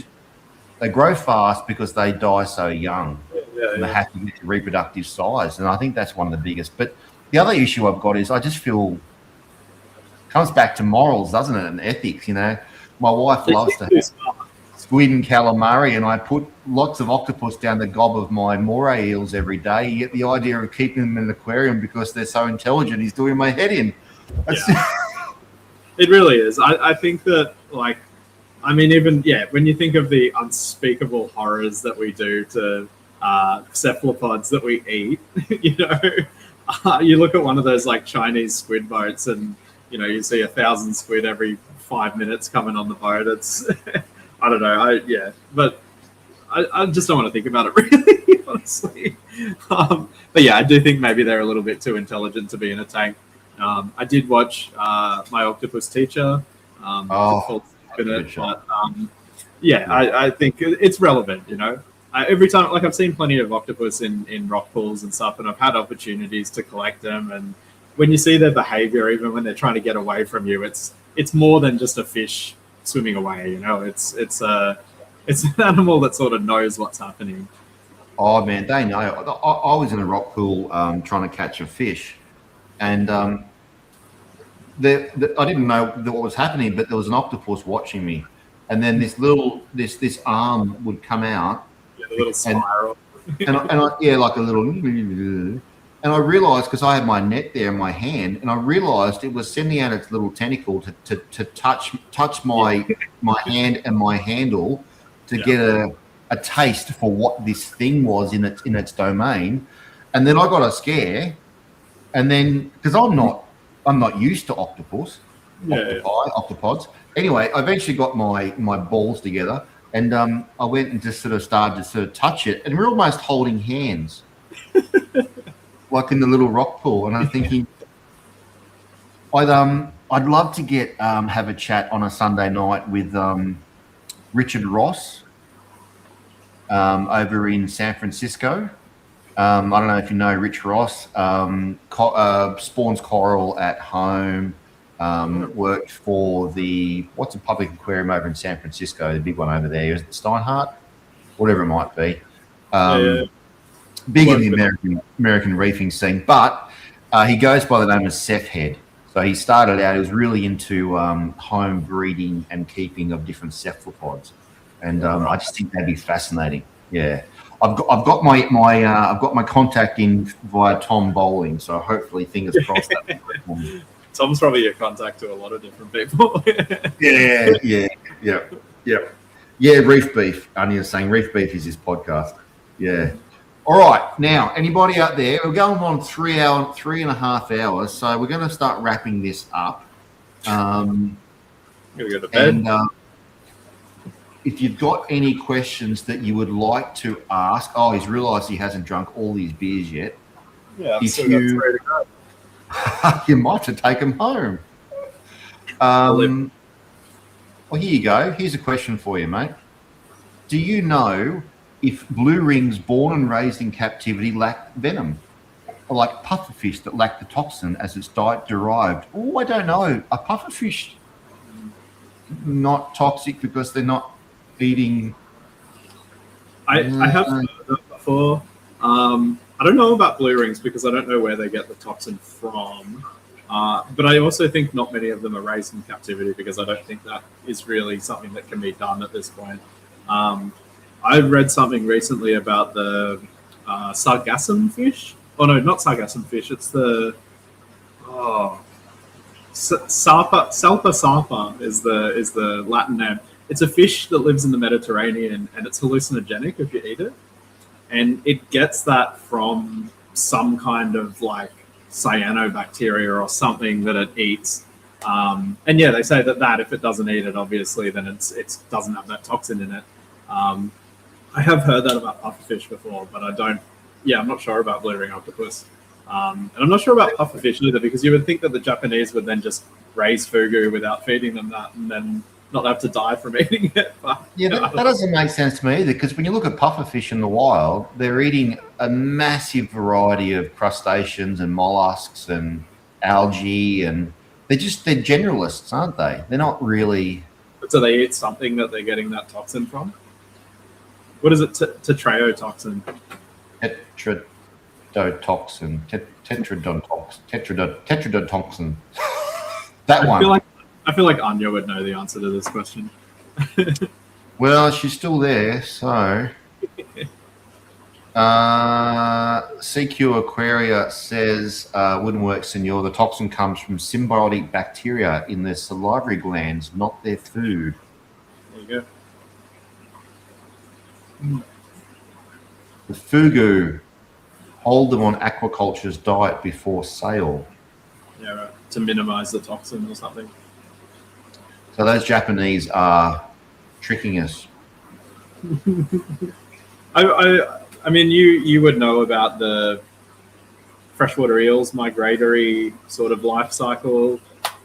They grow fast because they die so young. And they have to get to reproductive size. And I think that's one of the biggest. But the other issue I've got is I just feel comes back to morals, doesn't it, and ethics. My wife loves to have squid and calamari, and I put lots of octopus down the gob of my moray eels every day. Yet the idea of keeping them in an aquarium because they're so intelligent is doing my head in. It really is. I think that, even when you think of the unspeakable horrors that we do to cephalopods that we eat, you look at one of those Chinese squid boats and you see 1,000 squid every 5 minutes coming on the boat. It's I don't know. But I just don't want to think about it really, honestly. But yeah, I do think maybe they're a little bit too intelligent to be in a tank. I did watch My Octopus Teacher. I think it's relevant. Every time, I've seen plenty of octopus in rock pools and stuff, and I've had opportunities to collect them. And when you see their behavior, even when they're trying to get away from you, it's more than just a fish swimming away. It's an animal that sort of knows what's happening. Oh man, they know. I was in a rock pool trying to catch a fish, and I didn't know what was happening, but there was an octopus watching me, and then this arm would come out, a little spiral, and I like a little, and I realised because I had my net there in my hand, and I realised it was sending out its little tentacle to touch my hand and my handle to get a taste for what this thing was in its domain, and then I got a scare, and then because I'm not used to octopus, Yeah. octopods. Anyway, I eventually got my balls together, and I went and just sort of started to sort of touch it, and we're almost holding hands, like in the little rock pool. And I'm thinking, I'd love to get have a chat on a Sunday night with Richard Ross over in San Francisco. I don't know if you know Rich Ross. Spawns coral at home. Worked for what's a public aquarium over in San Francisco, the big one over there. Is it Steinhardt? Whatever it might be. Big in the American reefing scene. But he goes by the name of Seth Head. So he started out, he was really into home breeding and keeping of different cephalopods. And I just think that'd be fascinating. Yeah. I've got my contact in via Tom Bowling, so hopefully fingers crossed. Tom's probably your contact to a lot of different people. Yeah, Reef Beef. Anya was saying Reef Beef is his podcast. Yeah. All right. Now, anybody out there, we're going on 3.5 hours, so we're going to start wrapping this up. I'm going to go to bed. And if you've got any questions that you would like to ask, he's realised he hasn't drunk all these beers yet. Yeah, I'm still got 3 to go. You might have to take them home. Well, here you go. Here's a question for you, mate. Do you know if blue rings born and raised in captivity lack venom? Or like pufferfish that lack the toxin as its diet derived? Oh, I don't know. Are pufferfish not toxic because they're not eating? I have heard that before. I don't know about blue rings because I don't know where they get the toxin from. But I also think not many of them are raised in captivity because I don't think that is really something that can be done at this point. I read something recently about the sargassum fish. Oh no, not sargassum fish. It's the Salpa sarpa is the Latin name. It's a fish that lives in the Mediterranean and it's hallucinogenic if you eat it. And it gets that from some kind of like cyanobacteria or something that it eats. And yeah, they say that if it doesn't eat it, obviously, then it doesn't have that toxin in it. I have heard that about pufferfish before, but I'm not sure about blue ring octopus. And I'm not sure about pufferfish either, because you would think that the Japanese would then just raise fugu without feeding them that and then not have to die from eating it. But, that doesn't make sense to me either, because when you look at pufferfish in the wild, they're eating a massive variety of crustaceans and mollusks and algae, and they're generalists, aren't they? They're not really... So they eat something that they're getting that toxin from? What is it? Tetrodotoxin. Tetrodotoxin. That one. I feel like Anya would know the answer to this question. Well, she's still there, so... CQ Aquaria says, wouldn't work, senor. The toxin comes from symbiotic bacteria in their salivary glands, not their food. There you go. The fugu, hold them on aquaculture's diet before sale. Yeah, right. To minimize the toxin or something. So those Japanese are tricking us. I mean, you would know about the freshwater eels migratory sort of life cycle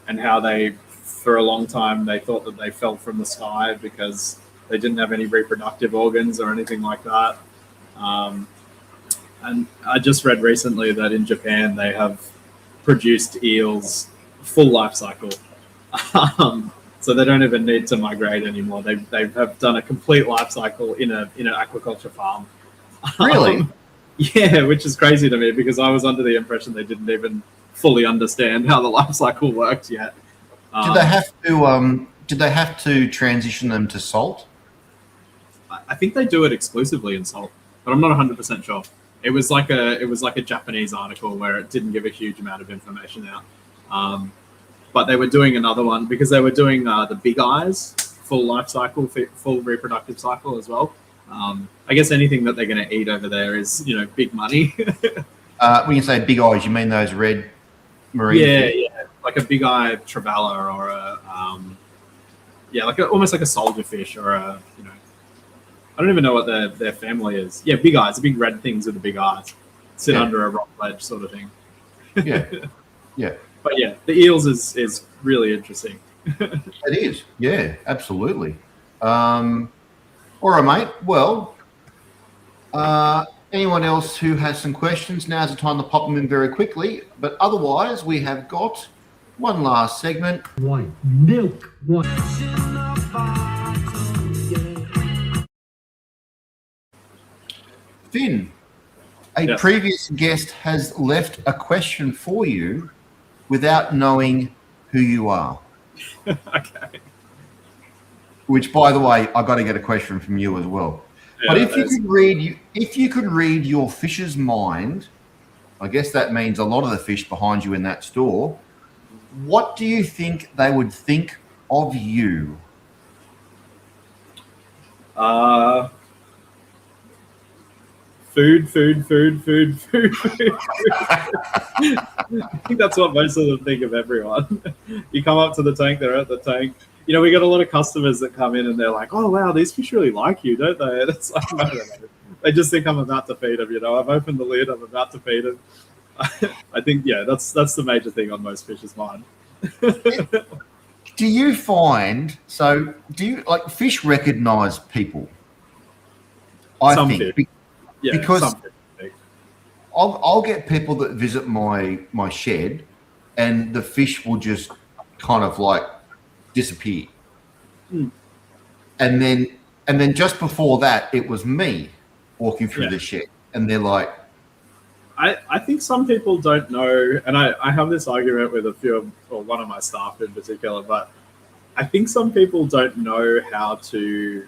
and how they, for a long time, they thought that they fell from the sky because they didn't have any reproductive organs or anything like that. And I just read recently that in Japan they have produced eels full life cycle. So they don't even need to migrate anymore. They have done a complete life cycle in an aquaculture farm. Really? Yeah, which is crazy to me because I was under the impression they didn't even fully understand how the life cycle worked yet. Did they have to transition them to salt? I think they do it exclusively in salt, but I'm not 100% sure. It was like a Japanese article where it didn't give a huge amount of information out. But they were doing another one because they were doing the big eyes, full life cycle, full reproductive cycle as well. I guess anything that they're going to eat over there is, big money. When you say big eyes, you mean those red marine? Yeah. like a big eye trevally or a almost like a soldier fish or a I don't even know what their family is. Yeah, big eyes, the big red things with the big eyes. Sit under a rock ledge sort of thing. Yeah. Yeah. But yeah, the eels is really interesting. It is. Yeah, absolutely. All right, mate. Well, anyone else who has some questions, now's the time to pop them in very quickly. But otherwise, we have got one last segment. White milk. White. Finn, a previous guest has left a question for you without knowing who you are. Okay. Which, by the way, I got to get a question from you as well. Yeah, but if you could read your fish's mind, I guess that means a lot of the fish behind you in that store. What do you think they would think of you? Food. I think that's what most of them think of everyone. You come up to the tank, they're at the tank. We got a lot of customers that come in and they're like, "Oh wow, these fish really like you, don't they?" And it's like, no. They just think I'm about to feed them. I've opened the lid, I'm about to feed them. I think that's the major thing on most fish's mind. Do you find fish recognize people? Some fish. Yeah, because I'll get people that visit my shed, and the fish will just kind of like disappear. And then just before that, it was me walking through the shed, and they're like, I think some people don't know, and I have this argument with one of my staff in particular, but I think some people don't know how to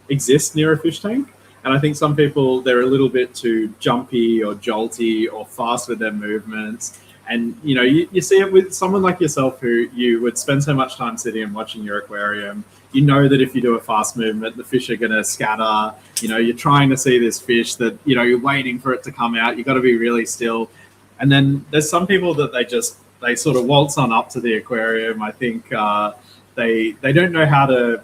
exist near a fish tank. And I think some people, they're a little bit too jumpy or jolty or fast with their movements. And, you see it with someone like yourself who you would spend so much time sitting and watching your aquarium. You know that if you do a fast movement, the fish are going to scatter. You're trying to see this fish that, you're waiting for it to come out. You've got to be really still. And then there's some people that they sort of waltz on up to the aquarium. I think they don't know how to,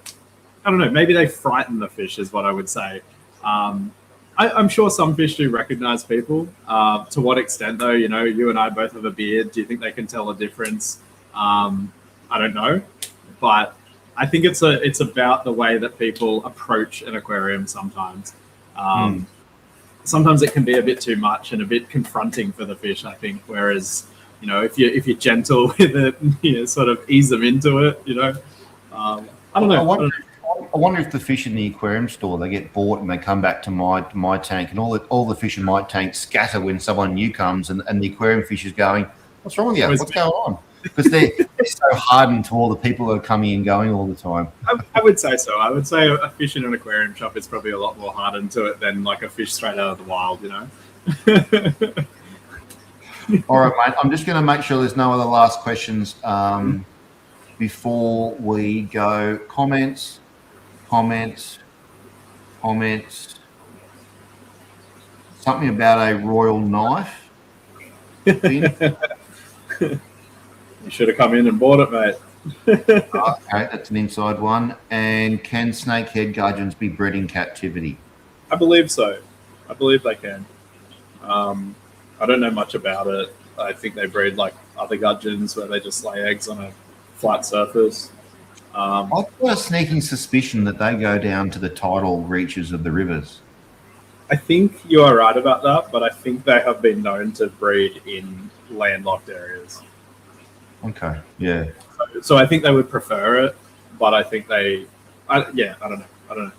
I don't know, maybe they frighten the fish is what I would say. I'm sure some fish do recognize people. To what extent, though? You and I both have a beard. Do you think they can tell a difference? I don't know, but I think it's about the way that people approach an aquarium. Sometimes, sometimes it can be a bit too much and a bit confronting for the fish. I think. Whereas, if you're gentle with it, sort of ease them into it. I don't know. I wonder if the fish in the aquarium store, they get bought and they come back to my tank, and all the fish in my tank scatter when someone new comes, and the aquarium fish is going, "What's wrong with you? What's going on?" Because they're so hardened to all the people that are coming and going all the time. I would say so. I would say a fish in an aquarium shop is probably a lot more hardened to it than like a fish straight out of the wild, All right, mate. I'm just going to make sure there's no other last questions before we go. Comments. Something about a royal knife. You should have come in and bought it, mate. Okay, that's an inside one. And can snakehead gudgeons be bred in captivity? I believe so. I believe they can. I don't know much about it. I think they breed like other gudgeons where they just lay eggs on a flat surface. I've got a sneaking suspicion that they go down to the tidal reaches of the rivers. I think you are right about that, but I think they have been known to breed in landlocked areas. Okay, yeah. So I think they would prefer it, but I think I don't know.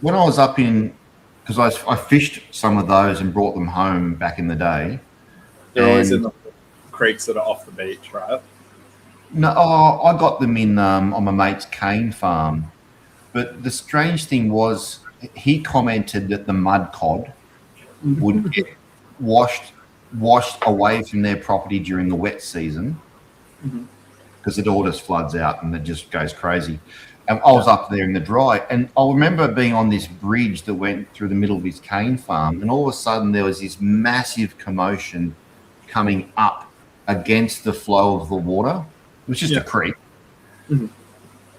When I was up because I fished some of those and brought them home back in the day. They're always in the creeks that are off the beach, right? No, I got them in on my mate's cane farm. But the strange thing was, he commented that the mud cod would get washed away from their property during the wet season because it all just floods out and it just goes crazy. And I was up there in the dry, and I remember being on this bridge that went through the middle of his cane farm, and all of a sudden there was this massive commotion coming up against the flow of the water. It was just a creek. Mhm.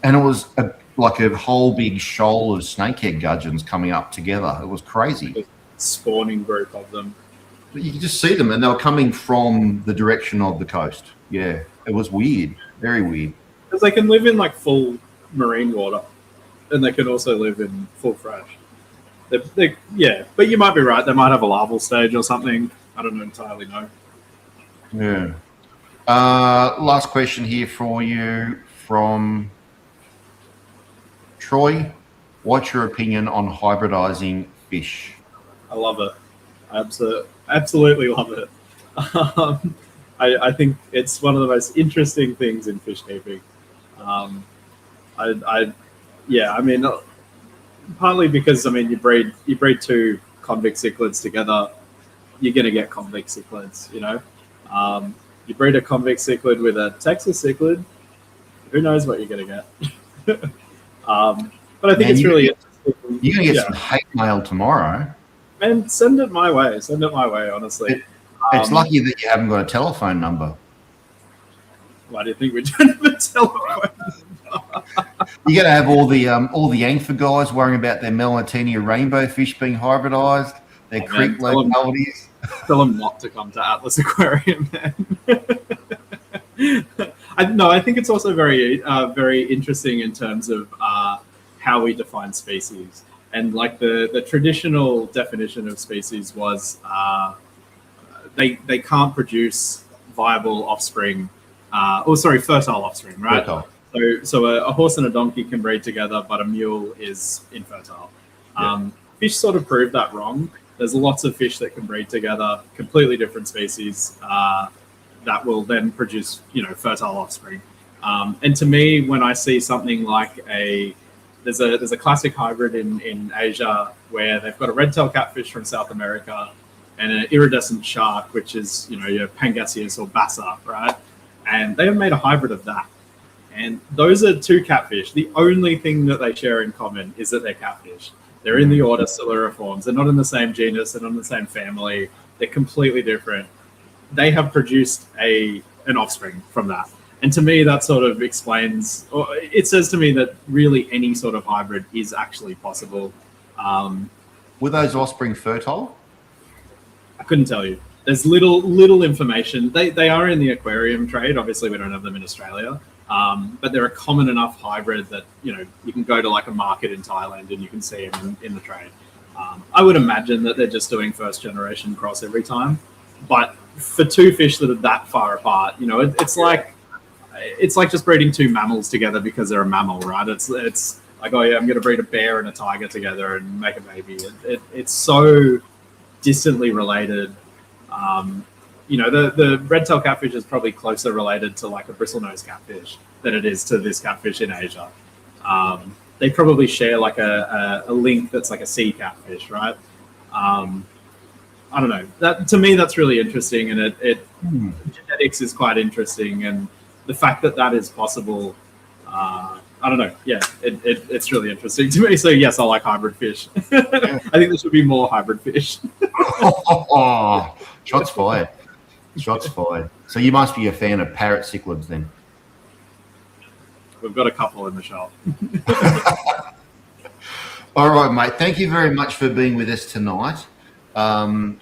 And it was like a whole big shoal of snakehead gudgeons coming up together. It was crazy. Spawning group of them. But you could just see them, and they were coming from the direction of the coast. Yeah, it was weird, very weird. Because they can live in like full marine water, and they can also live in full fresh. Yeah, but you might be right. They might have a larval stage or something. I don't entirely know. Yeah. Last question here for you from Troy. What's your opinion on hybridizing fish? I love it. I absolutely love it. I think it's one of the most interesting things in fish keeping. I mean, partly because you breed two convict cichlids together, you're going to get convict cichlids. You breed a convict cichlid with a Texas cichlid, who knows what you're going to get. But I think it's really interesting. You're going to get some hate mail tomorrow. And send it my way. Send it my way, honestly. It's lucky that you haven't got a telephone number. Why do you think we don't have a telephone number? You're going to have all the Angler guys worrying about their Melanotina rainbow fish being hybridized, their creek localities. Tell them not to come to Atlas Aquarium, man. I think it's also very interesting in terms of how we define species. And like the traditional definition of species was they can't produce viable offspring, fertile offspring, right? Fertile. So a horse and a donkey can breed together, but a mule is infertile. Fish sort of proved that wrong. There's lots of fish that can breed together, completely different species that will then produce, fertile offspring. And to me, when I see something like there's a classic hybrid in Asia where they've got a red-tailed catfish from South America and an iridescent shark, which is, your Pangasius or Bassa, right? And they have made a hybrid of that. And those are two catfish. The only thing that they share in common is that they're catfish. They're in the order Siluriformes. They're not in the same genus. They're not in the same family. They're completely different. They have produced an offspring from that. And to me, that sort of explains, or it says to me that really any sort of hybrid is actually possible. Were those offspring fertile? I couldn't tell you. There's little information. They are in the aquarium trade. Obviously, we don't have them in Australia. But they're a common enough hybrid that, you can go to like a market in Thailand and you can see them in the trade. I would imagine that they're just doing first generation cross every time. But for two fish that are that far apart, it's like just breeding two mammals together because they're a mammal, right? It's like, oh yeah, I'm going to breed a bear and a tiger together and make a baby. It's so distantly related. The red-tailed catfish is probably closer related to like a bristlenose catfish than it is to this catfish in Asia. They probably share like a link that's like a sea catfish, right? I don't know. That to me, that's really interesting, and genetics is quite interesting, and the fact that is possible. I don't know. Yeah, it's really interesting to me. So yes, I like hybrid fish. I think there should be more hybrid fish. Shots fired. Shots fired. So you must be a fan of parrot cichlids then. We've got a couple in the shop. All right, mate. Thank you very much for being with us tonight and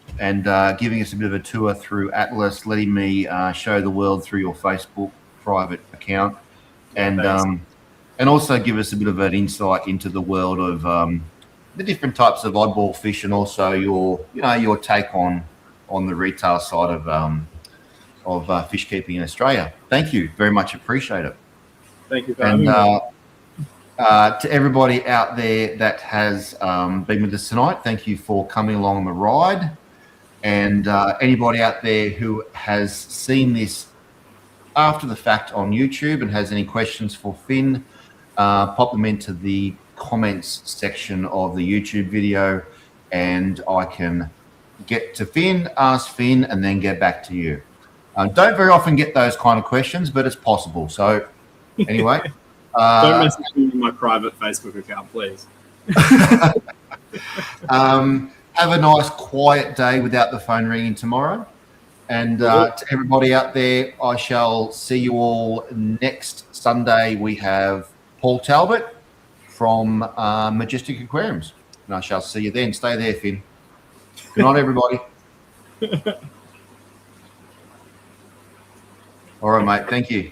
giving us a bit of a tour through Atlas, letting me show the world through your Facebook private account, and also give us a bit of an insight into the world of the different types of oddball fish, and also your take on the retail side of fish keeping in Australia. Thank you very much. Appreciate it. Thank you for having me. To everybody out there that has been with us tonight, thank you for coming along the ride. And anybody out there who has seen this after the fact on YouTube and has any questions for Finn, pop them into the comments section of the YouTube video, and I can get to Finn, ask Finn, and then get back to you. Don't very often get those kind of questions, but it's possible. So anyway. Don't message me in my private Facebook account, please. Have a nice quiet day without the phone ringing tomorrow. And to everybody out there, I shall see you all next Sunday. We have Paul Talbot from Majestic Aquariums. And I shall see you then. Stay there, Finn. Good night, everybody. All right, mate. Thank you.